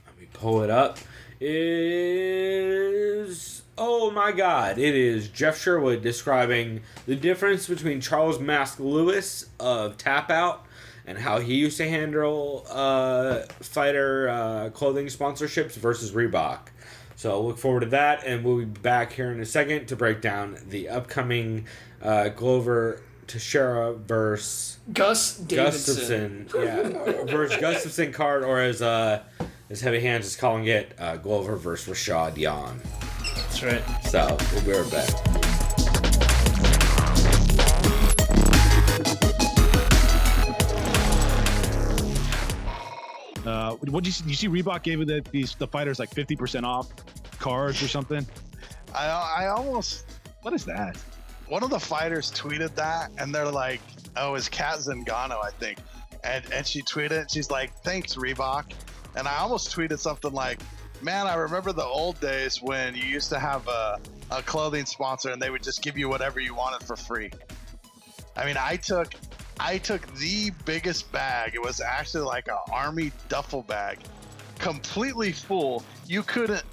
B: let me pull it up, is... Oh my god, it is Jeff Sherwood describing the difference between Charles Mask Lewis of Tap Out and how he used to handle fighter clothing sponsorships versus Reebok. So look forward to that, and we'll be back here in a second to break down the upcoming Glover Teixeira versus
C: Gus Davidson.
B: Gustafsson, yeah, versus Gustafsson card, or as Heavy Hands is calling it, Glover versus Rashad Yan.
C: That's right.
B: So we'll be right back.
G: what you see? Reebok gave the fighters like 50% off cards or something.
H: I almost.
G: What is that?
H: One of the fighters tweeted that, and they're like, "Oh, it's Kat Zingano, I think," and she tweeted it. She's like, "Thanks, Reebok," and I almost tweeted something like, "Man, I remember the old days when you used to have a clothing sponsor, and they would just give you whatever you wanted for free." I mean, I took the biggest bag. It was actually like an army duffel bag, completely full. You couldn't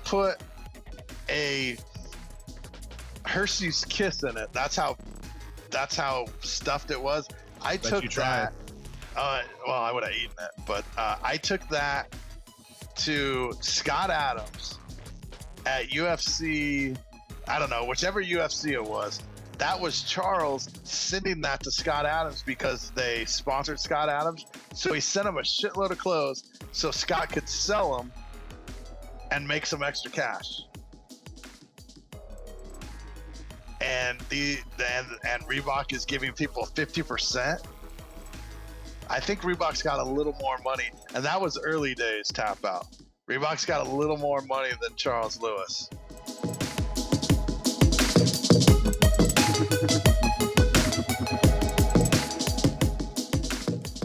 H: put a Hershey's Kiss in it. That's how stuffed it was. I took that. Well, I would have eaten it, but I took that to Scott Adams at UFC. I don't know, whichever UFC it was. That was Charles sending that to Scott Adams because they sponsored Scott Adams. So he sent him a shitload of clothes so Scott could sell them and make some extra cash. And and Reebok is giving people 50%. I think Reebok's got a little more money, and that was early days Tap Out. Reebok's got a little more money than Charles Lewis.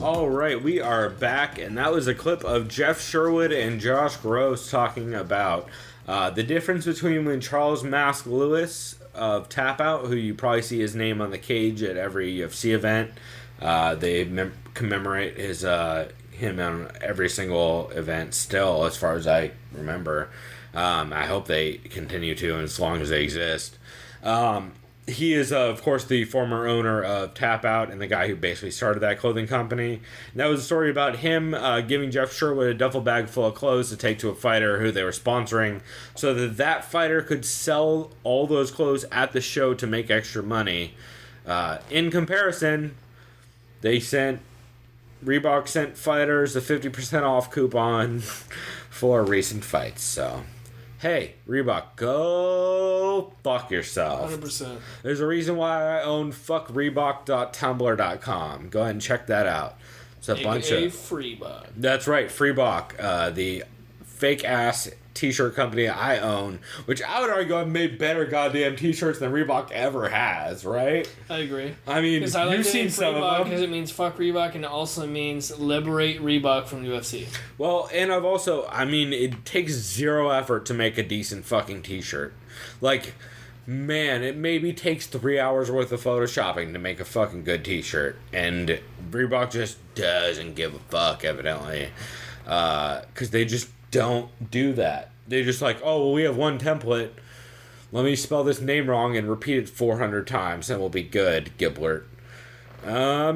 B: All right, we are back, and that was a clip of Jeff Sherwood and Josh Gross talking about the difference between when Charles Mask Lewis of Tap Out, who you probably see his name on the cage at every UFC event, they commemorate him on every single event still, as far as I remember. I hope they continue to, as long as they exist. He is, of course, the former owner of Tap Out and the guy who basically started that clothing company. And that was a story about him giving Jeff Sherwood a duffel bag full of clothes to take to a fighter who they were sponsoring so that that fighter could sell all those clothes at the show to make extra money. In comparison, Reebok sent fighters a 50% off coupon for recent fights. So, hey, Reebok, go fuck yourself.
C: 100%.
B: There's a reason why I own fuckreebok.tumblr.com. Go ahead and check that out. It's a bunch of
C: Freebok.
B: That's right, Freebok, the fake ass t-shirt company I own, which I would argue I've made better goddamn t-shirts than Reebok ever has, right?
C: I agree.
B: I mean,
C: because I like
B: you've seen some of them.
C: Because it means fuck Reebok, and it also means liberate Reebok from UFC.
B: Well, and I've also, I mean, it takes zero effort to make a decent fucking t-shirt. Like, man, it maybe takes 3 hours worth of photoshopping to make a fucking good t-shirt, and Reebok just doesn't give a fuck, evidently, because they just don't do that. They're just like, oh, well, we have one template. Let me spell this name wrong and repeat it 400 times, and we'll be good, Giblert.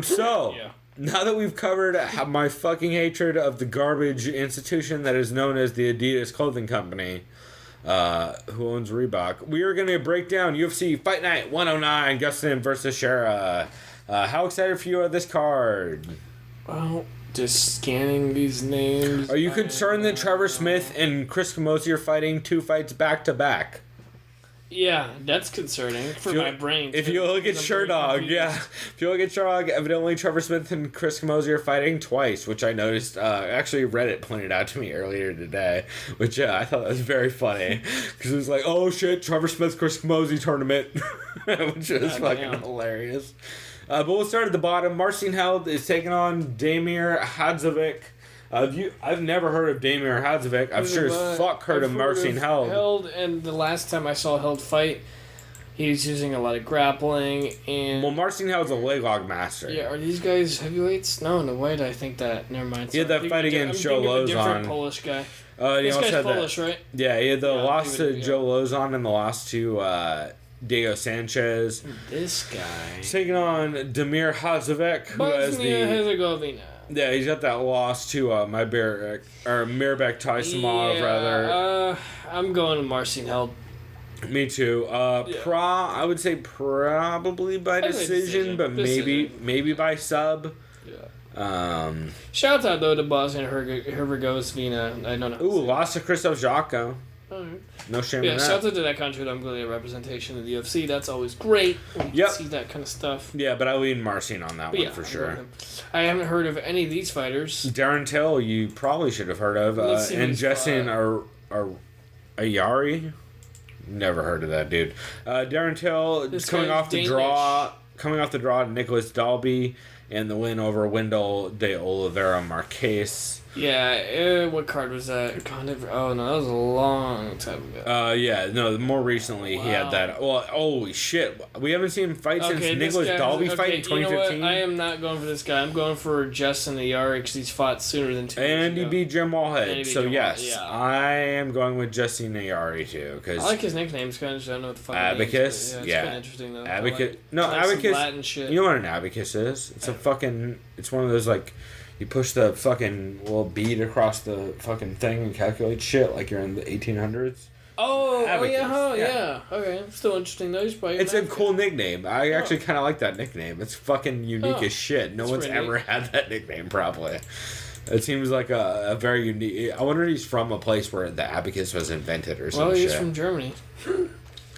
B: So,
C: Yeah.
B: Now that we've covered my fucking hatred of the garbage institution that is known as the Adidas clothing company, who owns Reebok, we are going to break down UFC Fight Night 109, Gustafsson versus Teixeira. How excited for you are this card?
C: Well, just scanning these names.
B: Are you concerned that Trevor Smith and Chris Camozzi are fighting 2 fights back to back?
C: Yeah, that's concerning for my brain.
B: If you look at Sherdog, yeah. If you look at Sherdog, evidently Trevor Smith and Chris Camozzi are fighting twice, which I noticed. Actually, Reddit pointed out to me earlier today, which I thought was very funny. Because it was like, oh shit, Trevor Smith, Chris Camozzi tournament. Which was fucking hilarious. But we'll start at the bottom. Marcin Held is taking on Damir Hadzovic. I've never heard of Damir Hadzovic. I've sure as fuck heard of Marcin Held.
C: And the last time I saw Held fight, he was using a lot of grappling and.
B: Well, Marcin Held's a leg lock master.
C: Yeah, are these guys heavyweights? No, why did I think that? Never mind.
B: He had that fight against Joe Lozon.
C: Different Polish guy.
B: This
C: guy's
B: had
C: Polish, right?
B: Yeah, he had the loss to Joe Lozon and the loss to Diego Sanchez.
C: This guy.
B: He's taking on Damir Hadzovic, who has
C: Bosnia-Herzegovina.
B: Yeah, he's got that loss to Mirbek Taisimov, rather.
C: I'm going to Marcin Held.
B: Me too. I would say probably by decision, but maybe by sub.
C: Yeah. Shout out though to Bosnia Herzegovina. I don't know.
B: Ooh, lost to Krzysztof Jotko.
C: Alright.
B: No shame
C: Yeah,
B: in
C: shout
B: that.
C: out to that country that I'm glad representation in the UFC. That's always great. When you
B: Yep.
C: see that kind of stuff.
B: Yeah, but I lean Marcin on that
C: But
B: one
C: yeah,
B: for
C: I
B: sure.
C: agree with him. I haven't heard of any of these fighters.
B: Darren Till, you probably should have heard of,
C: Let's see
B: and
C: who's
B: Justin
C: fought.
B: Ayari. Never heard of that dude. Darren Till
C: This
B: coming
C: guy's
B: off the
C: Danish.
B: draw. Coming off the draw, Nicholas Dalby, and the win over Wendell de Oliveira Marquez.
C: Yeah, what card was that? Oh no, that was a long time ago.
B: Yeah, no, more recently he had
C: Wow.
B: that. Well, holy shit. We haven't seen him fight since
C: this
B: Nicholas
C: guy-
B: Dalby fight in
C: you know what?
B: 2015.
C: I am not going for this guy. I'm going for Justin Ayari because he's fought sooner than 2 years
B: And he
C: ago.
B: beat Jim
C: And
B: Wallhead.
C: he beat
B: So,
C: Jim
B: yes,
C: Wallhead, yeah.
B: I am going with Justin Ayari, too.
C: I
B: Because
C: like his nickname. It's kind of, I don't know what the fuck
B: Abacus?
C: it means, but it's
B: Yeah.
C: kind of interesting, though.
B: Abacus.
C: I like some
B: Abacus.
C: Latin shit.
B: You know what an abacus is? It's a fucking. It's one of those, like, you push the fucking little bead across the fucking thing and calculate shit like you're in the 1800s.
C: Oh,
B: Abacus,
C: yeah, huh,
B: yeah.
C: yeah. Okay, still interesting, though. He's probably
B: It's a
C: Abacus.
B: cool nickname. I actually kind of like that nickname. It's fucking unique
C: Oh,
B: as shit. No
C: that's
B: one's
C: pretty
B: ever had that nickname, probably. It seems like a very unique. I wonder if he's from a place where the abacus was invented or some
C: Well, he's
B: shit.
C: from Germany.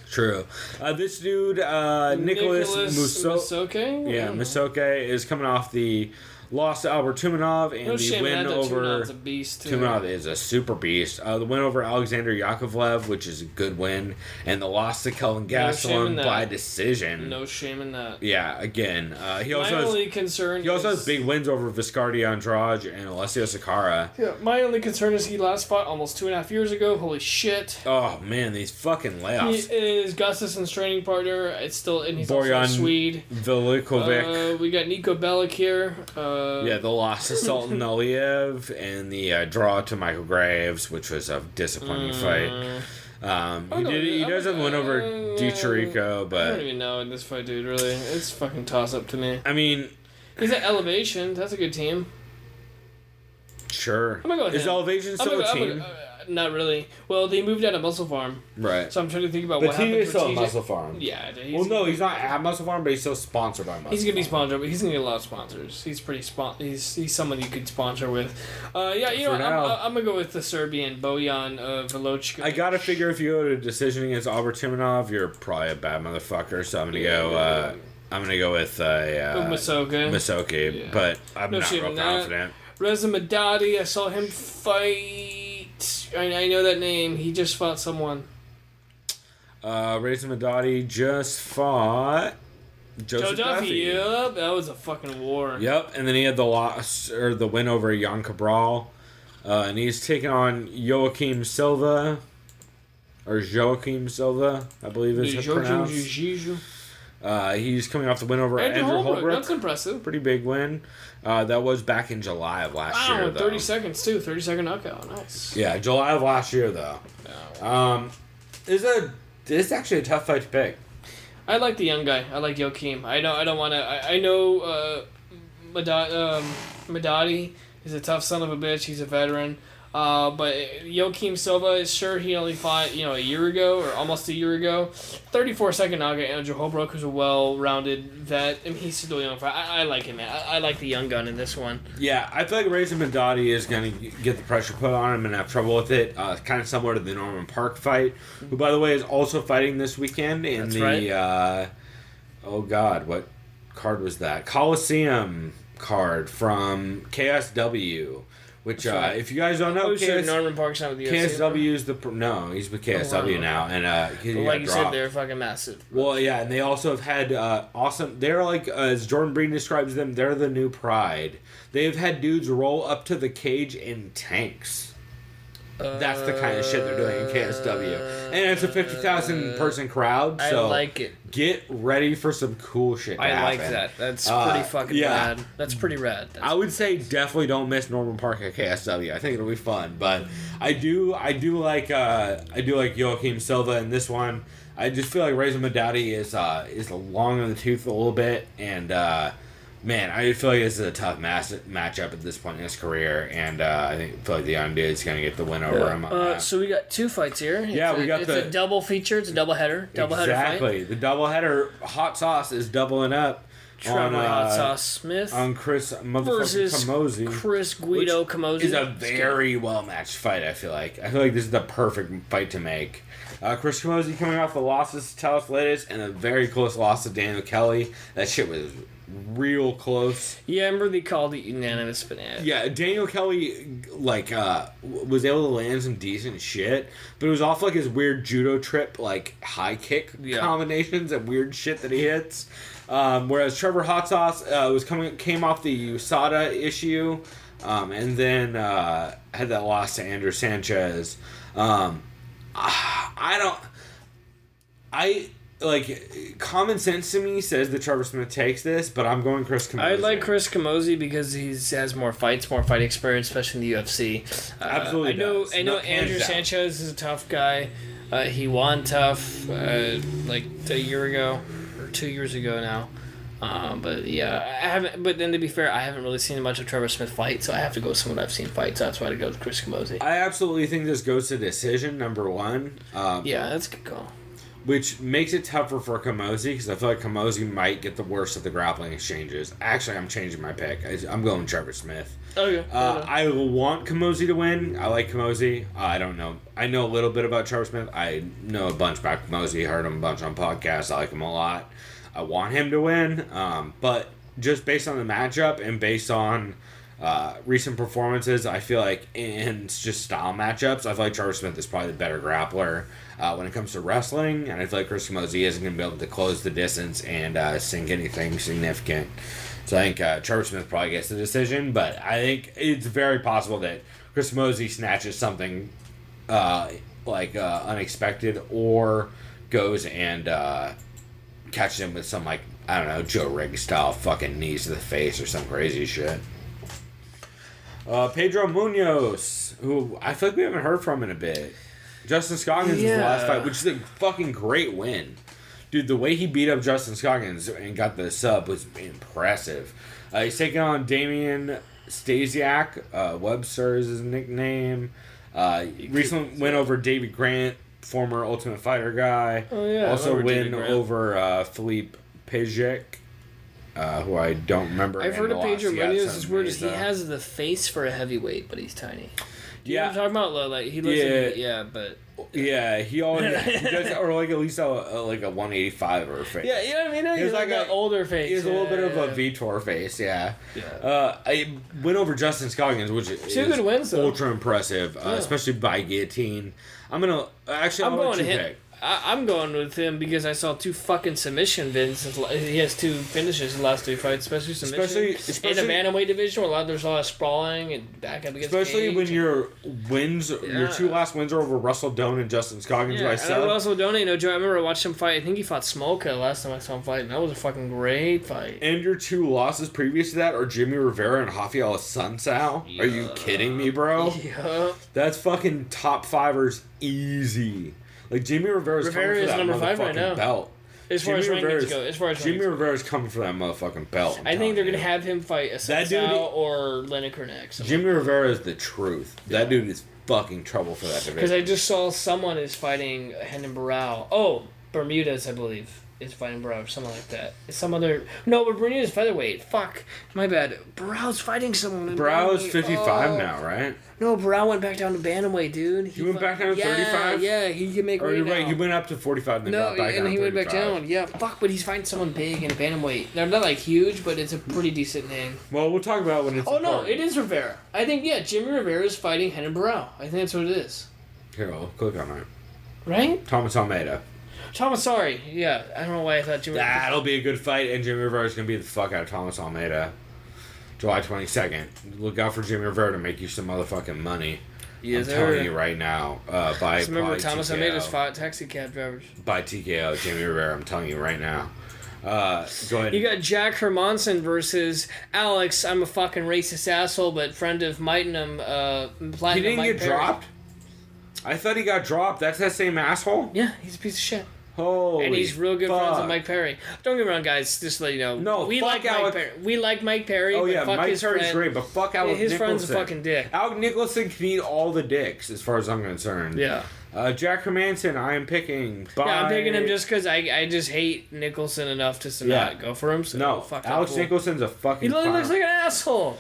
B: True. This dude, Nicholas
C: Musoke?
B: Yeah, Musoke is coming off the loss to Albert Tumanov and
C: No
B: the
C: shame
B: win
C: in that.
B: over.
C: Tumanov's a beast, too.
B: Tumanov is a super beast. The win over Alexander Yakovlev, which is a good win, and the loss to Kelvin
C: No shame in
B: Gastelum
C: that.
B: by decision.
C: No shame in that.
B: Yeah, again, he also
C: My
B: has.
C: only concern
B: He also
C: is,
B: has big wins over Viscardi Andrade and Alessio Sakara.
C: Yeah, my only concern is he last fought almost 2.5 years ago. Holy shit.
B: Oh man, these fucking
C: He
B: layoffs.
C: is Gustafsson's training partner. It's still, and he's
B: Borjan
C: also a Swede.
B: Velikovic.
C: We got Nico Bellic here.
B: Yeah, the loss to Sultan Aliyev and the draw to Michael Graves, which was a disappointing fight. He does have a win over DiChirico,
C: I don't
B: but
C: even know in this fight, dude. Really, it's fucking toss up to me.
B: I mean,
C: He's at Elevation. That's a good team.
B: sure.
C: I'm gonna go with
B: Is
C: him.
B: Elevation still a team?
C: Not really. Well, they moved out of Muscle Farm,
B: Right.
C: so I'm trying to think about
B: But
C: what
B: he
C: happened
B: is still
C: for
B: at
C: TJ.
B: Muscle Farm.
C: Yeah,
B: Well, no, he's not at Muscle Farm, but he's still sponsored by Muscle
C: He's gonna be
B: Farm.
C: sponsored, but he's gonna get a lot of sponsors. He's pretty he's someone you could sponsor with. Yeah, you know,
B: For now.
C: I'm gonna go with the Serbian Bojan Velochkovic.
B: I gotta figure if you go to a decision against Albert Tumanov, you're probably a bad motherfucker. So I'm gonna go. I'm gonna go with
C: Masoka.
B: Masoke,
C: Yeah.
B: but I'm
C: No
B: not
C: shame
B: real
C: in that.
B: confident.
C: Reza Madadi, I saw him fight. I know that name. He just fought someone.
B: Reza Madadi just fought Joseph
C: Joe Duffy.
B: Duffy.
C: Yep, that was a fucking war.
B: Yep, and then he had the loss or the win over Jan Cabral, and he's taking on Joaquim Silva, or Joaquim Silva, I believe is pronounced. He's coming off the win over Andrew Holbrook.
C: That's impressive.
B: Pretty big win. That was back in July of last year, though.
C: 30 seconds too. 30-second knockout. Nice.
B: Yeah, July of last year, though. This is actually a tough fight to pick.
C: I like the young guy. I like Joaquim. I don't want to. I know Madadi is a tough son of a bitch. He's a veteran. But Joaquim Silva is sure he only fought a year ago or almost a year ago. 34-second knockout. Andrew Holbrook, who's a well-rounded vet. I mean, he's still young. I like him, man. I like the young gun in this one.
B: Yeah, I feel like Reza Madadi is going to get the pressure put on him and have trouble with it. Kind of similar to the Norman Park fight, who, by the way, is also fighting this weekend in
C: That's
B: the,
C: right.
B: oh God, what card was that? Coliseum card from KSW. Which,
C: right.
B: if you guys don't know,
C: Norman Park's not with the UFC.
B: KSW is no, he's with KSW now, and he
C: But like you
B: got
C: said,
B: dropped.
C: they're fucking massive.
B: Well, yeah, and they also have had awesome. They're like, as Jordan Breen describes them, they're the new Pride. They've had dudes roll up to the cage in tanks. That's the kind of shit they're doing in KSW, and it's a 50,000 person crowd. So
C: I like it.
B: Get ready for some cool shit. To
C: I like
B: happen.
C: that. That's pretty fucking
B: yeah.
C: rad. That's pretty rad.
B: I would say definitely don't miss Norman Park at KSW. I think it'll be fun, but I do like Joaquim Silva in this one. I just feel like Reza Madadi is long in the tooth a little bit, and man, I feel like this is a tough matchup at this point in his career, and I feel like the young dude's gonna get the win over him. On that.
C: So we got two fights here.
B: Yeah, it's
C: a double feature. It's a double header. Double header fight.
B: Exactly. The double header hot sauce is doubling up.
C: Trevor Hot Sauce Smith
B: on Chris
C: versus
B: Camozzi,
C: Chris Guido Camozzi.
B: Is a very well matched fight. I feel like this is the perfect fight to make. Chris Camozzi coming off the losses to Talis and a very close loss to Daniel Kelly. That shit was real close.
C: Yeah, I remember they called it unanimous, but
B: yeah, Daniel Kelly was able to land some decent shit, but it was off like his weird judo trip, like high kick combinations and weird shit that he hits. Whereas Trevor Hot Sauce came off the USADA issue, and then had that loss to Andrew Sanchez. Common sense to me says that Trevor Smith takes this, but I'm going Chris Camozzi.
C: I like Chris Camozzi because he has more fight experience, especially in the UFC.
B: Absolutely.
C: I know Andrew Sanchez is a tough guy. He won tough like a year ago or 2 years ago now. But yeah, I haven't. But then to be fair, I haven't really seen much of Trevor Smith fight, so I have to go with someone I've seen fight. So that's why I go with Chris Camozzi.
B: I absolutely think this goes to decision, number one.
C: Yeah, that's a good call.
B: Which makes it tougher for Camozzi because I feel like Camozzi might get the worst of the grappling exchanges. Actually, I'm changing my pick. I'm going Trevor Smith.
C: Okay.
B: I want Camozzi to win. I like Camozzi. I don't know. I know a little bit about Trevor Smith. I know a bunch about Camozzi. Heard him a bunch on podcasts. I like him a lot. I want him to win. But just based on the matchup and based on recent performances, I feel like, and just style matchups, I feel like Trevor Smith is probably the better grappler when it comes to wrestling, and I feel like Chris Camozzi isn't going to be able to close the distance and sink anything significant. So I think Trevor Smith probably gets the decision, but I think it's very possible that Chris Camozzi snatches something unexpected or goes and catches him with some, Joe Rigg style fucking knees to the face or some crazy shit. Pedro Munoz, who I feel like we haven't heard from in a bit. Justin Scoggins' last fight, which is a fucking great win. Dude, the way he beat up Justin Scoggins and got the sub was impressive. He's taking on Damian Stasiak. Webster is his nickname. Recently went over Davey Grant, former Ultimate Fighter guy.
C: Oh, yeah.
B: Also win over Philippe Pejek. Who I don't remember.
C: I've heard of Pedro Munoz. It's weird. He has the face for a heavyweight, but he's tiny.
B: Yeah,
C: I'm talking about like he looks but
B: he always he does, or like at least a 185 or face.
C: Yeah, you know what I mean. He's like an older face.
B: He has a little bit of a Vitor face. Yeah. I went over Justin Scoggins, which is
C: two good wins, though.
B: Ultra impressive, especially by guillotine. I'm going to him.
C: I'm going with him because I saw two fucking submission wins. He has two finishes in the last three fights, especially submission. Especially in the bantamweight division, where there's a lot of sprawling and back up against.
B: Especially
C: cage.
B: When your two last wins are over Russell Doan and Justin Scoggins.
C: Yeah,
B: I
C: Russell Doan, Joe. I remember watching him fight. I think he fought Smolka last time I saw him fight, and that was a fucking great fight.
B: And your two losses previous to that are Jimmy Rivera and Rafael Sunsao. Yeah. Are you kidding me, bro?
C: Yeah.
B: That's fucking top fivers easy. Like, Jimmy Rivera is number 5 right now. Belt.
C: As far as rankings go.
B: Jimmy Rivera's coming for that motherfucking belt.
C: I think they're going to have him fight a Sunsao or Lineker next.
B: Jimmy Rivera is the truth. That dude is fucking trouble for that division.
C: Because I just saw someone is fighting Henan Barao. Oh, Bermudez, I believe, is fighting Barao or something like that. It's some other... No, but Bermudez is featherweight. Fuck. My bad. Barao's fighting someone.
B: Barao's 55 now, right?
C: No, Barao went back down to bantamweight, dude.
B: He went back down to 35?
C: Yeah, he can make weight now.
B: Right, he went up to 45 and then got back down to 35.
C: And he went back down. Yeah, fuck, but he's fighting someone big in a bantamweight. They're not, huge, but it's a pretty decent name.
B: Well, we'll talk about it when it's
C: no, it is Rivera. I think, Jimmy Rivera is fighting Henan Barao. I think that's what it is.
B: Here, I'll click on it.
C: Right?
B: Thomas Almeida.
C: Sorry. Yeah, I don't know why I thought Jimmy...
B: That'll be a good fight, and Jimmy Rivera's going to beat the fuck out of Thomas Almeida. July 22nd. Look out for Jimmy Rivera to make you some motherfucking money.
C: Yes,
B: I'm telling you right now.
C: Remember, Thomas Almeida's fought taxi cab drivers.
B: By TKO, Jimmy Rivera, I'm telling you right now. Go ahead.
C: You got Jack Hermanson versus Alex. I'm a fucking racist asshole, but friend of Platinum.
B: He didn't get dropped? I thought he got dropped. That's that same asshole?
C: Yeah, he's a piece of shit.
B: Holy
C: and he's real good friends
B: fuck.
C: with Mike Perry. Don't get me wrong, guys. Just to let you know.
B: No,
C: we
B: fuck
C: like
B: Alex-
C: Mike Perry. We like Mike Perry.
B: Oh
C: but
B: yeah,
C: fuck
B: Mike
C: his
B: Perry's
C: friend.
B: great, but fuck Alex
C: His
B: Nicholson.
C: friend's a fucking dick.
B: Alec Nicholson can eat all the dicks, as far as I'm concerned.
C: Yeah.
B: Jack Hermanson, I am picking.
C: Yeah, I'm picking him just because I just hate Nicholson enough to not go for him. So
B: No,
C: fuck that
B: Alex
C: fool.
B: Nicholson's a fucking.
C: He literally
B: clown.
C: looks like an asshole.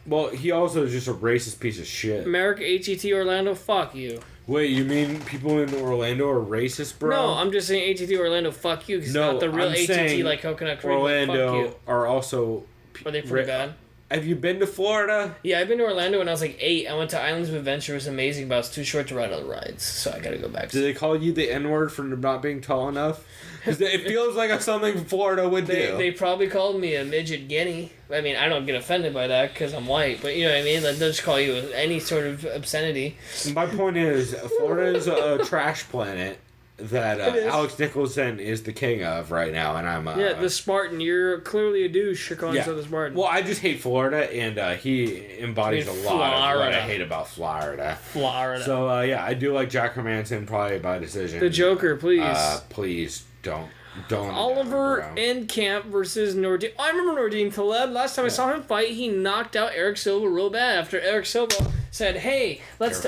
B: Well, he also is just a racist piece of shit.
C: America, HET, Orlando, fuck you.
B: Wait, you mean people in Orlando are racist, bro?
C: No, I'm just saying HET, Orlando, fuck you. Because
B: No,
C: it's not the real
B: I'm
C: HET
B: saying
C: like Coconut Creek. Like, fuck
B: Orlando
C: you.
B: are also.
C: Are they pretty bad?
B: Have you been to Florida?
C: Yeah, I've been to Orlando when I was like 8. I went to Islands of Adventure. It was amazing, but I was too short to ride all the rides. So I gotta go back.
B: Do they call you the N-word for not being tall enough? Because it feels like something Florida would do.
C: They probably called me a midget guinea. I mean, I don't get offended by that because I'm white, but you know what I mean? Like, they'll just call you any sort of obscenity.
B: My point is, Florida is a trash planet that Alex Nicholson is the king of right now, and I'm...
C: yeah, the Spartan. You're clearly a douche. You're calling yourself the Spartan.
B: Well, I just hate Florida, and he embodies
C: I mean,
B: a lot of what I
C: Florida.
B: hate about Florida.
C: Florida.
B: So, yeah, I do like Jack Hermanson, probably by decision.
C: The Joker, please.
B: Please, don't.
C: Oliver Enkamp versus Nordine. I remember Nordine Taleb. Last time I saw him fight, he knocked out Eric Silva real bad after Eric Silva said, hey, let's...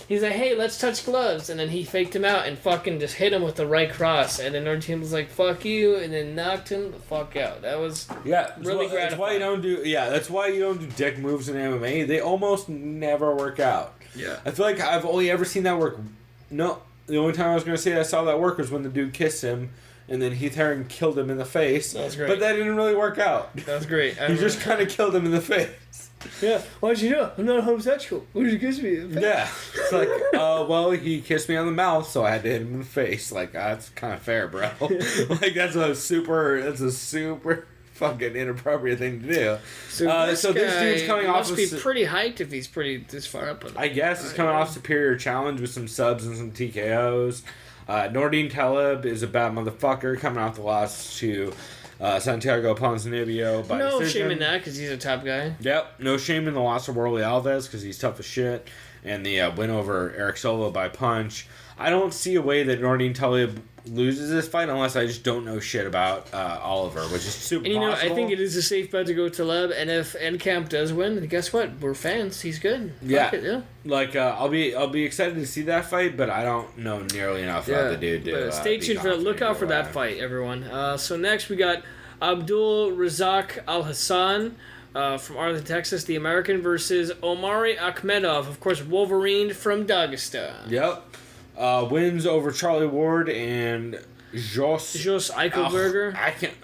C: He's like, hey, let's touch gloves. And then he faked him out and fucking just hit him with the right cross. And then Nordine was like, fuck you, and then knocked him the fuck out. That was really gratifying.
B: That's why you don't do... Yeah, that's why you don't do dick moves in MMA. They almost never work out.
C: Yeah.
B: I feel like I've only ever seen that work... No, the only time I was going to say I saw that work was when the dude kissed him, and then Heath Herring killed him in the face.
C: That was great.
B: But that didn't really work out.
C: That was great.
B: He just kind of killed him in the face.
C: Yeah. Why'd you know? I'm not homosexual. Why'd you kiss me?
B: Yeah. It's like, well, he kissed me on the mouth, so I had to hit him in the face. Like, that's kind of fair, bro. Like, that's a super fucking inappropriate thing to do.
C: So this dude's coming off... Must be pretty hyped if he's this far up.
B: I guess he's coming off Superior Challenge with some subs and some TKOs. Nordine Taleb is a bad motherfucker coming off the loss to Santiago Ponzinibbio by
C: no
B: decision.
C: shame in that because he's a top guy.
B: Yep, no shame in the loss of Worley Alves because he's tough as shit. And the win over Eric Silva by punch. I don't see a way that Nordine Taleb loses this fight unless I just don't know shit about Oliver, which is super
C: And
B: possible.
C: I think it is a safe bet to go Taleb, and if Enkamp does win, guess what? We're fans. He's good.
B: Yeah.
C: Fuck it, yeah.
B: Like, I'll be excited to see that fight, but I don't know nearly enough about the dude to
C: But stay
B: be
C: tuned for that. Look out for
B: confident
C: that fight, everyone. So next we got Abdul Razak Al Hassan from Arlington, Texas, the American, versus Omari Akhmedov, of course, Wolverine from Dagestan.
B: Yep. Wins over Charlie Ward and Jos
C: Eichelberger.
B: I can't.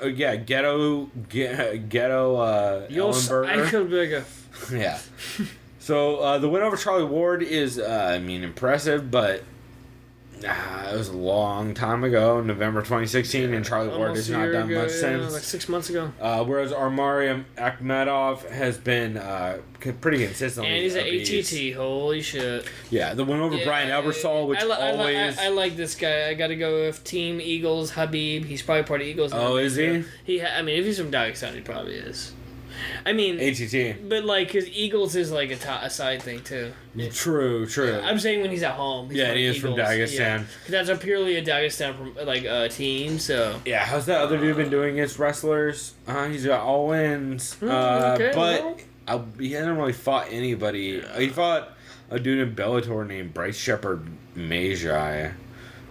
B: Ghetto.
C: Jos
B: Ellenberger.
C: Eichelberger.
B: Yeah. So the win over Charlie Ward is, impressive, but it was a long time ago, November 2016, and Charlie Ward has not done much since.
C: Like 6 months ago.
B: Whereas Omari Akhmedov has been pretty consistently.
C: And he's an
B: beast.
C: ATT. Holy shit.
B: Yeah, the win over Brian Ebersol, which always.
C: I like this guy. I got to go with Team Eagles. Habib. He's probably part of Eagles.
B: Oh, is he?
C: If he's from Dagestan, he probably is. I mean,
B: ATT.
C: But like, his Eagles is like a side thing too.
B: True.
C: I'm saying when he's at home.
B: He is from Dagestan.
C: Yeah. That's purely a Dagestan team. So
B: yeah, how's that other dude been doing against wrestlers? He's got all wins. He hasn't really fought anybody. He fought a dude in Bellator named Bryce Shepard Magi,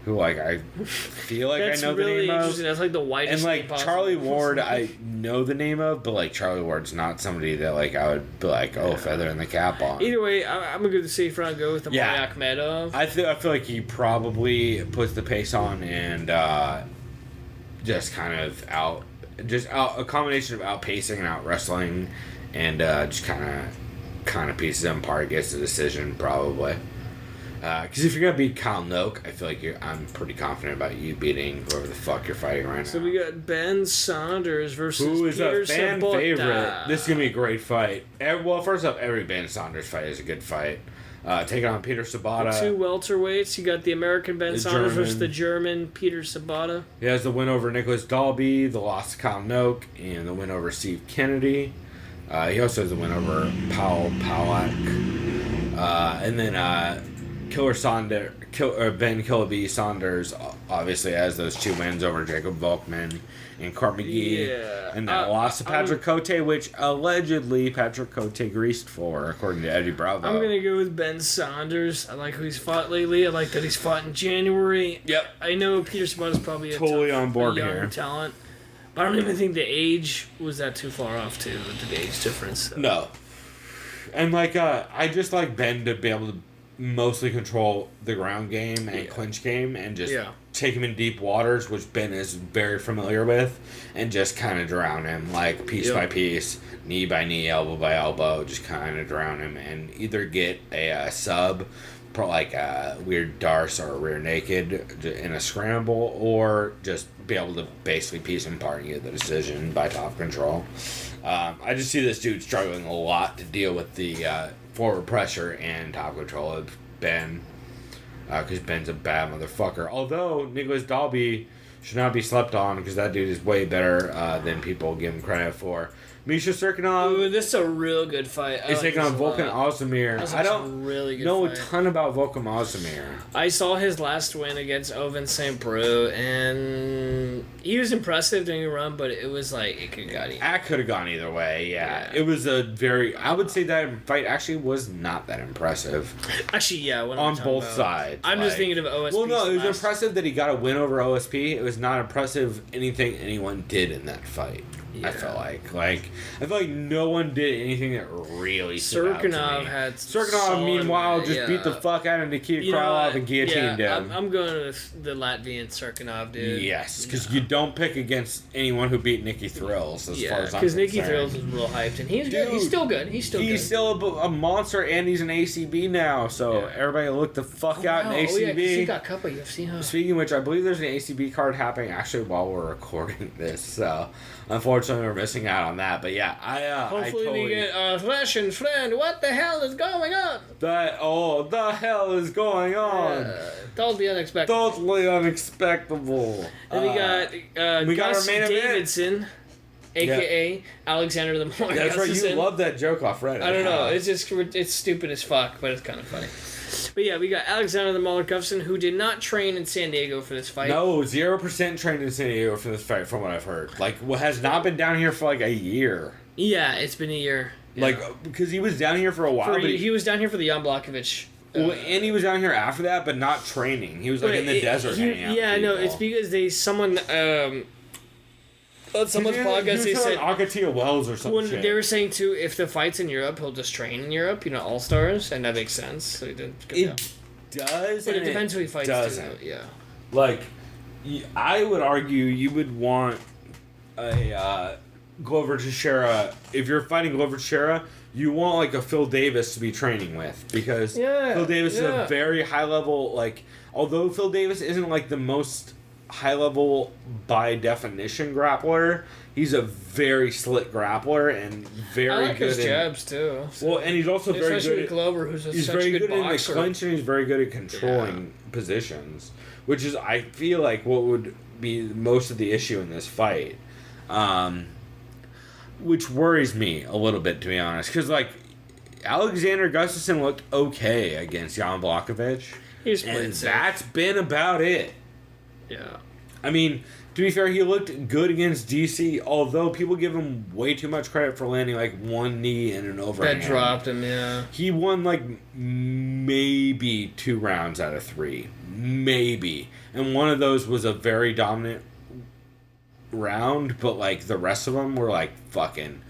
B: who I feel like I know the name of.
C: That's like the whitest.
B: And like Charlie Ward, I know the name of, but like Charlie Ward's not somebody that like I would be like, feather in the cap on.
C: Either way, I'm gonna go the safe route. Go with the Akhmedov.
B: I feel like he probably puts the pace on and just kind of a combination of outpacing and out wrestling, and just kind of pieces them apart, gets the decision probably. Because if you're going to beat Kyle Noak, I feel like I'm pretty confident about you beating whoever the fuck you're fighting right now.
C: So we got Ben Saunders versus
B: Who is
C: Peter
B: a fan
C: Sabota.
B: favorite. This is going to be a great fight. Well, first up, every Ben Saunders fight is a good fight. Taking on Peter Sabota.
C: The two welterweights. You got the American Ben Saunders versus the German Peter Sabota.
B: He has the win over Nicholas Dalby, the loss to Kyle Noak, and the win over Steve Kennedy. He also has the win over Paul Palak. And then Ben Killer B Saunders obviously has those 2 wins over Jacob Volkman and Court McGee.
C: Yeah.
B: And that loss to Patrick Cote, which allegedly Patrick Cote greased for, according to Eddie Bravo.
C: I'm going to go with Ben Saunders. I like who he's fought lately. I like that he's fought in January.
B: Yep.
C: I know Peter Sabata is probably
B: Totally on board
C: young
B: here.
C: talent. But I don't even think the age was that too far off, too, with the age difference. So.
B: No. And, like, I just like Ben to be able to mostly control the ground game and clinch game and just take him in deep waters, which Ben is very familiar with, and just kind of drown him, like, piece by piece, knee by knee, elbow by elbow, just kind of drown him and either get a sub, like a weird Darce or a rear naked in a scramble, or just be able to basically piece him apart and get the decision by top control. I just see this dude struggling a lot to deal with the forward pressure and top control of Ben, because Ben's a bad motherfucker. Although Nicholas Dalby should not be slept on, because that dude is way better than people give him credit for. Misha Serkinov.
C: Ooh, this is a real good fight.
B: He's taking on Volkan Ozdemir. I don't
C: really good
B: know
C: fight.
B: a ton about Volkan Ozdemir.
C: I saw his last win against Oven St. Brew, and he was impressive during the run, but it was like, it could have
B: gone either way, yeah. It was a very, I would say that fight actually was not that impressive.
C: Actually, yeah. What
B: on both sides.
C: I'm just thinking of OSP.
B: Well, no, it was impressive that he got a win over OSP. It was not impressive anything anyone did in that fight. Yeah. I felt like no one did anything that really stood out to me. Serkinov, meanwhile, just beat the fuck out of Nikita Krylov and guillotined him.
C: I'm going with the Latvian Serkinov, dude.
B: Yes, because you don't pick against anyone who beat Nikki Thrills, as far as I'm concerned.
C: Because Nikki Thrills is real hyped, and he's still good. He's
B: still a monster, and he's an ACB now, so everybody look the fuck out in ACB.
C: Oh, yeah, he got cut by UFC, huh?
B: Speaking of which, I believe there's an ACB card happening actually while we're recording this, so unfortunately we're missing out on that. But yeah,
C: hopefully we get Russian friend. What the hell is going on?
B: The hell is going on?
C: Totally unexpected.
B: Totally unexpectable.
C: Then we got Gus
B: our main
C: Davidson, a.k.a. Alexander the Moore.
B: That's right, you love that joke off Reddit.
C: I don't know. It's just, it's stupid as fuck, but it's kind of funny. But yeah, we got Alexander the Mauler Gustafsson, who did not train in San Diego for this fight.
B: No, 0% trained in San Diego for this fight, from what I've heard. Like, has not been down here for like a year.
C: Yeah, it's been a year. Yeah.
B: Like, because he was down here for a while.
C: But he was down here for the Jan Blachowicz.
B: Well, and he was down here after that, but not training. He was like in the desert hanging out.
C: Yeah, no, it's because someone's podcast, they said
B: Akatia Wells or something.
C: They were saying too, if the fight's in Europe, he'll just train in Europe, All Stars, and that makes sense. So he didn't go down.
B: Does,
C: but it depends who he fights
B: doesn't.
C: too. Yeah,
B: like I would argue you would want a Glover Teixeira. If you're fighting Glover Teixeira, you want like a Phil Davis to be training with, because Phil Davis is a very high level. Like, although Phil Davis isn't like the most high level by definition grappler, he's a very slick grappler and very
C: I like
B: good
C: his jabs too.
B: So. Well, and he's also very good at
C: Glover, who's
B: he's
C: such
B: very
C: a good
B: good
C: boxer.
B: in the clinch, and he's very good at controlling positions, which is, I feel like, what would be most of the issue in this fight, which worries me a little bit, to be honest, because like Alexander Gustafsson looked okay against Jan Blachowicz, and that's been about it.
C: Yeah.
B: I mean, to be fair, he looked good against DC, although people give him way too much credit for landing like one knee and an overhand.
C: That dropped him, yeah.
B: He won like maybe 2 rounds out of 3. Maybe. And one of those was a very dominant round, but like the rest of them were like fucking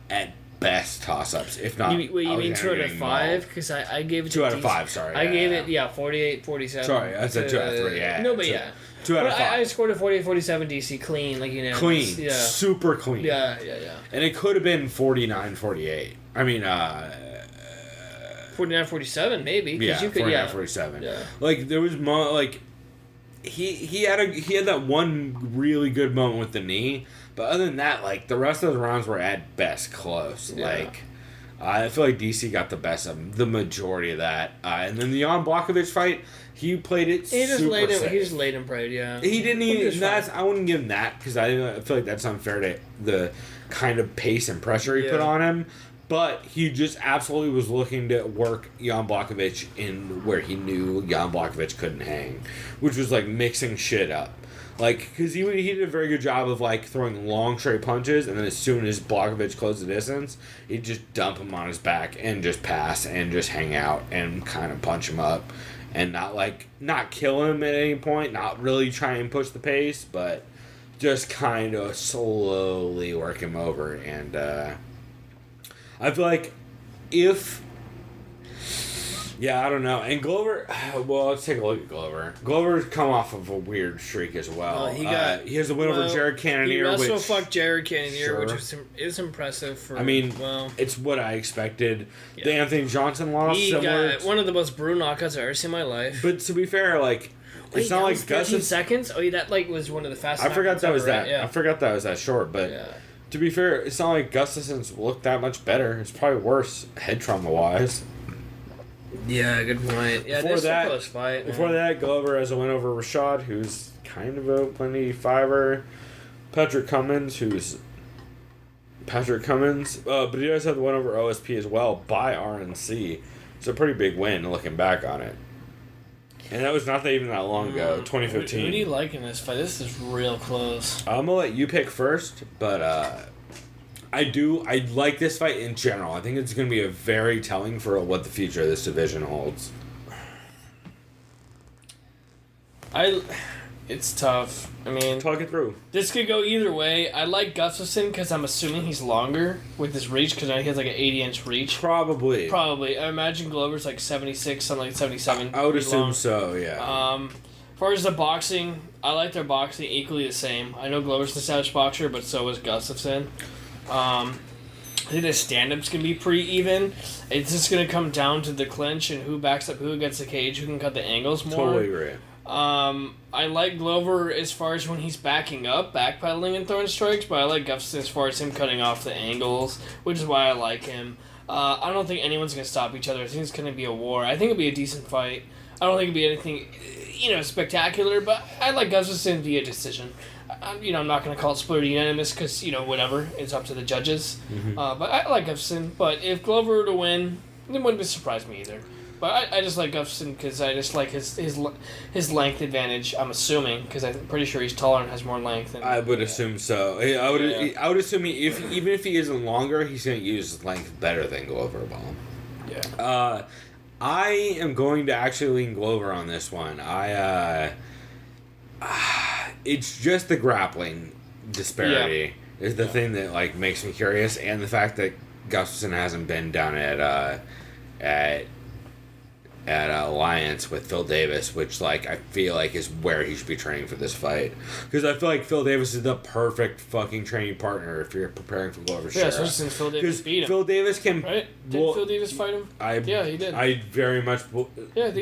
B: at best toss-ups, if not.
C: You mean 2 out of 5? Because I gave it
B: 2 out of 5, sorry.
C: I gave it 48-47.
B: Sorry, I said 2 out of 3, yeah.
C: No, but yeah.
B: 2 out of 5.
C: I scored a 48-47 DC clean, like,
B: Clean.
C: Yeah.
B: Super clean.
C: Yeah.
B: And it could have been 49-48. I mean,
C: 49-47 maybe.
B: Yeah, 49-47. Yeah. Like, there was like he had that one really good moment with the knee, but other than that, like, the rest of the rounds were at best close. Yeah. Like, I feel like DC got the best of the majority of that. And then the Jan Blachowicz fight, he played it
C: He just laid
B: safe.
C: him prayed, yeah.
B: He didn't even. I wouldn't give him that, because I feel like that's unfair to the kind of pace and pressure he put on him. But he just absolutely was looking to work Jan Blachowicz in where he knew Jan Blachowicz couldn't hang, which was like mixing shit up. Like, because he did a very good job of like throwing long straight punches, and then as soon as Blachowicz closed the distance, he'd just dump him on his back and just pass and just hang out and kind of punch him up, and not kill him at any point, not really try and push the pace, but just kind of slowly work him over. And I feel like I don't know. And Glover, well, let's take a look at Glover. Glover's come off of a weird streak as well. He has a win over Jared Cannonier.
C: He also fucked Jared Cannonier, which is impressive.
B: It's what I expected. Yeah. The Anthony Johnson loss.
C: He got one of the most brutal knockouts I've ever seen in my life.
B: But to be fair, it's not like
C: 13 seconds. Oh, that was one of the fastest.
B: I forgot that was
C: ever,
B: that.
C: Right? Yeah.
B: I forgot that was that short. But to be fair, it's not like Gustafsson's looked that much better. It's probably worse head trauma wise.
C: Yeah, good point. Yeah,
B: before that,
C: close fight.
B: Before that, Glover has a win over Rashad, who's kind of a 25er. Patrick Cummins, but he does have the win over OSP as well by RNC. It's a pretty big win looking back on it. And that was not even that long ago, 2015.
C: Who do you like in this fight? This is real close.
B: I'm going to let you pick first, but I like this fight in general. I think it's going to be a very telling for what the future of this division holds.
C: It's tough. I mean,
B: talk it through.
C: This could go either way. I like Gustafsson because I'm assuming he's longer with his reach because he has like an 80-inch reach.
B: Probably.
C: I imagine Glover's like 76, something like 77.
B: I would assume so, yeah.
C: As far as the boxing, I like their boxing equally the same. I know Glover's the savage boxer, but so is Gustafsson. I think the stand-up's going to be pretty even. It's just going to come down to the clinch and who backs up who against the cage, who can cut the angles more.
B: Totally agree.
C: I like Glover as far as when he's backing up, backpedaling and throwing strikes, but I like Gustafsson as far as him cutting off the angles, which is why I like him. I don't think anyone's going to stop each other. I think it's going to be a war. I think it'll be a decent fight. I don't think it'll be anything, spectacular, but I like Gustafsson via decision. I'm not going to call it split or unanimous because, whatever. It's up to the judges.
B: Mm-hmm.
C: But I like Gustafsson. But if Glover were to win, it wouldn't surprise me either. But I just like Gustafsson because I just like his length advantage, I'm assuming, because I'm pretty sure he's taller and has more length.
B: I would assume so. I would assume even if he isn't longer, he's going to use his length better than Glover will.
C: Yeah.
B: I am going to actually lean Glover on this one. It's just the grappling disparity is the thing that makes me curious, and the fact that Gustafsson hasn't been down at Alliance with Phil Davis, which I feel like is where he should be training for this fight, because I feel like Phil Davis is the perfect fucking training partner if you're preparing for Glover.
C: Yeah, especially since Phil Davis beat him.
B: Phil Davis can
C: Phil Davis fight him? Yeah, he did.
B: I very much believe that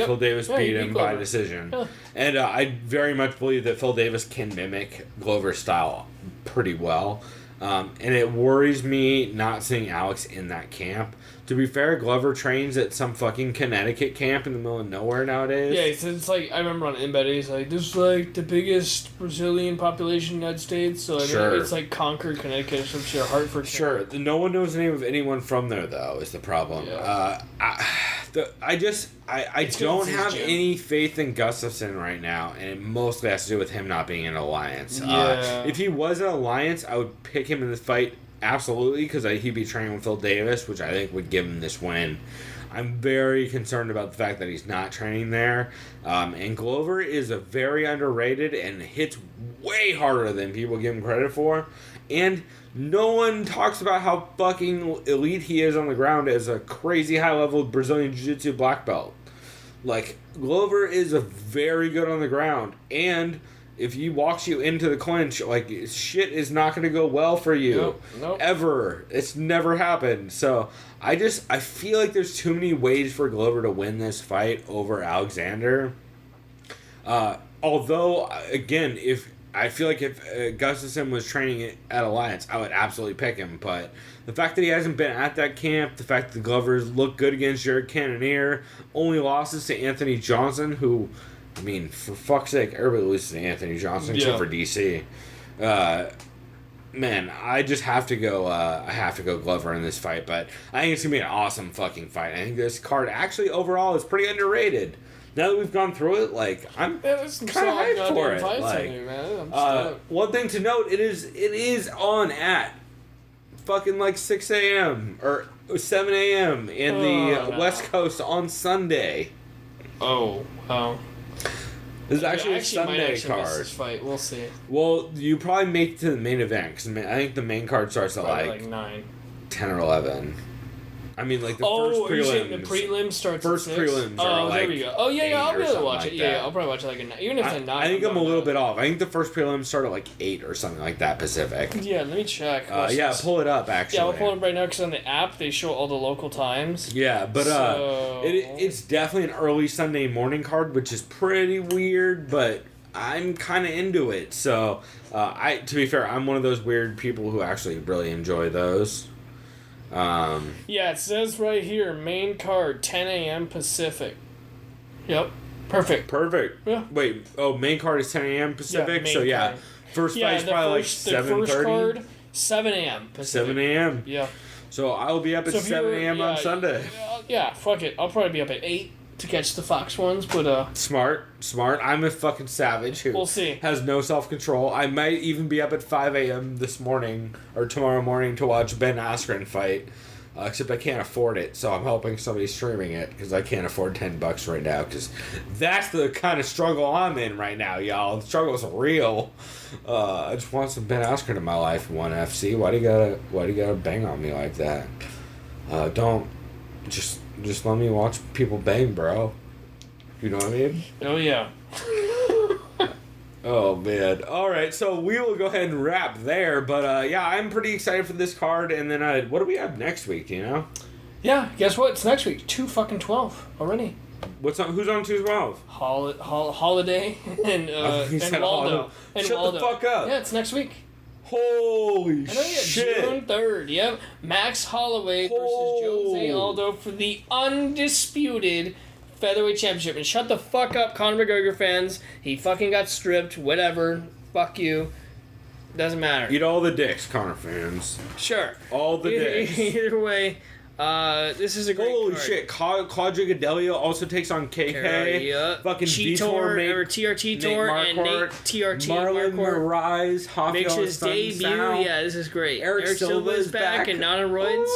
B: Phil Davis beat him by decision, and I very much believe that Phil Davis can mimic Glover's style pretty well. And it worries me not seeing Alex in that camp. To be fair, Glover trains at some fucking Connecticut camp in the middle of nowhere nowadays.
C: Yeah, it's I remember on Embed, he's like, this is the biggest Brazilian population in the United States. So it's Concord, Connecticut, or some shit, Hartford.
B: Sure. No one knows the name of anyone from there, though, is the problem.
C: Yeah.
B: I don't have any faith in Gustafsson right now, and it mostly has to do with him not being in Alliance.
C: Yeah.
B: If he was in Alliance, I would pick him in this fight absolutely, because he'd be training with Phil Davis, which I think would give him this win. I'm very concerned about the fact that he's not training there. And Glover is a very underrated and hits way harder than people give him credit for. And no one talks about how fucking elite he is on the ground as a crazy high-level Brazilian Jiu-Jitsu black belt. Glover is very good on the ground, and if he walks you into the clinch, shit is not going to go well for you.
C: Nope.
B: Ever. It's never happened. So, I feel like there's too many ways for Glover to win this fight over Alexander. Although, again, if Gustafsson was training at Alliance, I would absolutely pick him. But the fact that he hasn't been at that camp, the fact that the Glovers look good against Jared Cannonier, only losses to Anthony Johnson, who... I mean, for fuck's sake, everybody loses to Anthony Johnson except for DC. man, I just have to go. I have to go Glover in this fight, but I think it's gonna be an awesome fucking fight. I think this card actually overall is pretty underrated. Now that we've gone through it, like I'm kind of hyped for it. Like, one thing to note, it is on at fucking like 6 a.m. or 7 a.m. in the West Coast on Sunday.
C: Oh, wow.
B: This is actually a Sunday card.
C: Miss this fight. We'll see.
B: Well, you probably make it to the main event because I think the main card starts at like
C: 9,
B: 10 or 11. I mean, like the first prelims.
C: The prelims starts
B: first
C: at 6?
B: prelims are like.
C: There we go. Oh yeah, I'll be able to watch it.
B: Like
C: Yeah, I'll probably watch it like a 9. Even if it's 9.
B: I think I'm a little bit off. I think the first prelims start at like 8 or something like that Pacific.
C: Yeah, let me check.
B: Yeah, pull it up actually.
C: Yeah, I'll pull it up right now because on the app they show all the local times.
B: Yeah, but it's definitely an early Sunday morning card, which is pretty weird, but I'm kind of into it. So, to be fair, I'm one of those weird people who actually really enjoy those.
C: Yeah, it says right here, main card, 10 a.m. Pacific. Yep. Perfect.
B: Yeah. Wait, main card is 10 a.m. Pacific?
C: Yeah,
B: so, yeah.
C: card.
B: First fight's probably like 7:30.
C: The first card, 7 a.m. Pacific.
B: 7 a.m.
C: Yeah.
B: So, I'll be up at 7 a.m. on Sunday.
C: Yeah, fuck it. I'll probably be up at 8 to catch the Fox ones, but
B: Smart. I'm a fucking savage who
C: we'll see.
B: Has no self-control. I might even be up at 5 a.m. this morning or tomorrow morning to watch Ben Askren fight, except I can't afford it, so I'm hoping somebody's streaming it because I can't afford $10 right now because that's the kind of struggle I'm in right now, y'all. The struggle's real. I just want some Ben Askren in my life in ONE FC. Why do you gotta bang on me like that? Don't just let me watch people bang, bro. You know what I mean?
C: Oh, yeah.
B: Oh, man. All right, so we will go ahead and wrap there. But, yeah, I'm pretty excited for this card. And then, what do we have next week, do you know?
C: Yeah, guess what? It's next week. 2-12 already.
B: Who's on 212?
C: Holiday and Waldo.
B: Shut the fuck up.
C: Yeah, it's next week.
B: Holy shit.
C: June 3rd, yep. Max Holloway versus Jose Aldo for the undisputed featherweight championship. And shut the fuck up, Conor McGregor fans. He fucking got stripped. Whatever. Fuck you. Doesn't matter.
B: Eat all the dicks, Conor fans.
C: Sure.
B: All the dicks.
C: Either way, this is a great
B: Holy
C: card.
B: shit. Claudia Gadelha also takes on KK. Fucking
C: Cheetor, or TRT Tour, and Nate TRT
B: Marlon
C: Marquardt.
B: Moraes,
C: Makes his debut. Yeah, this is great.
B: Eric Silva's back
C: and not on roids.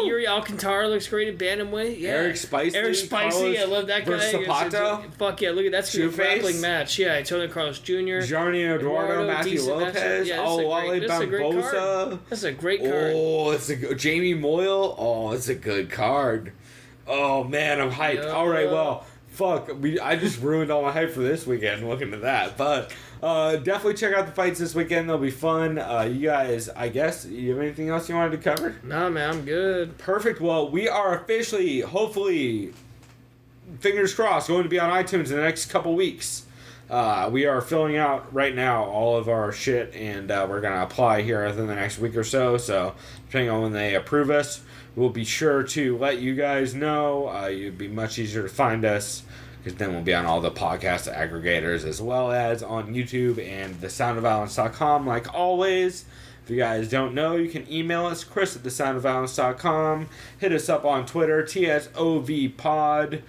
C: Youre Alcantara looks great at bantamweight. Yeah.
B: Eric Spicy.
C: I love that guy.
B: Zapato.
C: Fuck yeah, look at that's a grappling match. Yeah, Antonio Carlos Jr.
B: Johnny Eduardo, Matthew Lopez.
C: Wale
B: Bambosa.
C: That's a great card.
B: Oh, it's a good Jamie Moyle. Oh, it's a good card. Oh man, I'm hyped.
C: Yeah.
B: All right, well, fuck. I just ruined all my hype for this weekend looking at that, but. Definitely check out the fights this weekend. They'll be fun. You guys, I guess, you have anything else you wanted to cover?
C: Nah, man, I'm good.
B: Perfect. Well, we are officially, hopefully, fingers crossed, going to be on iTunes in the next couple weeks. We are filling out right now all of our shit, and we're going to apply here within the next week or so. So, depending on when they approve us, we'll be sure to let you guys know. It'd be much easier to find us. Because then we'll be on all the podcast aggregators as well as on YouTube and thesoundofviolence.com like always. If you guys don't know, you can email us, Chris at thesoundofviolence.com. Hit us up on Twitter, TSOVpod.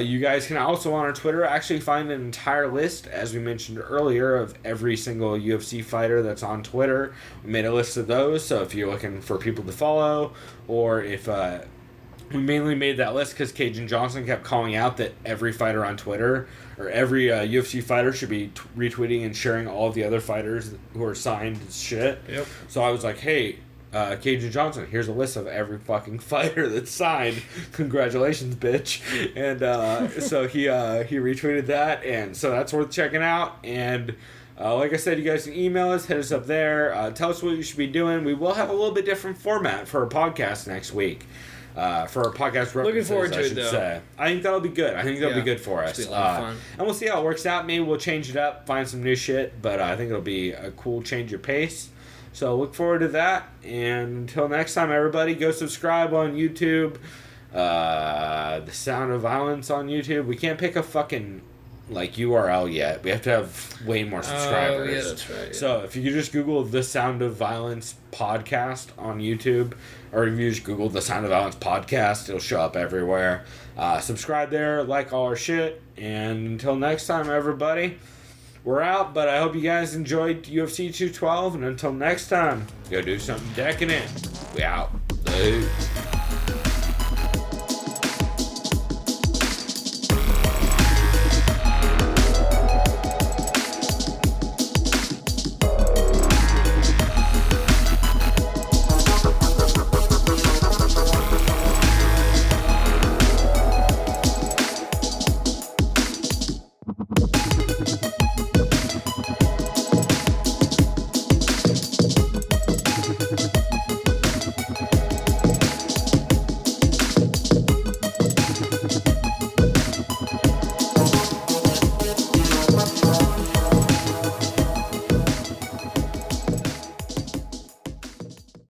B: You guys can also on our Twitter actually find an entire list, as we mentioned earlier, of every single UFC fighter that's on Twitter. We made a list of those, so if you're looking for people to follow, or if... we mainly made that list because Cajun Johnson kept calling out that every fighter on Twitter or every UFC fighter should be retweeting and sharing all of the other fighters who are signed and shit.
C: Yep.
B: So I was like, hey, Cajun Johnson, here's a list of every fucking fighter that's signed. Congratulations, bitch. And so he retweeted that, and so that's worth checking out. And like I said, you guys can email us, hit us up there, tell us what you should be doing. We will have a little bit different format for our podcast next week. For our podcast references,
C: looking forward to
B: I
C: it,
B: should
C: though.
B: say. I think that'll be good. I think that'll be good for us.
C: It'll be a lot of fun.
B: And we'll see how it works out. Maybe we'll change it up, find some new shit, but I think it'll be a cool change of pace. So look forward to that. And until next time, everybody, go subscribe on YouTube. The Sound of Violence on YouTube. We can't pick a fucking like URL yet. We have to have way more subscribers.
C: Oh, yeah, that's right. Yeah.
B: So if you could just Google The Sound of Violence podcast on YouTube, or if you just Google The Sound of Violence podcast, it'll show up everywhere. Subscribe there, like all our shit, and until next time, everybody, we're out. But I hope you guys enjoyed UFC 212, and until next time, go do something decadent. We out. Peace.